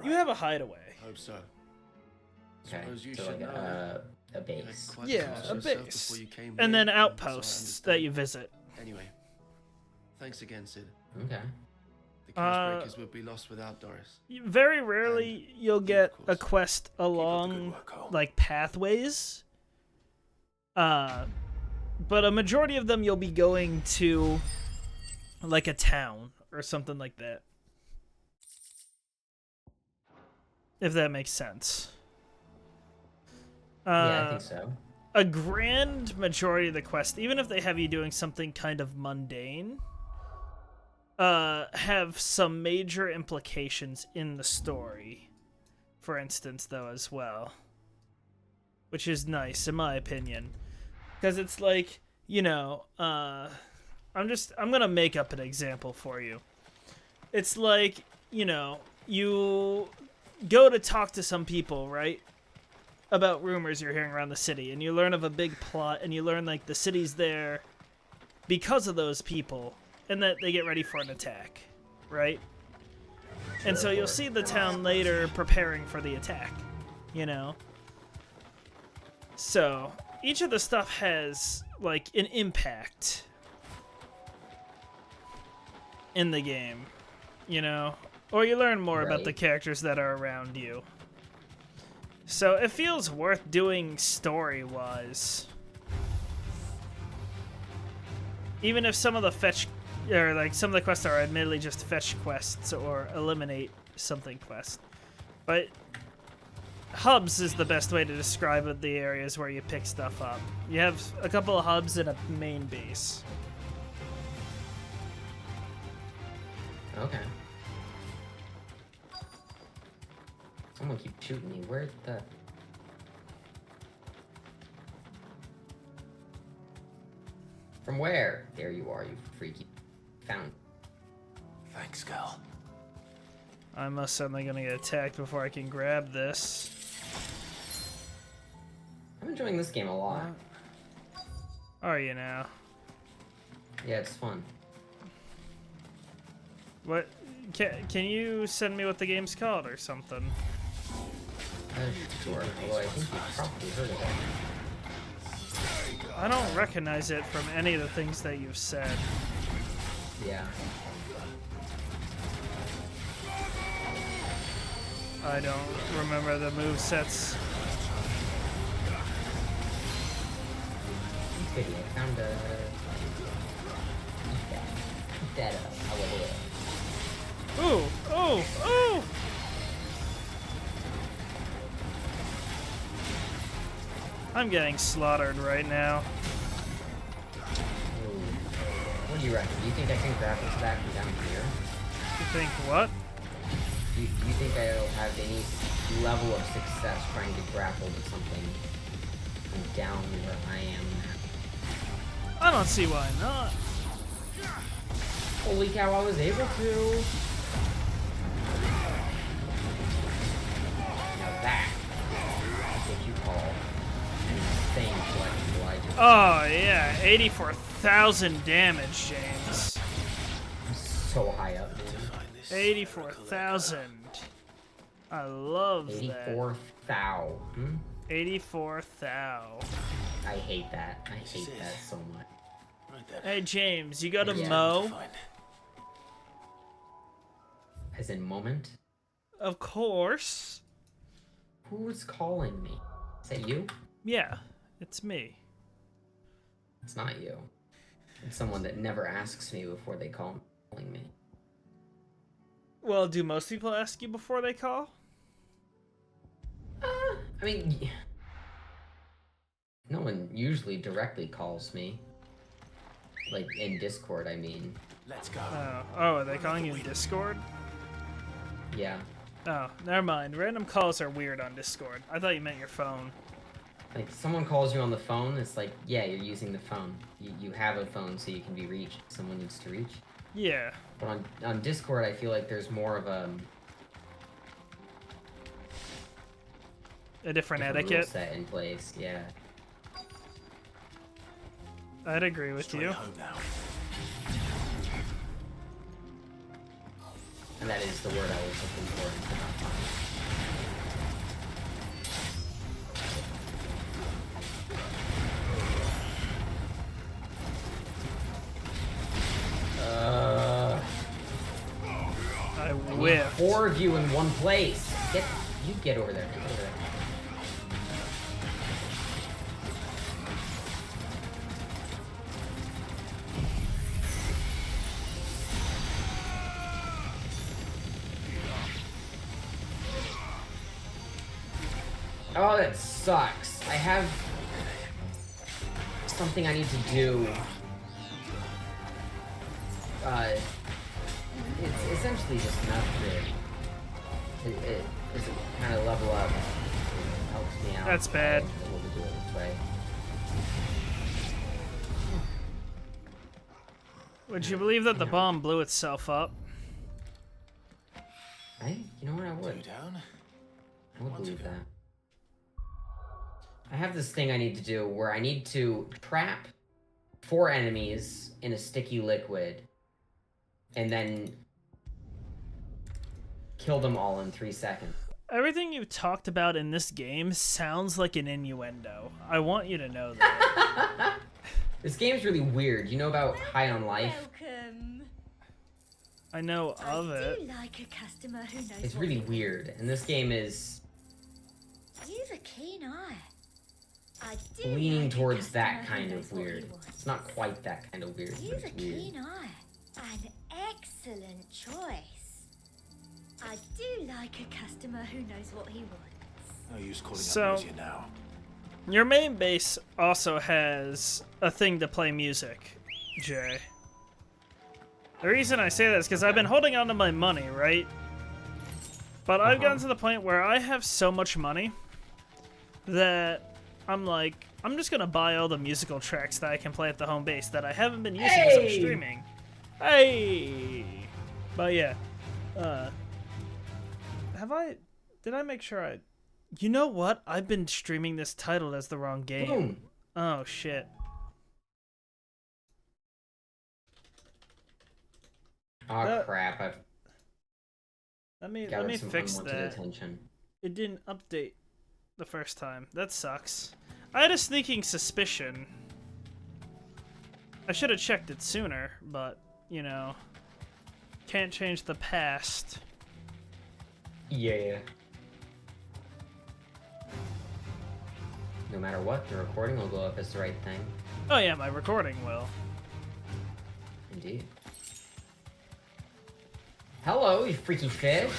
You have a hideaway. Hope so. Okay, Suppose you so should like know. a base. Quite Yeah, close a yourself base. before you came And here, then so I outposts that understand. you visit. Anyway, thanks again, Sid. Okay. The curse breakers would be lost without Doris. Very rarely you'll get a quest along like pathways. But a majority of them you'll be going to like a town or something like that. If that makes sense. Yeah, I think so. A grand majority of the quest, even if they have you doing something kind of mundane, have some major implications in the story. For instance, though, as well. Which is nice, in my opinion. Because it's like, you know, I'm gonna make up an example for you. It's like, you know, you go to talk to some people, right? About rumors you're hearing around the city, and you learn of a big plot, and you learn, like, the city's there because of those people, and that they get ready for an attack, right? And so you'll see the town later preparing for the attack, you know? So, each of the stuff has, like, an impact in the game, you know? Or you learn more about the characters that are around you. So it feels worth doing story-wise. Even if some of the fetch, or like some of the quests are admittedly just fetch quests or eliminate something quest. But hubs is the best way to describe the areas where you pick stuff up. You have a couple of hubs and a main base. Okay. Someone keep shooting me. Where's the... From where? There you are, you freaky. Found. Thanks, Cal. I'm most certainly gonna get attacked before I can grab this. I'm enjoying this game a lot. Are you now? Yeah, it's fun. What? Can you send me what the game's called or something? Sure. Although I think you've probably heard of it. I don't recognize it from any of the things that you've said. Yeah. I don't remember the movesets. Pity, I found a... Eat that up. I will live. Ooh! Oh! Oh! I'm getting slaughtered right now. Ooh. What do you reckon? Do you think I can grapple to that from down here? You think what? Do you think I'll have any level of success trying to grapple to something from down where I am now? I don't see why not. Holy cow, I was able to! Now that's what you call an insane collectible item. Oh yeah, 84,000 damage, James. I'm so high up, man. 84,000. I love 84 thou. 84 thou. I hate that. I hate that so much. Hey James, you got a Mo? As in moment? Of course. Who's calling me? Is that you? Yeah, it's me. It's not you. It's someone that never asks me before they calling me. Well, do most people ask you before they call? I mean, no one usually directly calls me. Like, in Discord, I mean. Let's go. Oh, are they calling you in Discord? Yeah. Oh, never mind. Random calls are weird on Discord. I thought you meant your phone. Like, someone calls you on the phone, it's like, yeah, you're using the phone. You have a phone so you can be reached. Someone needs to reach. Yeah. But on Discord, I feel like there's more of a different rule etiquette set in place. Yeah. I'd agree with you. Home now. And that is the word I was looking for and could not find. I whiffed. 4 of you in one place. Get over there. Get over there. Oh, that sucks. I have something I need to do. It's essentially just an upgrade. It doesn't kind of level up. It helps me out. That's bad. I'm able to do it this way. Would you believe that the bomb blew itself up? You know what, I would. I would believe that. I have this thing I need to do where I need to trap 4 enemies in a sticky liquid and then kill them all in 3 seconds. Everything you talked about in this game sounds like an innuendo. I want you to know that. This game's really weird. You know about High on Life? Welcome. I know of it. I do like a customer who knows It's what really he wants. weird, and this game is You've a keen eye. I do leaning like a towards customer that who kind knows of what he weird. wants. It's not quite that kind of weird, but You've a it's weird. keen eye. An excellent choice. I do like a customer who knows what he wants. No use calling So- up Rosie now. Your main base also has a thing to play music, Jay. The reason I say that is because I've been holding on to my money, right? But I've gotten to the point where I have so much money that I'm like, I'm just gonna buy all the musical tracks that I can play at the home base that I haven't been using as I'm streaming. Hey! But yeah, did I make sure I... You know what? I've been streaming this titled as the wrong game. Boom. Oh, shit. Oh crap! Let me gathered some fix unwanted that. attention. It didn't update the first time. That sucks. I had a sneaking suspicion. I should have checked it sooner, but, you know, can't change the past. Yeah. No matter what, the recording will go up as the right thing. Oh yeah, my recording will. Indeed. Hello, you freaky fish.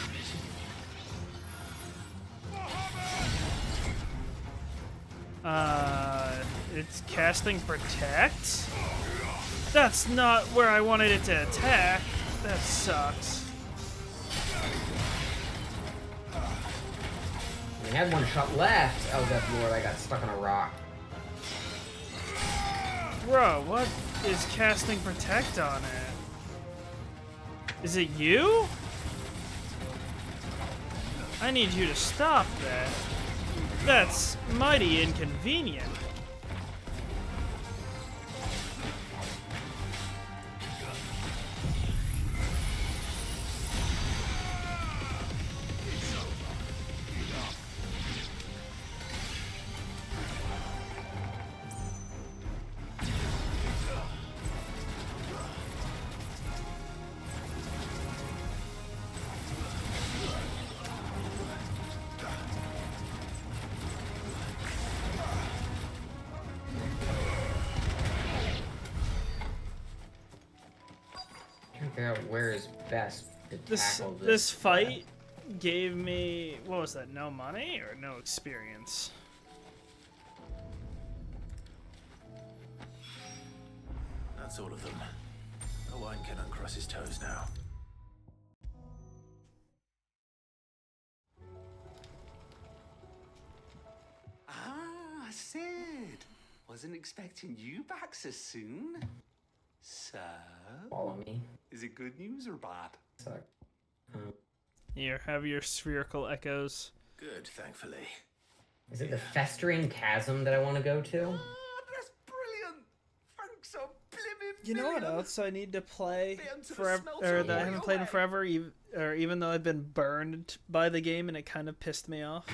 It's casting Protect? That's not where I wanted it to attack. That sucks. We had 1 shot left. Oh, good lord, I got stuck on a rock. Bro, what is casting Protect on it? Is it you? I need you to stop that. That's mighty inconvenient. out where is best to tackle This fight gave me, what was that, no money or no experience? That's all of them. Owain can uncross his toes now. Ah, Sid. Wasn't expecting you back so soon. So... Follow me. Is it good news or bad? Suck. Here, have your spherical echoes. Good, thankfully. Is it the festering chasm that I want to go to? That's brilliant. Thanks a blimmin' You know what else I need to play Bit to the forever, smelter or that I all haven't your played in way. forever, even though I've been burned by the game and it kind of pissed me off?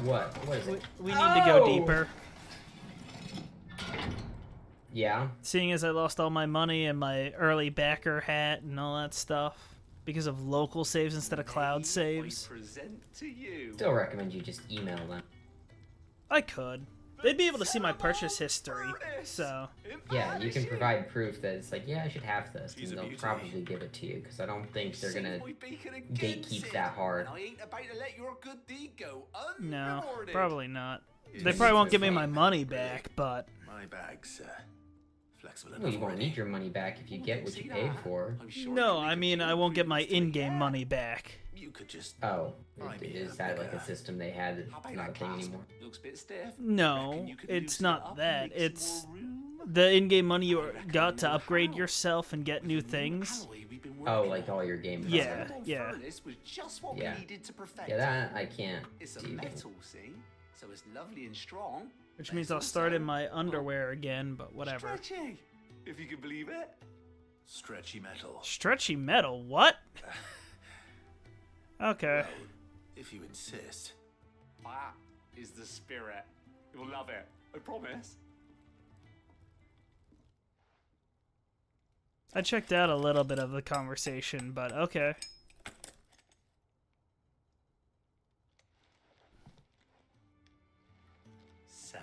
What? What is it? We need to go Oh! deeper. Yeah. Seeing as I lost all my money and my early backer hat and all that stuff because of local saves instead of cloud saves. Present to you. Still recommend you just email them. I could. They'd be able to see my purchase history, so... Yeah, you can provide proof that it's like, yeah, I should have this, and they'll probably give it to you, because I don't think they're gonna gatekeep that hard. I ain't about to let your good deed go No, unrewarded. probably not. They probably won't give me my money back, but... My bag's flexible enough. Well, you won't need your money back if you get what you paid for. No, I mean, I won't get my in-game money back. You could just... Oh, is that like a system they had that's not a thing anymore? Looks a bit stiff. No, it's not that. It's the in-game money you got to upgrade yourself and get new things. Oh, like all your game Yeah, content. yeah. Was just what Yeah. we needed to perfect. Yeah, that I can't It's a do. metal, see? So it's lovely and strong. Which means I'll start in my underwear again, but whatever. Stretchy, if you can believe it. Stretchy metal. Stretchy metal? What? Okay. Well, if you insist. That is the spirit. You'll love it. I promise. I checked out a little bit of the conversation, but okay. So,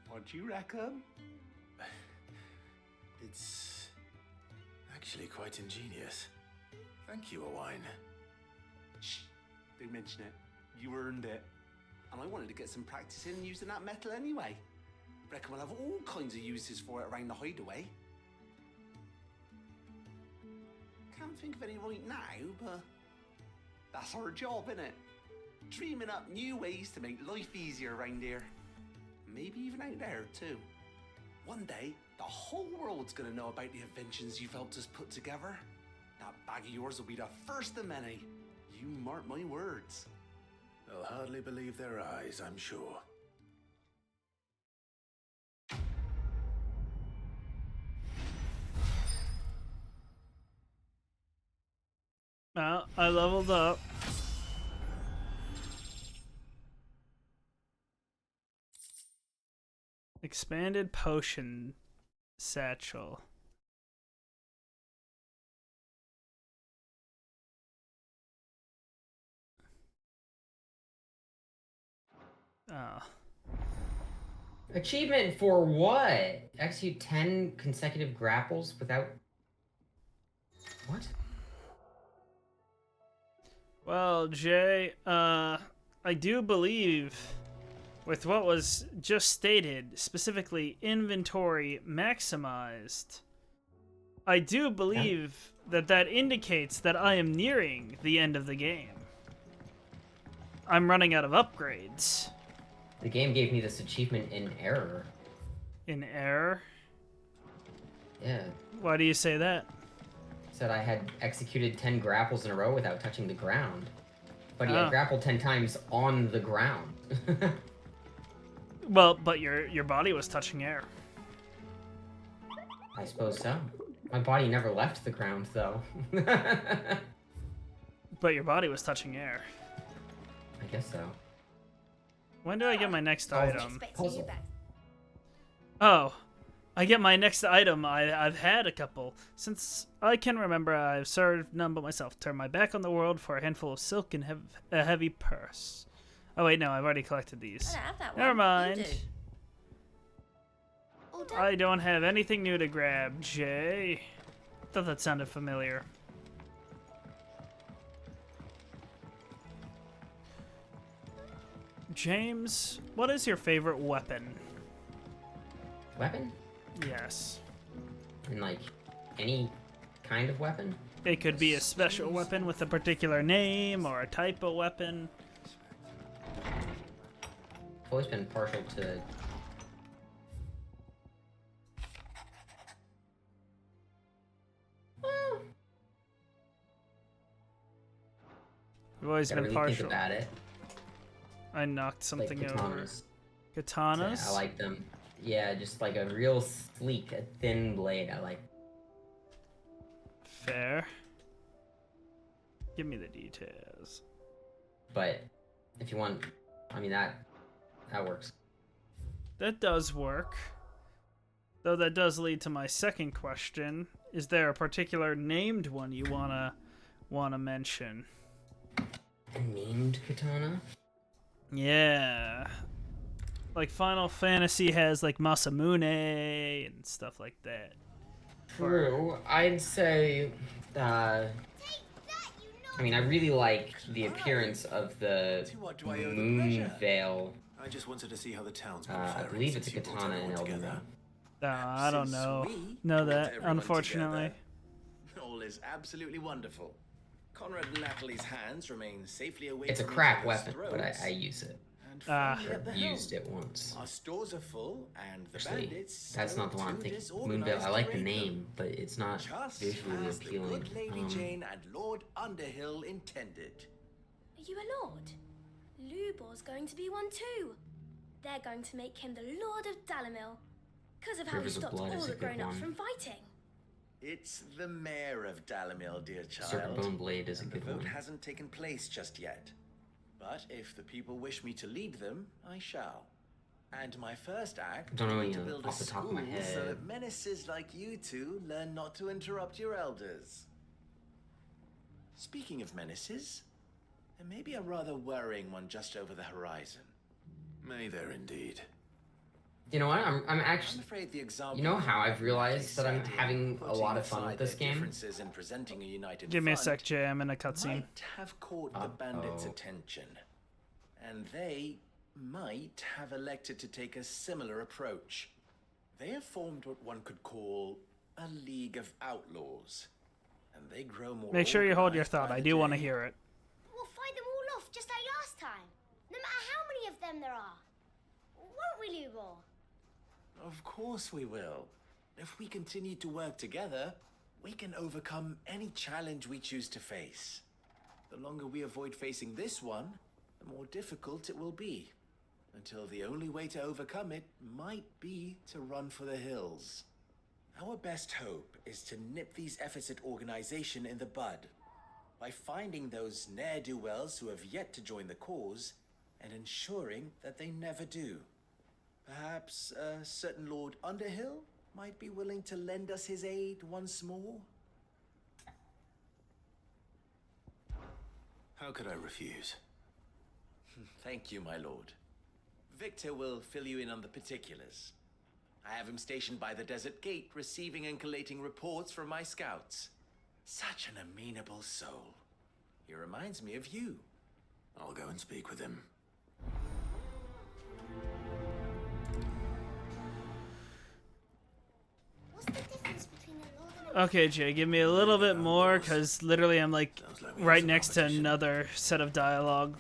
what do you reckon? It's actually quite ingenious. Thank you, Owain. Shh, don't mention it. You earned it. And I wanted to get some practice in using that metal anyway. Reckon we'll have all kinds of uses for it around the hideaway. Can't think of any right now, but that's our job, innit? Dreaming up new ways to make life easier around here. Maybe even out there, too. One day, the whole world's gonna know about the inventions you've helped us put together. That bag of yours will be the first of many. You mark my words. They'll hardly believe their eyes, I'm sure. I leveled up. Expanded potion satchel. Ah. Achievement for what? Execute 10 consecutive grapples without... What? Well, Jay, I do believe with what was just stated, specifically inventory maximized, I do believe that indicates that I am nearing the end of the game. I'm running out of upgrades. The game gave me this achievement in error. In error? Yeah. Why do you say that? Said I had executed 10 grapples in a row without touching the ground. But he Oh. had grappled 10 times on the ground. Well, but your body was touching air. I suppose so. My body never left the ground, though. But your body was touching air. I guess so. When do I get my next item? Puzzle. Oh, I get my next item. I've had a couple. Since I can remember, I've served none but myself. Turn my back on the world for a handful of silk and a heavy purse. Oh wait, no, I've already collected these. I don't have that Never one. mind. You do. All done. I don't have anything new to grab, Jay. Thought that sounded familiar. James, what is your favorite weapon? Weapon? Yes. And like any kind of weapon? It could be a special weapon with a particular name or a type of weapon. I've always been partial to I've always been really partial. Think about it. I knocked something like over. katanas. Katanas? I like them. Yeah, just like a real sleek, a thin blade. I like. Fair. Give me the details. But if you want, I mean that works. That does work. Though that does lead to my second question. Is there a particular named one you wanna mention? A named katana? Yeah. Like Final Fantasy has like Masamune and stuff like that. True. I'd say I mean, I really like the appearance of the moon veil. I just wanted to see how the town's been I faring believe it's a since you brought katana in everyone Elden together. Ring. I don't know. Know that, unfortunately. All is absolutely wonderful. Conrad and Natalie's hands remain safely away It's a from crap each other's weapon, but throats. I use it. I've Used it once. Our stores are full, and the Actually, bandits that's not the one I'm too thinking. disorganized Moonveil. I to like the raid them. name, but it's not Just visually as the appealing. good Lady Jane and Lord Underhill intended. Are you a lord? Lubor's going to be one too. They're going to make him the Lord of Dalamil, because of how Rivers he of stopped Blood all is a the good grown-ups one. from fighting. It's the mayor of Dalamil, dear child. Serpent Blade is a and good the vote one. hasn't taken place just yet. But if the people wish me to lead them, I shall. And my first act Don't know will be any to build a off the top of my school so head. that menaces like you two learn not to interrupt your elders. Speaking of menaces, there may be a rather worrying one just over the horizon. May there indeed. You know what? I'm actually. afraid the example You know how of I've realized that I'm Sadie having a putting lot of fun aside with this their game? differences in presenting a united Give me a front sec, Jay. I'm in a cutscene. might have caught the bandits' attention, and they might have elected to take a similar approach. They have formed what one could call a League of Outlaws, and they grow more. Make sure you hold your organized thought. by I the do want to day. hear it. We'll fight them all off just like last time. No matter how many of them there are. Won't we, Lubor? Of course we will. If we continue to work together, we can overcome any challenge we choose to face. The longer we avoid facing this one, the more difficult it will be. Until the only way to overcome it might be to run for the hills. Our best hope is to nip these efforts at organization in the bud by finding those ne'er-do-wells who have yet to join the cause and ensuring that they never do. Perhaps a certain Lord Underhill might be willing to lend us his aid once more? How could I refuse? Thank you, my lord. Victor will fill you in on the particulars. I have him stationed by the Desert Gate, receiving and collating reports from my scouts. Such an amenable soul. He reminds me of you. I'll go and speak with him. What's the difference between a lord and a Okay, Jay, give me a little bit more, because literally I'm like right next to another set of dialogue.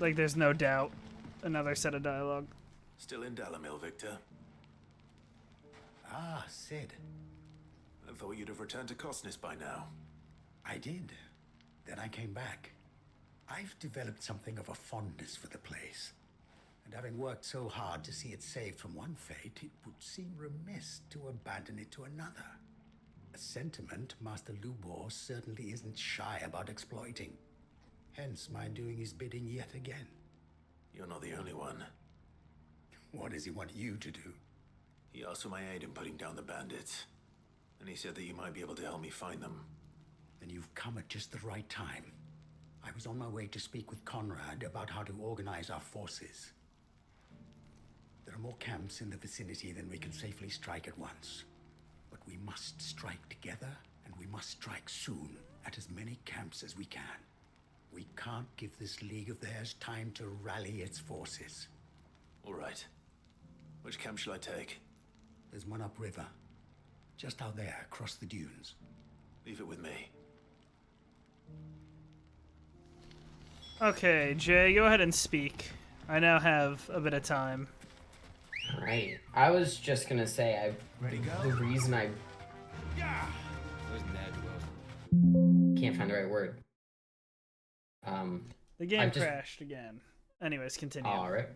Like, there's no doubt. Another set of dialogue. Still in Dalamil, Victor. Ah, Sid. I thought you'd have returned to Cosnus by now. I did. Then I came back. I've developed something of a fondness for the place. And having worked so hard to see it saved from one fate, it would seem remiss to abandon it to another. A sentiment Master Lubor certainly isn't shy about exploiting. Hence my doing his bidding yet again. You're not the only one. What does he want you to do? He asked for my aid in putting down the bandits. And he said that you might be able to help me find them. Then you've come at just the right time. I was on my way to speak with Conrad about how to organize our forces. There are more camps in the vicinity than we can safely strike at once. But we must strike together, and we must strike soon at as many camps as we can. We can't give this league of theirs time to rally its forces. All right. Which camp shall I take? There's one upriver. Just out there, across the dunes. Leave it with me. Okay, Jay, go ahead and speak. I now have a bit of time. Alright. I was just gonna say, the reason I can't find the right word. The game crashed again. Anyways, continue. Alright.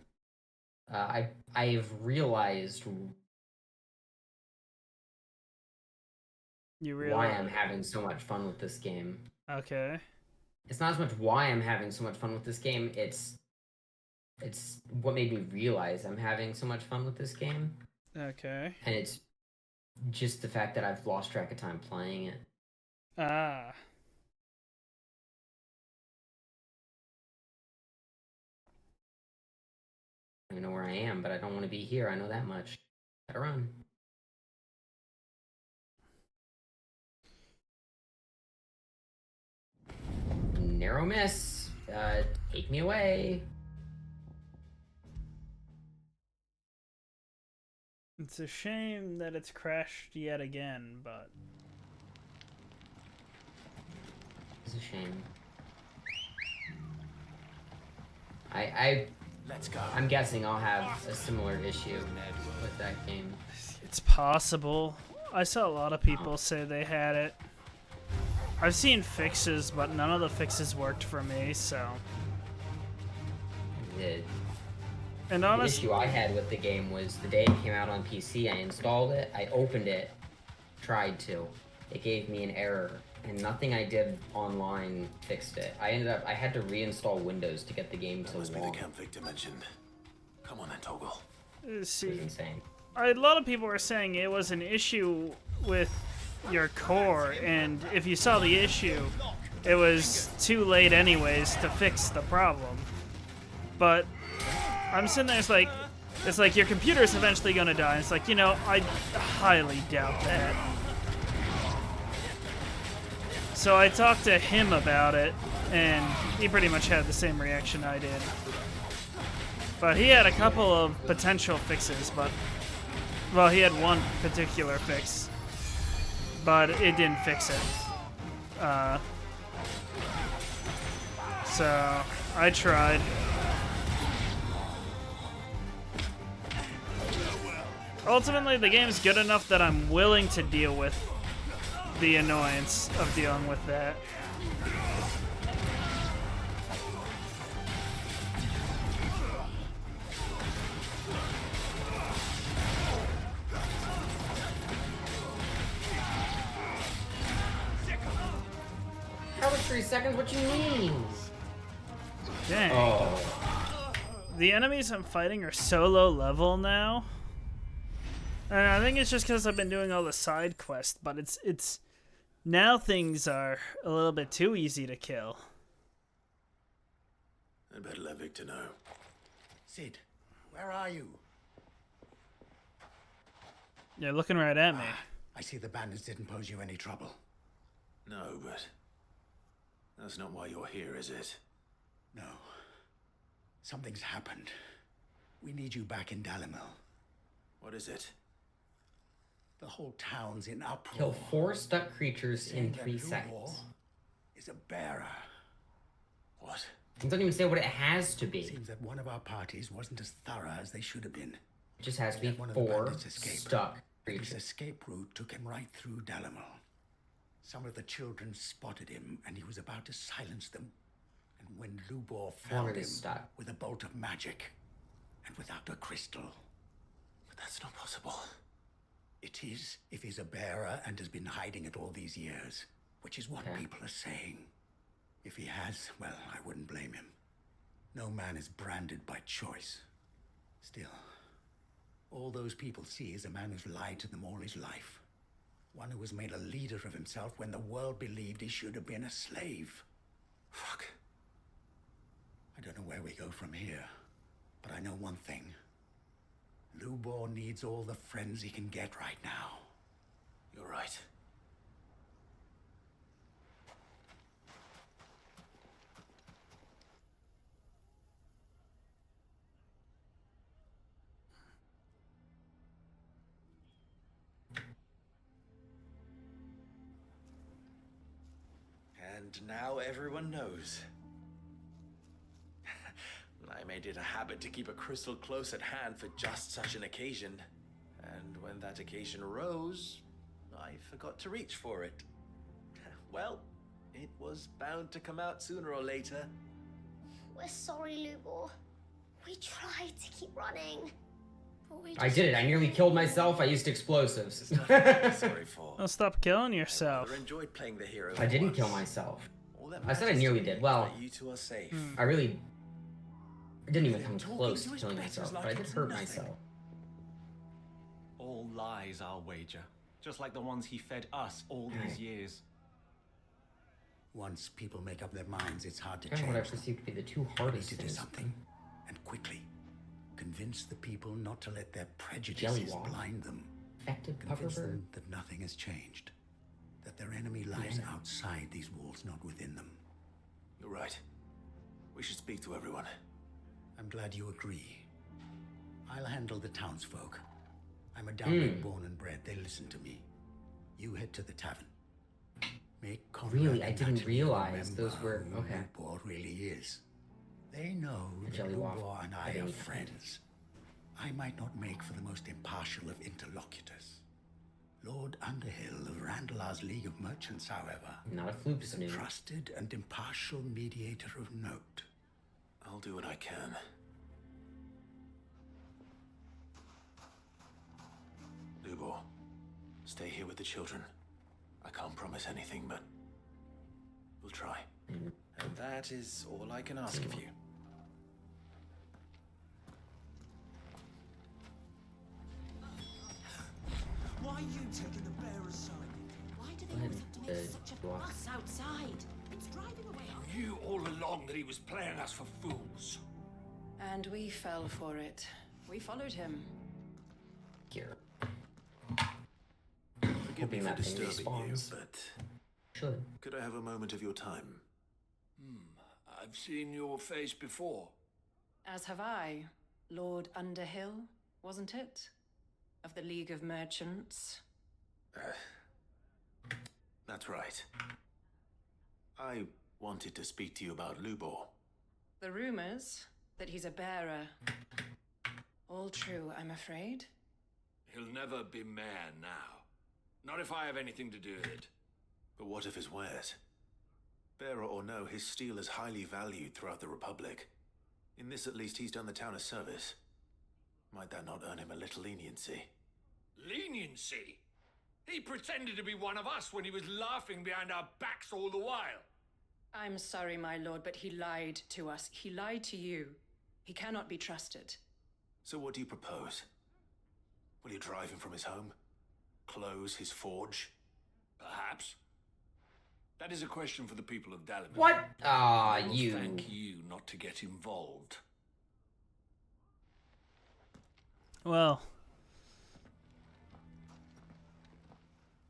I've realized why I'm having so much fun with this game. Okay. It's not as much why I'm having so much fun with this game, it's what made me realize I'm having so much fun with this game. Okay. And it's just the fact that I've lost track of time playing it. Ah. I know where I am, but I don't want to be here. I know that much. Gotta run. Narrow miss. Take me away. It's a shame that it's crashed yet again, but... It's a shame. Let's go. I'm guessing I'll have a similar issue with that game. It's possible. I saw a lot of people say they had it. I've seen fixes, but none of the fixes worked for me, so... And honestly, the issue I had with the game was the day it came out on PC, I installed it, I opened it, tried to. It gave me an error, and nothing I did online fixed it. I had to reinstall Windows to get the game to Must be the launch. camp Victor mentioned. Come on then, Toggle. See, insane. A lot of people were saying it was an issue with your core, and if you saw the issue, it was too late anyways to fix the problem. But I'm sitting there, it's like your computer's eventually gonna die. It's like, you know, I highly doubt that. So I talked to him about it, and he pretty much had the same reaction I did. But he had a couple of potential fixes, but... Well, he had one particular fix, but it didn't fix it. So I tried. Ultimately, the game's good enough that I'm willing to deal with the annoyance of dealing with that. How was 3 seconds? What you mean? Dang. Oh. The enemies I'm fighting are so low level now. And I think it's just because I've been doing all the side quests, but it's now things are a little bit too easy to kill. I better let Victor know. Sid, where are you? You're looking right at me. I see the bandits didn't pose you any trouble. No, but that's not why you're here, is it? No. Something's happened. We need you back in Dalimil. What is it? The whole town's in uproar. Kill 4 stuck creatures in 3 Lubor seconds. is a bearer. What? It doesn't even say what it has to be. Seems that one of our parties wasn't as thorough as they should have been. It just has to be Let one of the 4 bandits escape. stuck His creatures. escape route took him right through Dalimil. Some of the children spotted him, and he was about to silence them. And when Lubor found him with a bolt of magic, and without a crystal. But that's not possible. It is, if he's a bearer and has been hiding it all these years, which is what people are saying. If he has, well, I wouldn't blame him. No man is branded by choice. Still, all those people see is a man who's lied to them all his life. One who has made a leader of himself when the world believed he should have been a slave. Fuck. I don't know where we go from here, but I know one thing. Lubor needs all the friends he can get right now. You're right. And now everyone knows. I made it a habit to keep a crystal close at hand for just such an occasion. And when that occasion arose, I forgot to reach for it. Well, it was bound to come out sooner or later. We're sorry, Lubor. We tried to keep running. But we I just did it. I nearly killed myself. I used explosives. Sorry for. Don't stop killing yourself. I enjoyed playing the hero. I didn't once. kill myself. All that I said I matters to nearly me did. is Well, that you two are safe. I really didn't even come Talking close to to his killing betters myself, like but I did it's hurt nothing. myself. All lies, I'll wager. Just like the ones he fed us all these years. Once people make up their minds, it's hard to Kind of change what I them. perceive to be the two You need hardest to do things. something, and quickly. Convince the people not to let their prejudices Jellywall. blind them. Effective Convince pufferbird. them that nothing has changed. That their enemy lies outside these walls, not within them. You're right. We should speak to everyone. I'm glad you agree. I'll handle the townsfolk. I'm a downling born and bred. They listen to me. You head to the tavern. Make Conrad Really, I and didn't Natalie realize those remember were who okay. Lubor really is. They know The that jelly waffle. Lubor and I That are ain't friends. I might not make for the most impartial of interlocutors. Lord Underhill of Randalar's League of Merchants, however, Not a fluke is a snoo. trusted and impartial mediator of note. I'll do what I can. Lubor, stay here with the children. I can't promise anything, but we'll try. And that is all I can ask of you. Why are you taking the bearer's side? Why do Go they ahead always have to and, make such a walk. fuss outside? It's driving away our... You all along that he was playing us for fools. And we fell for it. We followed him. Here. Forgive me Hoping for that thing disturbing you, respawns. but Should. could I have a moment of your time? I've seen your face before. As have I. Lord Underhill, wasn't it? Of the League of Merchants. That's right. I wanted to speak to you about Lubor. The rumors that he's a bearer. All true, I'm afraid. He'll never be mayor now. Not if I have anything to do with it. But what of his wares? Bearer or no, his steel is highly valued throughout the Republic. In this, at least, he's done the town a service. Might that not earn him a little leniency? Leniency? He pretended to be one of us when he was laughing behind our backs all the while. I'm sorry, my lord, but he lied to us. He lied to you. He cannot be trusted. So what do you propose? Will you drive him from his home? Close his forge? Perhaps. That is a question for the people of Dalamir. What? I will You. thank you not to get involved. Well.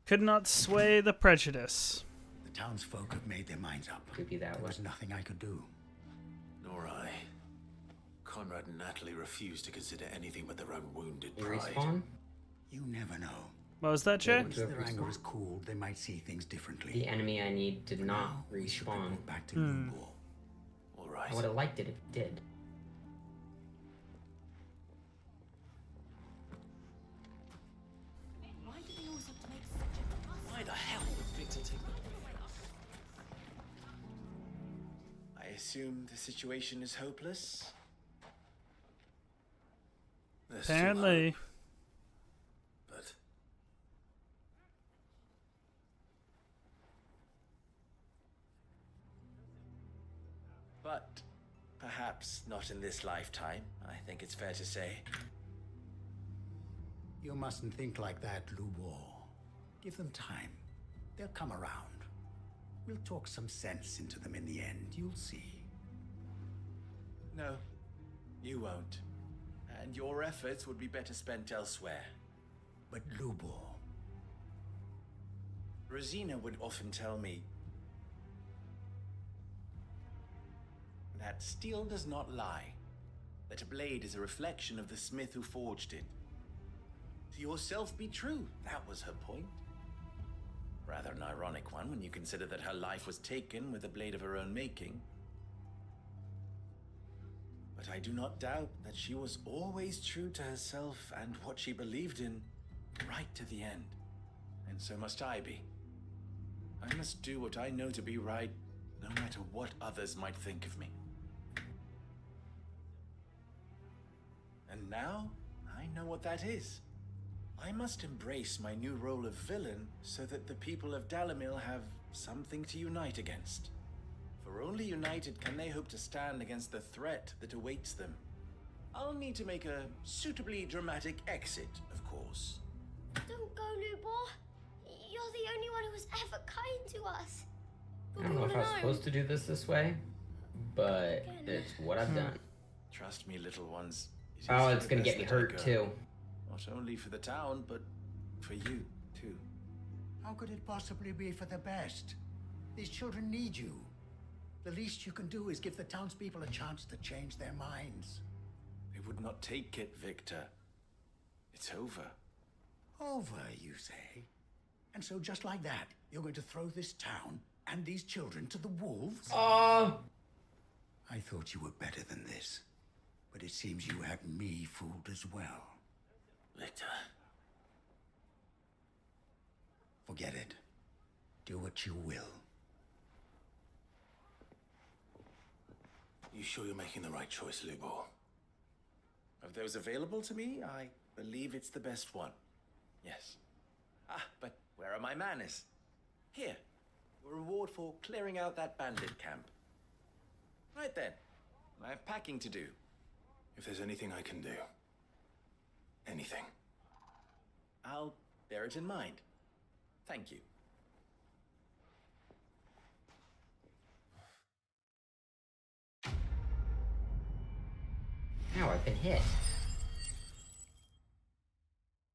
Could not sway the prejudice. The townsfolk have made their minds up. Could be that There way. was nothing I could do. Nor I. Conrad and Natalie refuse to consider anything but their own wounded You pride. respawn? You never know. What was that, Jay? Once their anger is cooled, they might see things differently. The enemy I need did not Now, we should go respawn. back to Hmm. Lubor. All right. I would have liked it if it did. Why do they always have to make such a fuss? Why the hell would Victor take the... I assume the situation is hopeless? There's too Apparently. hope, but... But perhaps not in this lifetime, I think it's fair to say. You mustn't think like that, Lubor. Give them time. They'll come around. We'll talk some sense into them in the end, you'll see. No, you won't. And your efforts would be better spent elsewhere. But Lubor, Rosina would often tell me that steel does not lie, that a blade is a reflection of the smith who forged it. To yourself be true, that was her point. Rather an ironic one when you consider that her life was taken with a blade of her own making. But I do not doubt that she was always true to herself and what she believed in, right to the end. And so must I be. I must do what I know to be right, no matter what others might think of me. And now, I know what that is. I must embrace my new role of villain so that the people of Dalimil have something to unite against. For only united can they hope to stand against the threat that awaits them. I'll need to make a suitably dramatic exit, of course. Don't go, Lubor. You're the only one who was ever kind to us. I don't know if I was supposed to do this way, but it's what I've done. Trust me, little ones. Oh, it's gonna get me hurt too. Not only for the town, but for you, too. How could it possibly be for the best? These children need you. The least you can do is give the townspeople a chance to change their minds. They would not take it, Victor. It's over. Over, you say? And so just like that, you're going to throw this town and these children to the wolves? I thought you were better than this. But it seems you had me fooled as well. Victor. Forget it. Do what you will. You sure you're making the right choice, Lubor? Of those available to me, I believe it's the best one. Yes. Ah, but where are my manners? Here. Your reward for clearing out that bandit camp. Right then. I have packing to do. If there's anything I can do. Anything. I'll bear it in mind. Thank you. Now I've been hit.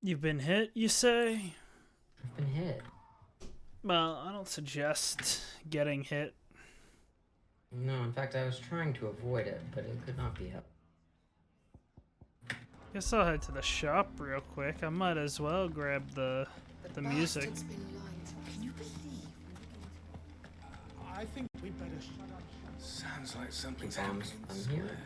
You've been hit, you say? I've been hit. Well, I don't suggest getting hit. No, in fact, I was trying to avoid it, but it could not be helped. Guess I'll head to the shop real quick. I might as well grab the music. Can you believe? I think we better shut up. Sounds like something's I'm here.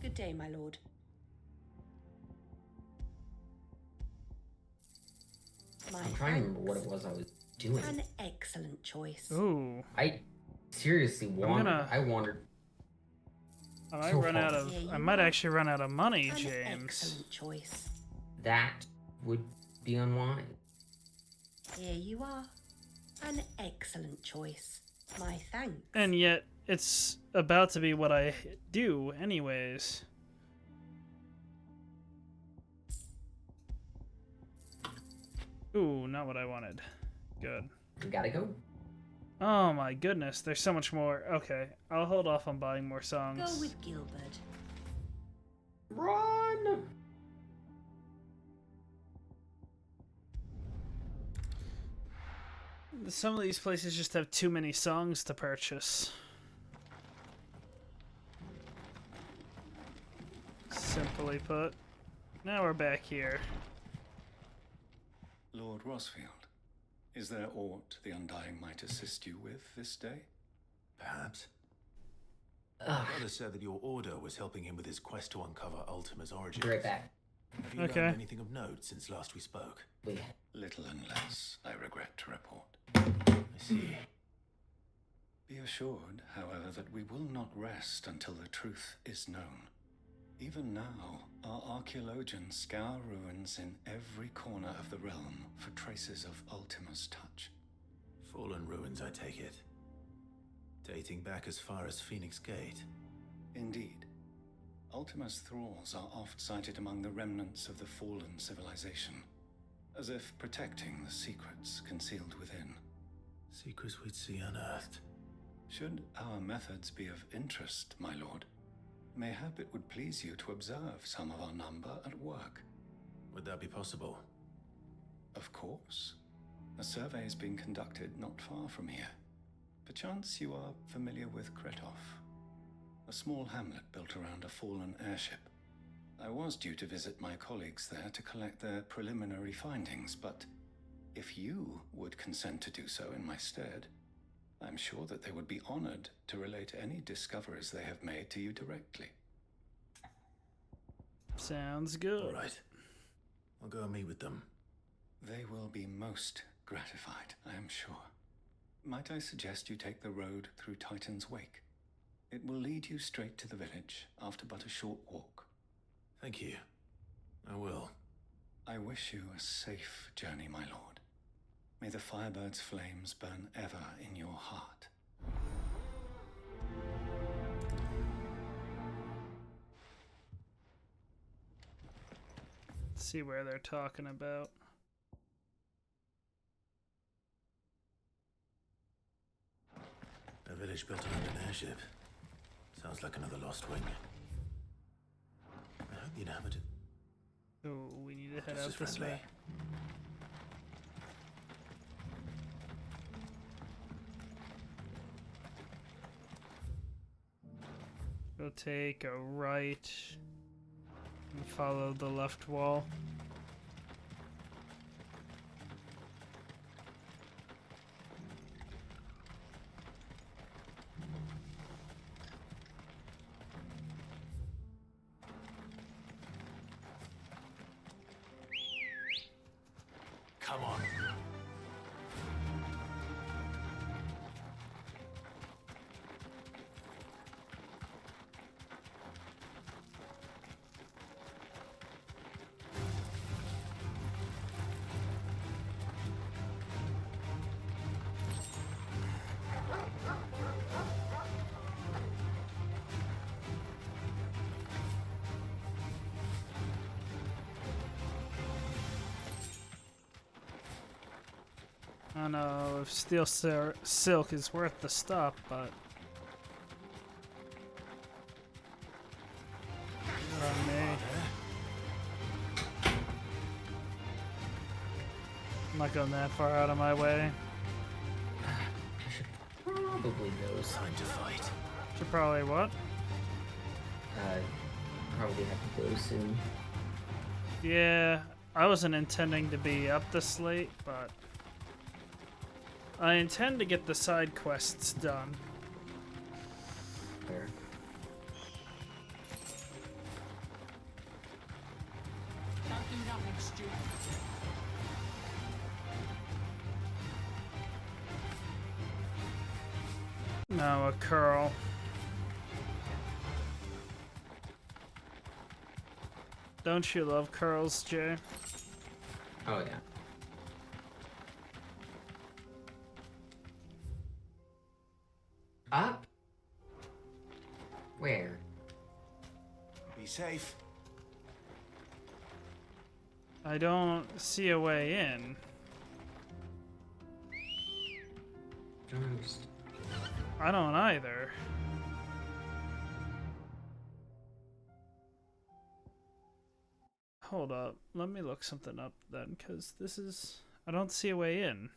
Good day, my lord. I'm trying to remember what it was I was doing. An excellent choice. Ooh. I seriously wandered. I wandered. I might actually run out of money, James. Excellent choice. That would be unwise. Here you are. An excellent choice. My thanks. And yet, it's about to be what I do anyways. Ooh, not what I wanted. Good. You gotta go. Oh my goodness, there's so much more. Okay, I'll hold off on buying more songs. Go with Gilbert. Run! Some of these places just have too many songs to purchase. Simply put. Now we're back here. Lord Rosfield, is there aught the Undying might assist you with this day? Perhaps. Brother said that your order was helping him with his quest to uncover Ultima's origins. Be right back. Have you learned anything of note since last we spoke? Little and less, I regret to report. I see. Be assured, however, that we will not rest until the truth is known. Even now, our archaeologians scour ruins in every corner of the realm for traces of Ultima's touch. Fallen ruins, I take it. Dating back as far as Phoenix Gate. Indeed. Ultima's thralls are oft sighted among the remnants of the fallen civilization, as if protecting the secrets concealed within. Secrets we'd see unearthed. Should our methods be of interest, my lord, mayhap it would please you to observe some of our number at work. Would that be possible? Of course. A survey is being conducted not far from here. Perchance you are familiar with Kretov, a small hamlet built around a fallen airship. I was due to visit my colleagues there to collect their preliminary findings, but if you would consent to do so in my stead, I'm sure that they would be honored to relate any discoveries they have made to you directly. Sounds good. All right. I'll go and meet with them. They will be most gratified, I am sure. Might I suggest you take the road through Titan's Wake? It will lead you straight to the village after but a short walk. Thank you. I will. I wish you a safe journey, my lord. May the Firebird's flames burn ever in your heart. Let's see where they're talking about. A village built around an airship. Sounds like another lost wing. I hope the inhabited... Oh, we need to head Just out as this friendly. way. We'll take a right and follow the left wall. Come on. I don't know if steel silk is worth the stop, but good on me. I'm not going that far out of my way. Probably go. Time to fight. Should probably what? Probably have to go soon. Yeah, I wasn't intending to be up this late, but I intend to get the side quests done. Fair. Don't do nothing stupid. Now a curl. Don't you love curls, Jay? Oh yeah. Up? Where? Be safe. I don't see a way in. Don't understand. I don't either. Hold up. Let me look something up then, because this is... I don't see a way in.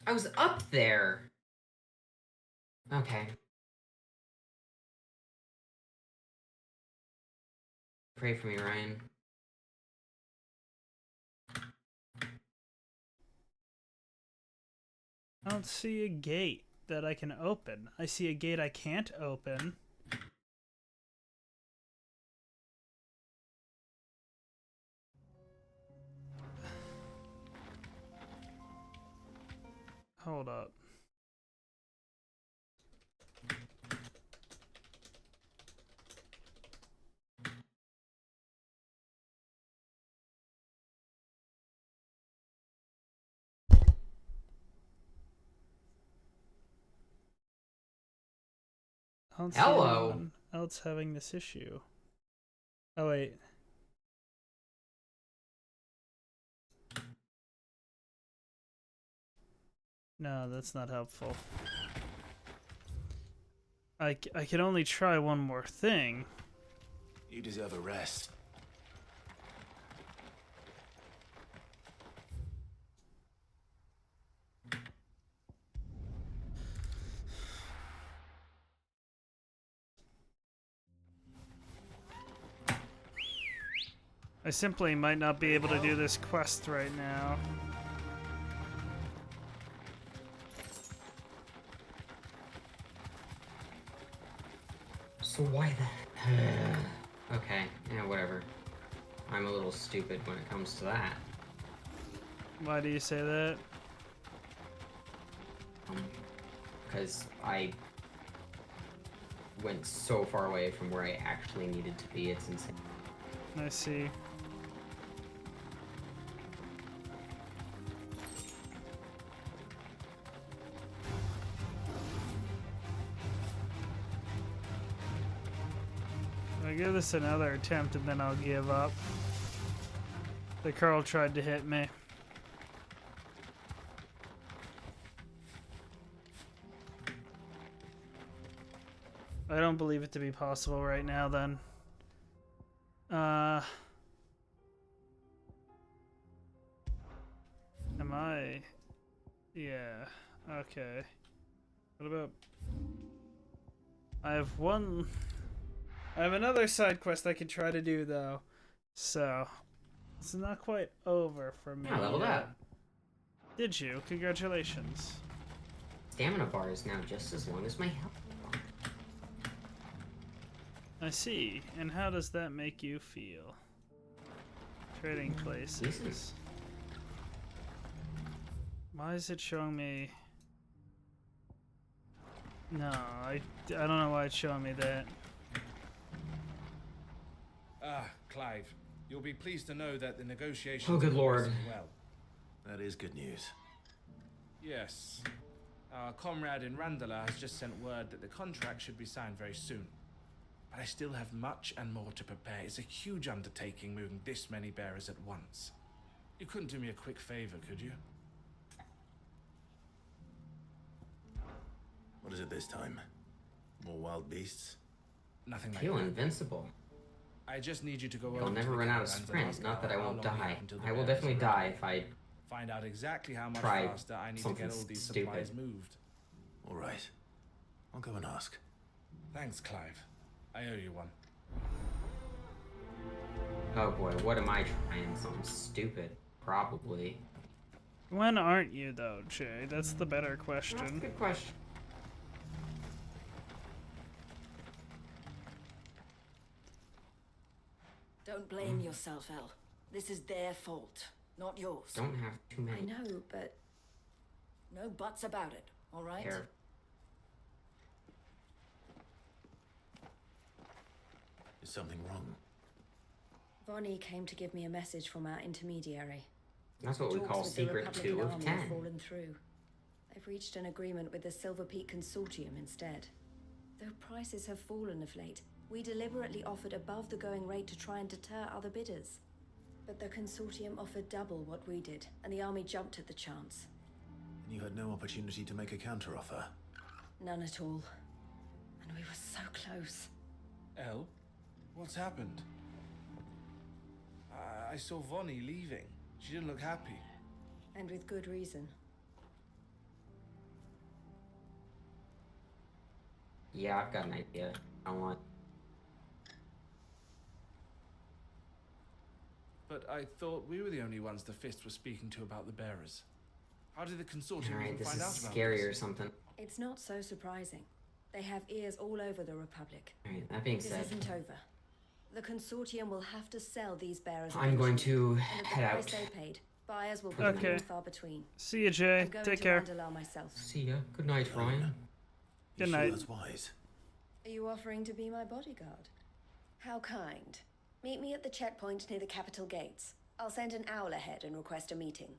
I was up there. Okay. Pray for me, Ryan. I don't see a gate that I can open. I see a gate I can't open. Hold up. I don't see Hello. anyone else having this issue. Oh, wait. No, that's not helpful. I can only try one more thing. You deserve a rest. I simply might not be able to do this quest right now. So why the... Okay, yeah, whatever. I'm a little stupid when it comes to that. Why do you say that? Because I went so far away from where I actually needed to be, it's insane. I see. I'll give this another attempt and then I'll give up. The curl tried to hit me. I don't believe it to be possible right now then. Am I? Yeah, okay. What about... I have another side quest I could try to do though. So, it's not quite over for me. Yeah, leveled up. Did you? Congratulations. Stamina bar is now just as long as my health. I see. And how does that make you feel? Trading places. Why is it showing me... No, I don't know why it's showing me that. Ah, Clive. You'll be pleased to know that the negotiations... Oh, good are lord. progressing well. That is good news. Yes. Our comrade in Randala has just sent word that the contract should be signed very soon. But I still have much and more to prepare. It's a huge undertaking moving this many bearers at once. You couldn't do me a quick favor, could you? What is it this time? More wild beasts? Nothing like Feel that. invincible. I just need you to go over I'll to never the run out of caravans and sprint. ask Not that I how won't long we die. have until the I will bearers definitely arrive. die if I Find out exactly how much try faster I need to get all these something supplies stupid. moved. All right. I'll go and ask. Thanks, Clive. I owe you one. Oh boy, what am I trying? Something stupid. Probably. When aren't you though, Jay? That's the better question. That's a good question. Don't blame yourself, Elle. This is their fault, not yours. Don't have too many. I know, but no buts about it, all right? Here. Is something wrong? Vonnie came to give me a message from our intermediary. That's what we Talks call with the secret Republican 2 of Army 10. have fallen through. They've reached an agreement with the Silver Peak Consortium instead. Though prices have fallen of late, we deliberately offered above the going rate to try and deter other bidders. But the consortium offered double what we did, and the army jumped at the chance. And you had no opportunity to make a counteroffer? None at all. And we were so close. Elle? What's happened? I saw Vonnie leaving. She didn't look happy. And with good reason. Yeah, I've got an idea. I want. But I thought we were the only ones the Fist was speaking to about the bearers. How did the consortium Alright, even this find is out about scary this? or something. It's not so surprising. They have ears all over the Republic. Alright, that being This said, isn't over. The consortium will have to sell these bearers. I'm going to and at the head price out. they paid, buyers will be Okay. few and far between. See you, Jay. I'm going Take to care. Randall myself. See ya. Good night, Ryan. Good Sure night. that's wise. Are you offering to be my bodyguard? How kind. Meet me at the checkpoint near the Capitol gates. I'll send an owl ahead and request a meeting.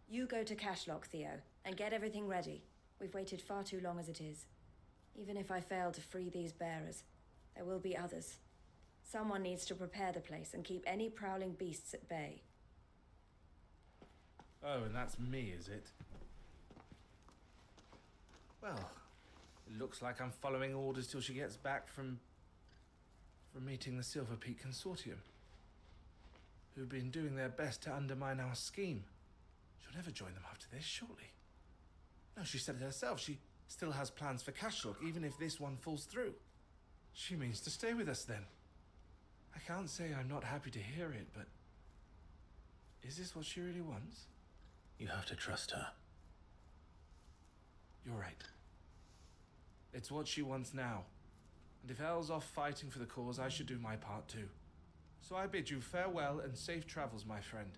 You go to Cashlock, Theo, and get everything ready. We've waited far too long as it is. Even if I fail to free these bearers, there will be others. Someone needs to prepare the place and keep any prowling beasts at bay. Oh, and that's me, is it? Well, it looks like I'm following orders till she gets back from meeting the Silver Peak Consortium, who've been doing their best to undermine our scheme. She'll never join them after this, surely. No, she said it herself. She still has plans for Cashlock, even if this one falls through. She means to stay with us then. I can't say I'm not happy to hear it, but is this what she really wants? You have to trust her. You're right. It's what she wants now. And if Elle's off fighting for the cause, I should do my part too. So I bid you farewell and safe travels, my friend.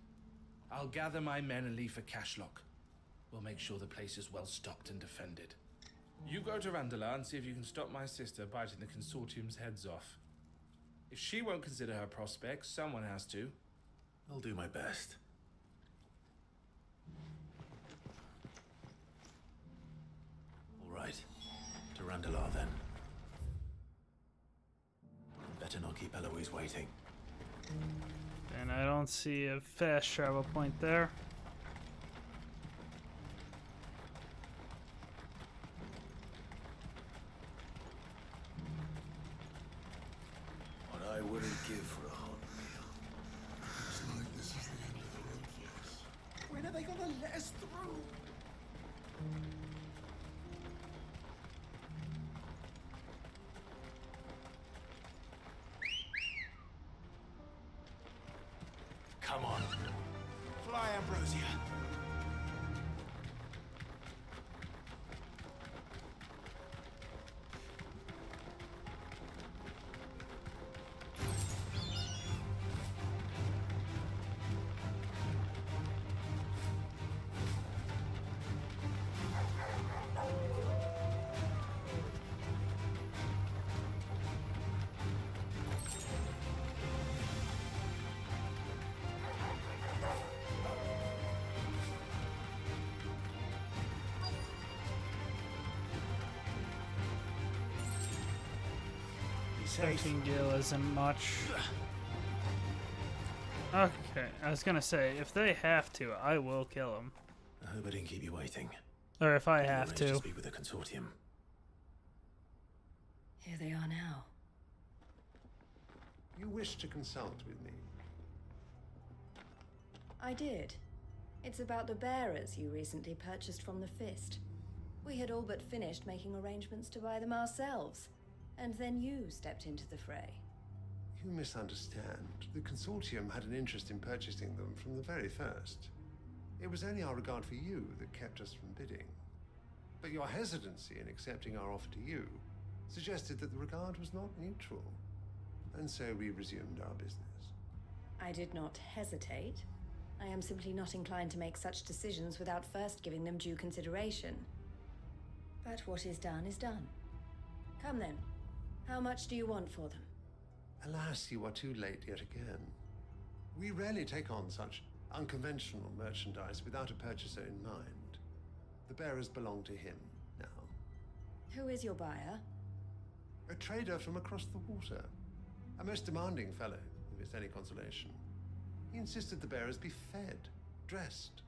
I'll gather my men and leave for Cashlock. We'll make sure the place is well stocked and defended. You go to Randala and see if you can stop my sister biting the Consortium's heads off. If she won't consider her prospects, someone has to. I'll do my best. All right. To Randala, then. Better not keep Eloise waiting. And I don't see a fast travel point there. What I wouldn't give for a hot meal. Looks like this is the end of the road for us. When are they gonna let us through? Come on. Fly, Ambrosia. Safe. 13 gil isn't much. Okay, I was gonna say, if they have to, I will kill them. I hope I didn't keep you waiting. Or if I You have arranged to. speak with the Consortium. Here they are now. You wish to consult with me? I did. It's about the bearers you recently purchased from the Fist. We had all but finished making arrangements to buy them ourselves. And then you stepped into the fray. You misunderstand. The Consortium had an interest in purchasing them from the very first. It was only our regard for you that kept us from bidding. But your hesitancy in accepting our offer to you suggested that the regard was not mutual. And so we resumed our business. I did not hesitate. I am simply not inclined to make such decisions without first giving them due consideration. But what is done is done. Come then. How much do you want for them? Alas, you are too late yet again. We rarely take on such unconventional merchandise without a purchaser in mind. The bearers belong to him now. Who is your buyer? A trader from across the water. A most demanding fellow, if it's any consolation. He insisted the bearers be fed, dressed,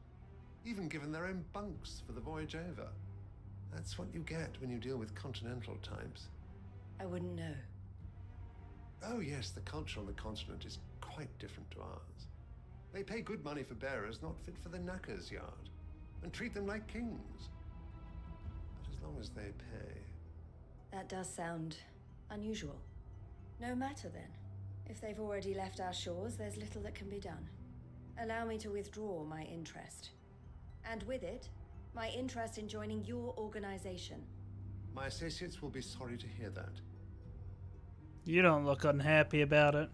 even given their own bunks for the voyage over. That's what you get when you deal with continental types. I wouldn't know. Oh yes, the culture on the continent is quite different to ours. They pay good money for bearers not fit for the knacker's yard, and treat them like kings. But as long as they pay... That does sound unusual. No matter then. If they've already left our shores, there's little that can be done. Allow me to withdraw my interest. And with it, my interest in joining your organization. My associates will be sorry to hear that. You don't look unhappy about it.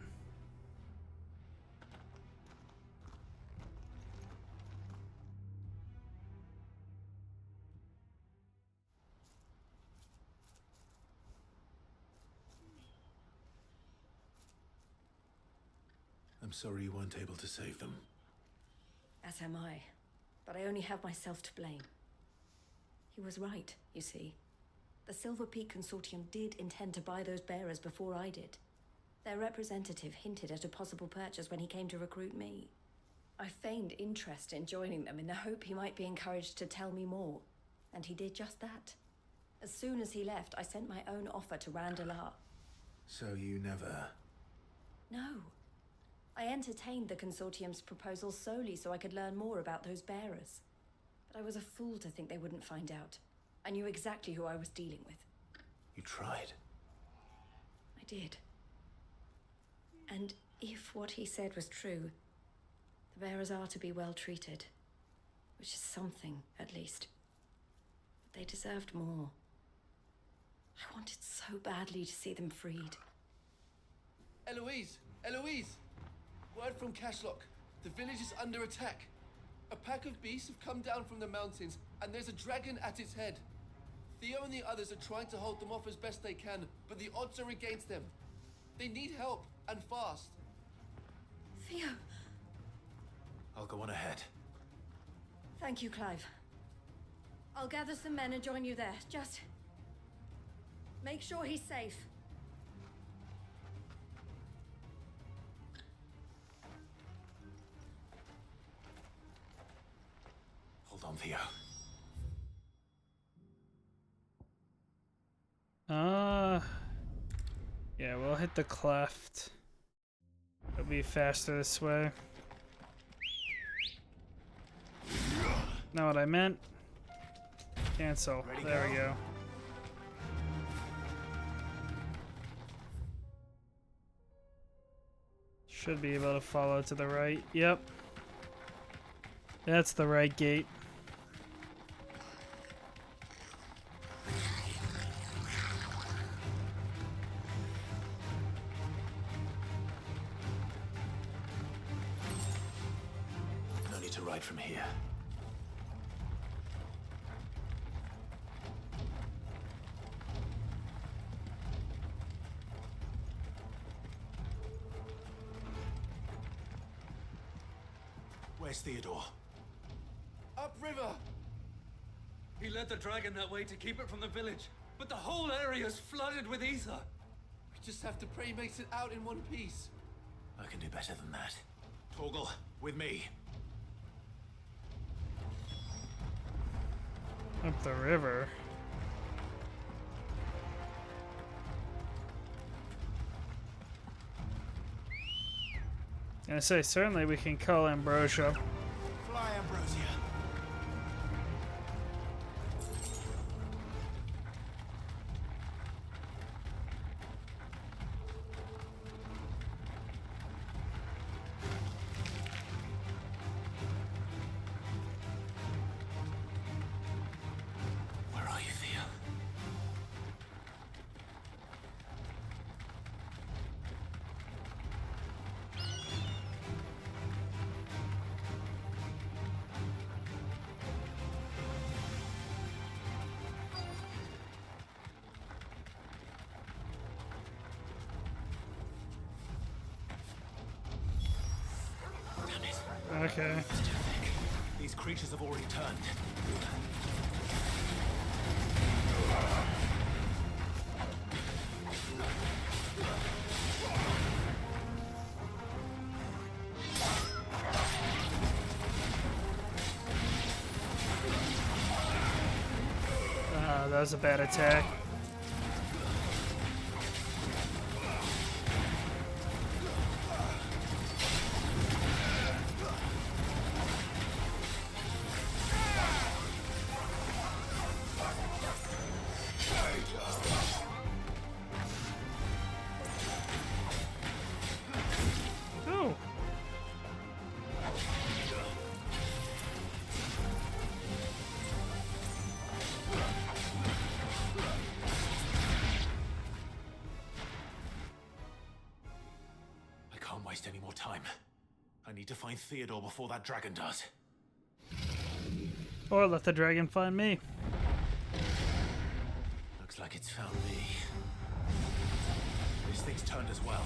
I'm sorry you weren't able to save them. As am I. But I only have myself to blame. He was right, you see. The Silver Peak Consortium did intend to buy those bearers before I did. Their representative hinted at a possible purchase when he came to recruit me. I feigned interest in joining them in the hope he might be encouraged to tell me more, and he did just that. As soon as he left, I sent my own offer to Randalar. So you never... No. I entertained the Consortium's proposal solely so I could learn more about those bearers. But I was a fool to think they wouldn't find out. I knew exactly who I was dealing with. You tried. I did. And if what he said was true, the bearers are to be well treated. Which is something, at least. But they deserved more. I wanted so badly to see them freed. Eloise! Eloise! Word from Cashlock. The village is under attack. A pack of beasts have come down from the mountains, and there's a dragon at its head. Theo and the others are trying to hold them off as best they can, but the odds are against them. They need help, and fast. Theo! I'll go on ahead. Thank you, Clive. I'll gather some men and join you there. Just... make sure he's safe. Hold on, Theo. Yeah, we'll hit the cleft. It'll be faster this way. Not what I meant. Cancel. There we go. Should be able to follow to the right. Yep. That's the right gate. No need to ride from here. Where's Theodore? Upriver! He led the dragon that way to keep it from the village, but the whole area's flooded with ether. We just have to pray he makes it out in one piece. I can do better than that. Torgal, with me. Up the river. I say certainly we can call Ambrosia. Fly, Ambrosia. Where are you, Theo? Okay. These creatures have already turned. That was a bad attack. Oh. I can't waste any more time. I need to find Theodore before that dragon does. Or let the dragon find me. Looks like it's found me. This thing's turned as well.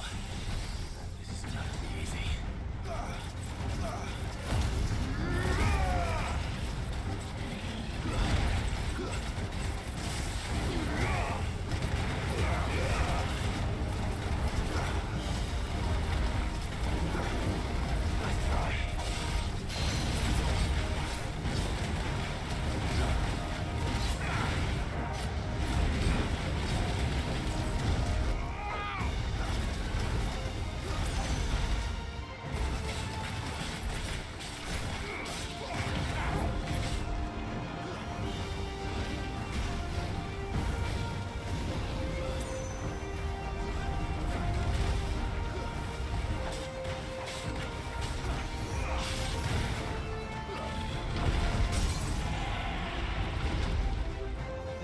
This isn't going to be easy.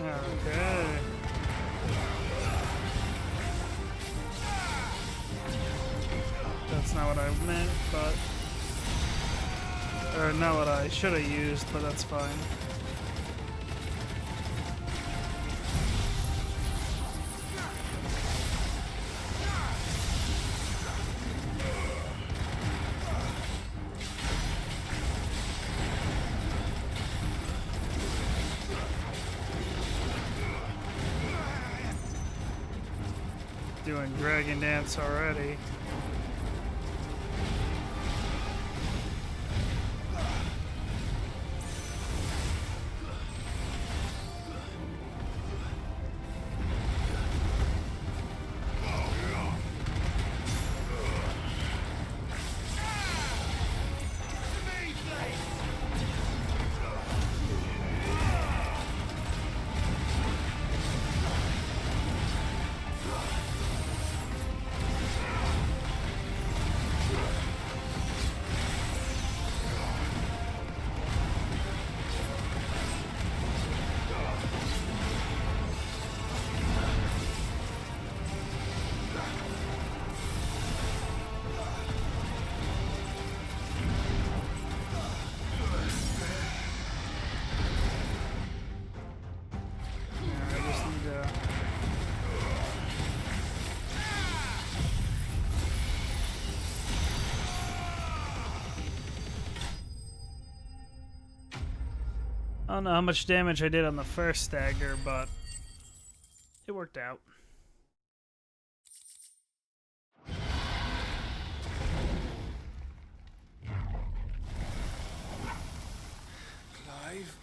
Okay. That's not what I meant, but... Or not what I should have used, but that's fine. Doing dragon dance already. I don't know how much damage I did on the first stagger, but it worked out. Clive?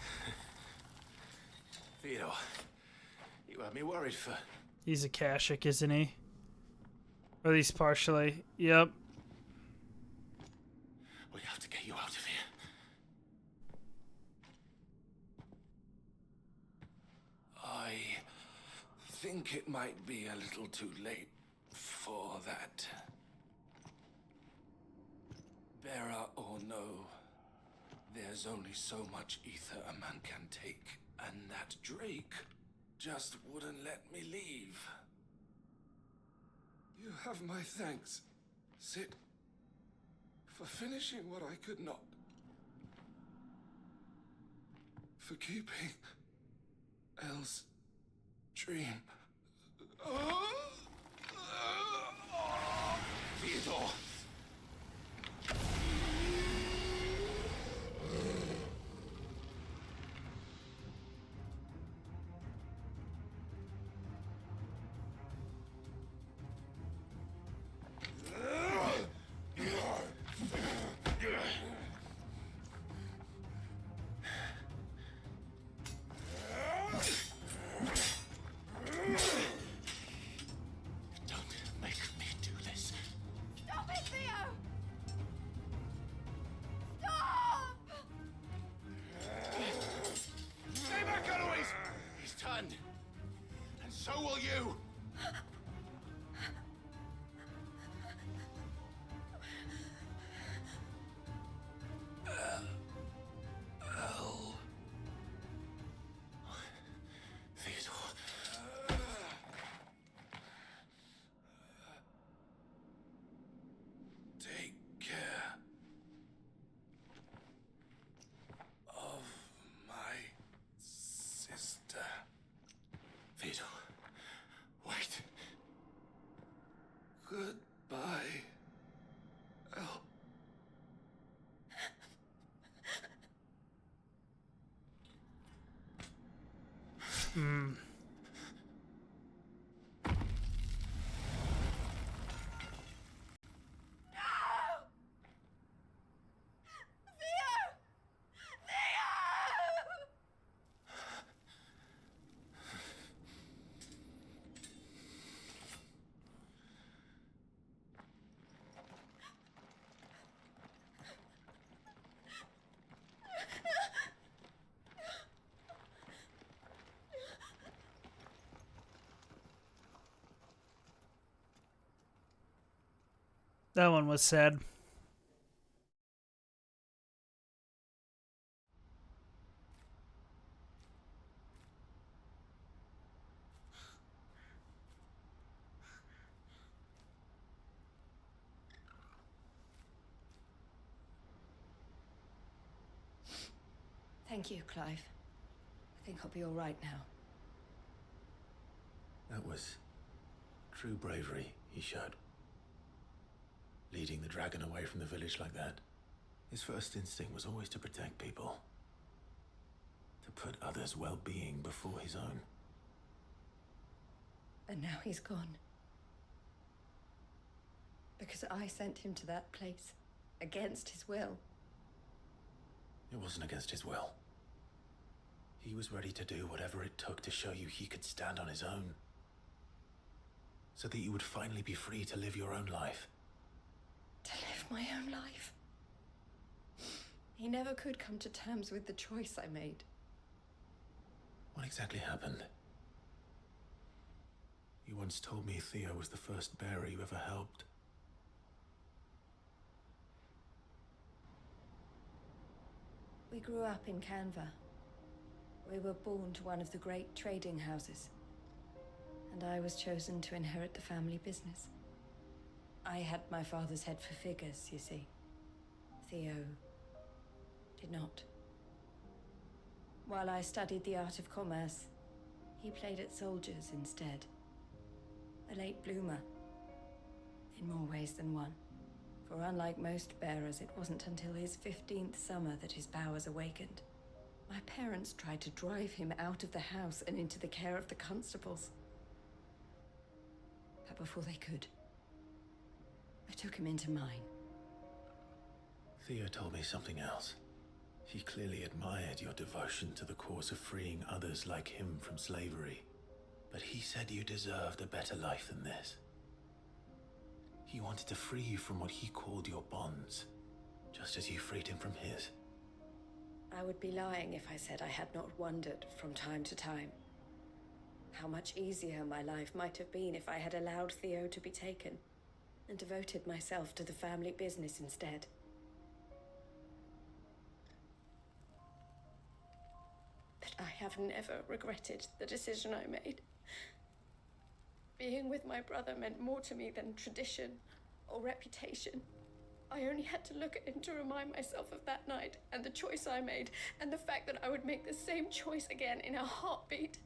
Theodore, you had me worried for... He's a Kashik, isn't he? Or at least partially. Yep. We have to get you out of here. I think it might be a little too late for that. Bearer or no, there's only so much ether a man can take, and that Drake just wouldn't let me leave. You have my thanks, Sid, for finishing what I could not. For keeping Elle's dream. Theodore! So will you! Theodore. Take care of my sister. Theodore. Wait. Goodbye, Elle. Hmm. That one was sad. Thank you, Clive. I think I'll be all right now. That was true bravery he showed. Leading the dragon away from the village like that. His first instinct was always to protect people. To put others' well-being before his own. And now he's gone. Because I sent him to that place. Against his will. It wasn't against his will. He was ready to do whatever it took to show you he could stand on his own. So that you would finally be free to live your own life. To live my own life. He never could come to terms with the choice I made. What exactly happened? You once told me Theo was the first bearer you ever helped. We grew up in Canva. We were born to one of the great trading houses. And I was chosen to inherit the family business. I had my father's head for figures, you see. Theo did not. While I studied the art of commerce, he played at soldiers instead. A late bloomer, in more ways than one. For unlike most bearers, it wasn't until his 15th summer that his powers awakened. My parents tried to drive him out of the house and into the care of the constables. But before they could, I took him into mine. Theo told me something else. He clearly admired your devotion to the cause of freeing others like him from slavery. But he said you deserved a better life than this. He wanted to free you from what he called your bonds, just as you freed him from his. I would be lying if I said I had not wondered from time to time how much easier my life might have been if I had allowed Theo to be taken and devoted myself to the family business instead. But I have never regretted the decision I made. Being with my brother meant more to me than tradition or reputation. I only had to look at him to remind myself of that night and the choice I made and the fact that I would make the same choice again in a heartbeat.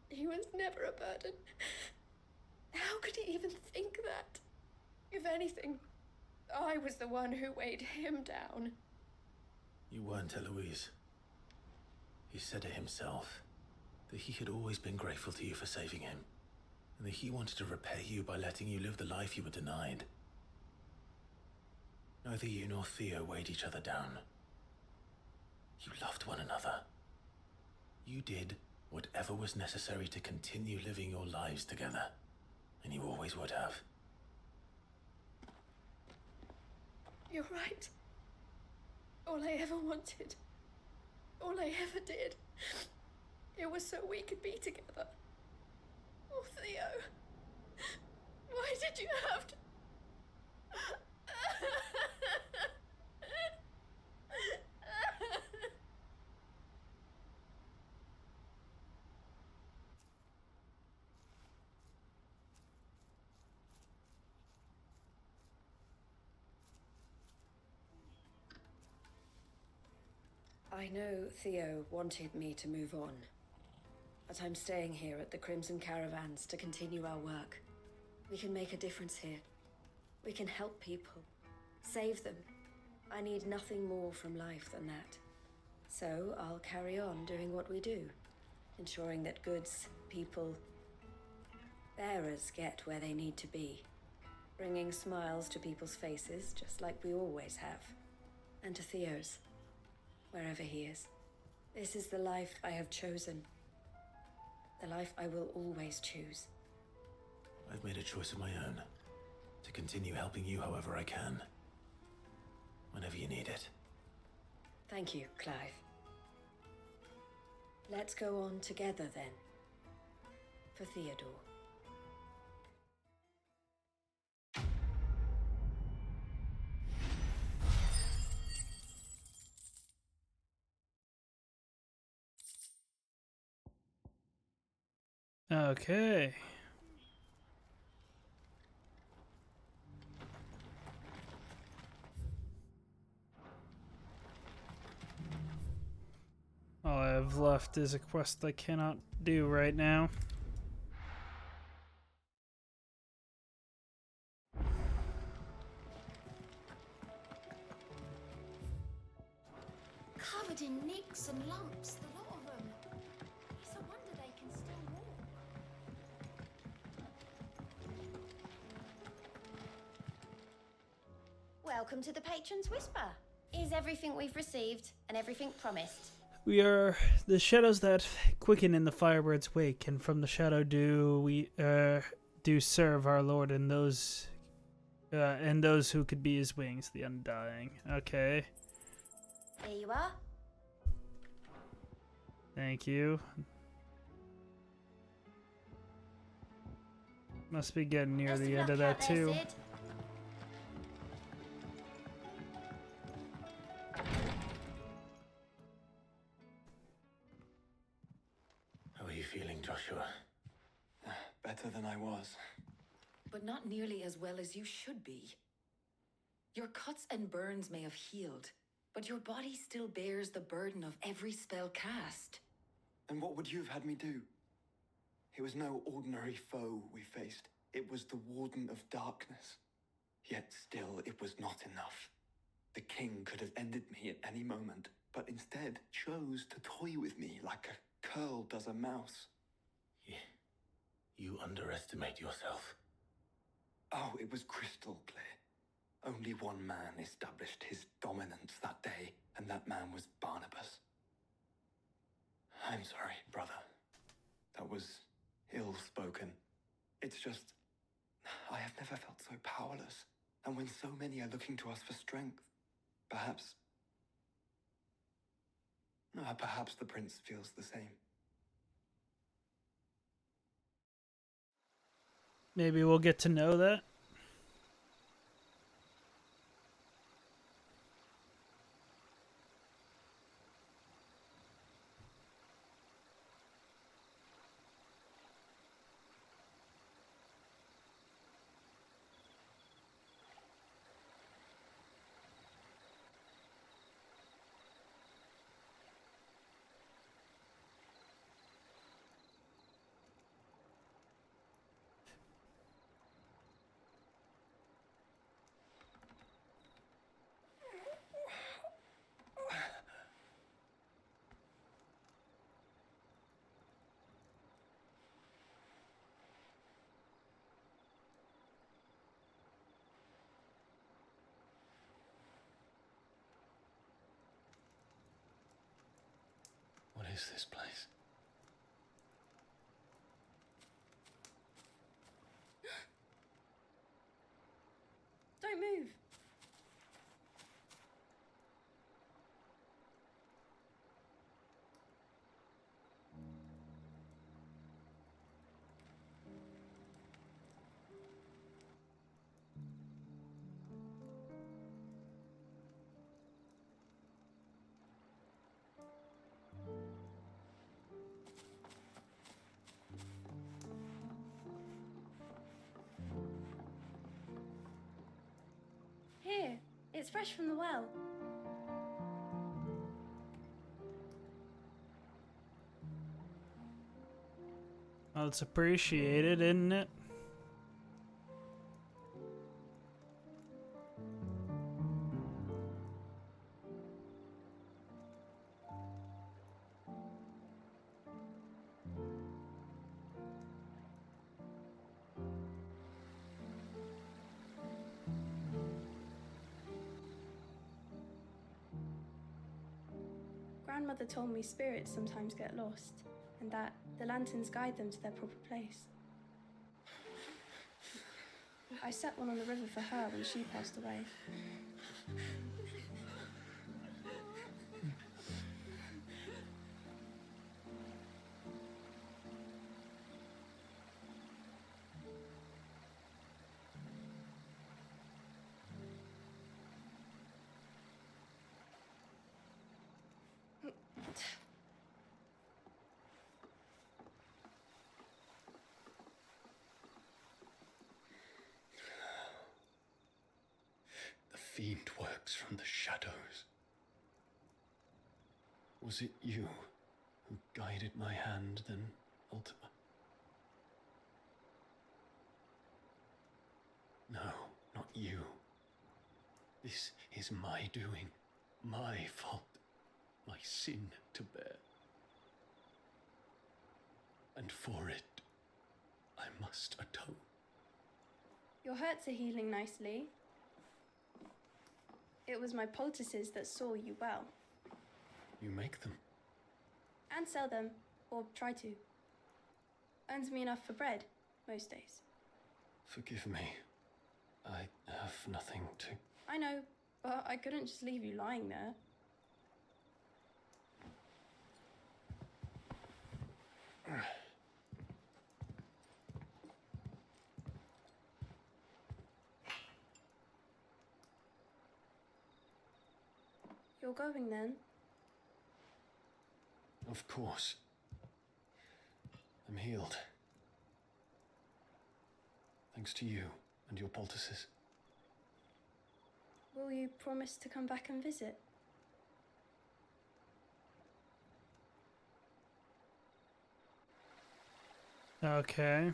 He was never a burden. How could he even think that? If anything, I was the one who weighed him down. You weren't, Eloise. He said it himself, that he had always been grateful to you for saving him, and that he wanted to repay you by letting you live the life you were denied. Neither you nor Theo weighed each other down. You loved one another. You did whatever was necessary to continue living your lives together, and you always would have. You're right. All I ever wanted, all I ever did, it was so we could be together. Oh, Theo, why did you have to... I know Theo wanted me to move on, but I'm staying here at the Crimson Caravans to continue our work. We can make a difference here. We can help people, save them. I need nothing more from life than that. So I'll carry on doing what we do, ensuring that goods, people, bearers get where they need to be, bringing smiles to people's faces just like we always have, and to Theo's. Wherever he is. This is the life I have chosen. The life I will always choose. I've made a choice of my own, to continue helping you however I can. Whenever you need it. Thank you, Clive. Let's go on together then. For Theodore. Okay. have left is a quest I cannot do right now. Covered in nicks and lumps, the lot of them. It's a wonder they can still walk. Welcome to the Patron's Whisper. Is everything we've received and everything promised? We are the shadows that quicken in the Firebird's wake, and from the shadow do serve our Lord and those who could be his wings, the undying. Okay. Here you are. Thank you. Must be getting near the end of that too. How are you feeling, Joshua? Better than I was. But not nearly as well as you should be. Your cuts and burns may have healed, but your body still bears the burden of every spell cast. And what would you have had me do? It was no ordinary foe we faced. It was the Warden of Darkness. Yet still, it was not enough. The king could have ended me at any moment, but instead chose to toy with me like a curl does a mouse. You underestimate yourself. Oh, it was crystal clear. Only one man established his dominance that day, and that man was Barnabas. I'm sorry, brother. That was ill-spoken. It's just, I have never felt so powerless. And when so many are looking to us for strength, perhaps the prince feels the same. Maybe we'll get to know that. What is this place? Don't move. Here, it's fresh from the well. Well, it's appreciated, isn't it? Grandmother told me spirits sometimes get lost, and that the lanterns guide them to their proper place. I set one on the river for her when she passed away. The fiend works from the shadows. Was it you who guided my hand than Ultima. No, not you. This is my doing, my fault, my sin to bear. And for it, I must atone. Your hurts are healing nicely. It was my poultices that saw you well. You make them? And sell them, or try to. Earns me enough for bread, most days. Forgive me. I have nothing to... I know, but I couldn't just leave you lying there. You're going then? Of course. I'm healed. Thanks to you and your poultices. Will you promise to come back and visit? Okay.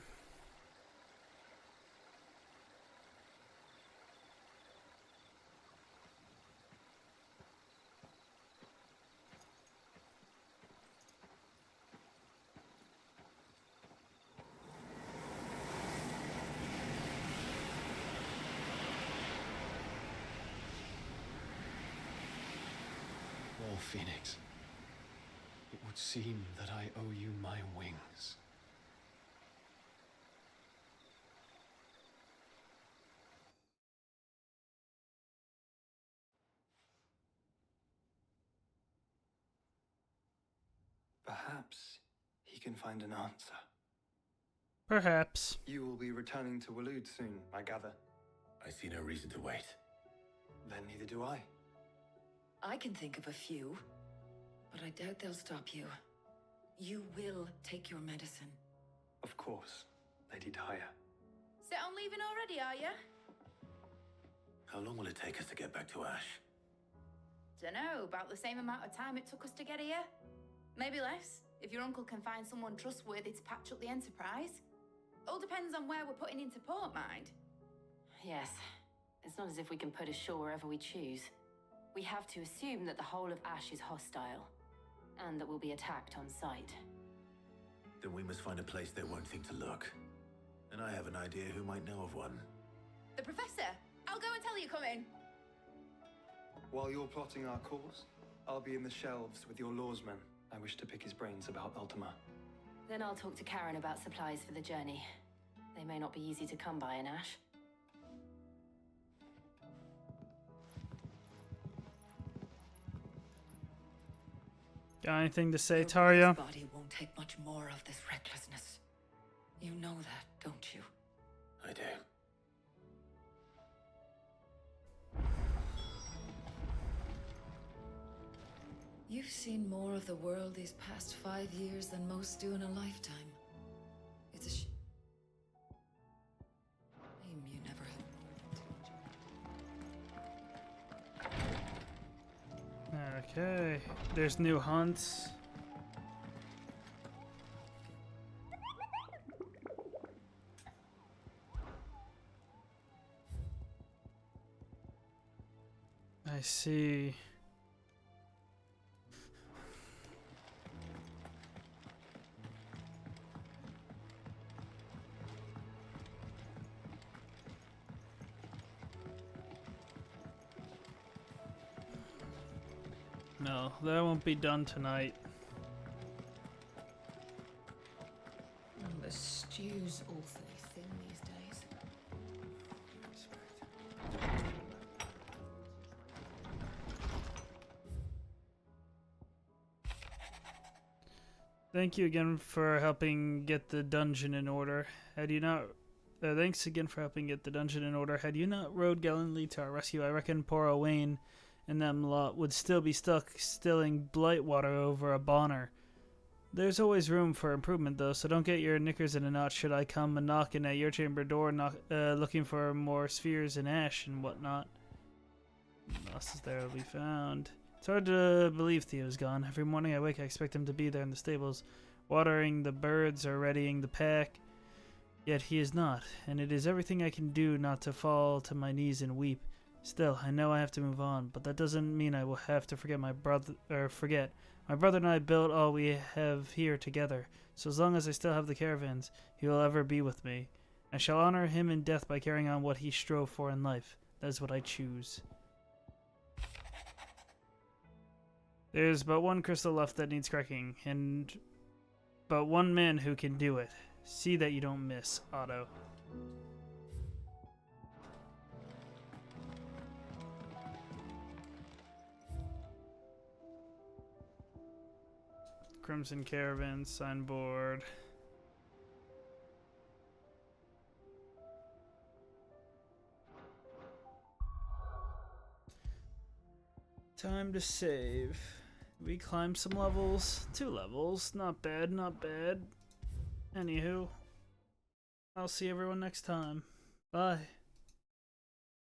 Well, Phoenix, it would seem that I owe you my wings. Perhaps he can find an answer. Perhaps. You will be returning to Waloed soon, I gather. I see no reason to wait. Then neither do I. I can think of a few, but I doubt they'll stop you. You will take your medicine. Of course, Lady Daya. Set on leaving already, are you? How long will it take us to get back to Ash? Dunno, about the same amount of time it took us to get here. Maybe less, if your uncle can find someone trustworthy to patch up the Enterprise. All depends on where we're putting into port, mind. Yes. It's not as if we can put ashore wherever we choose. We have to assume that the whole of Ash is hostile, and that we'll be attacked on sight. Then we must find a place they won't think to look. And I have an idea who might know of one. The Professor! I'll go and tell you come in. While you're plotting our course, I'll be in the shelves with your lawsman. I wish to pick his brains about Ultima. Then I'll talk to Karen about supplies for the journey. They may not be easy to come by in Ash. Got anything to say, Taria? Your body won't take much more of this recklessness. You know that, don't you? I do. You've seen more of the world these past 5 years than most do in a lifetime. It's a shame you never had. Okay. There's new hunts. I see. No, that won't be done tonight. The stew's awfully thin these days. Thank you again for helping get the dungeon in order. Had you not... thanks again for helping get the dungeon in order. Had you not rode gallantly to our rescue, I reckon poor Owain and them lot would still be stuck stilling Blightwater over a bonner. There's always room for improvement, though, so don't get your knickers in a knot should I come a knocking at your chamber door, looking for more spheres and ash and whatnot. What else is there to be found? It's hard to believe Theo's gone. Every morning I wake, I expect him to be there in the stables, watering the birds or readying the pack. Yet he is not, and it is everything I can do not to fall to my knees and weep. Still, I know I have to move on, but that doesn't mean I will have to forget my brother. My brother and I built all we have here together. So as long as I still have the caravans, he will ever be with me. I shall honor him in death by carrying on what he strove for in life. That is what I choose. There's but one crystal left that needs cracking, and but one man who can do it. See that you don't miss, Otto. Crimson Caravan signboard. Time to save. We climbed some levels. 2 levels. Not bad, not bad. Anywho, I'll see everyone next time. Bye.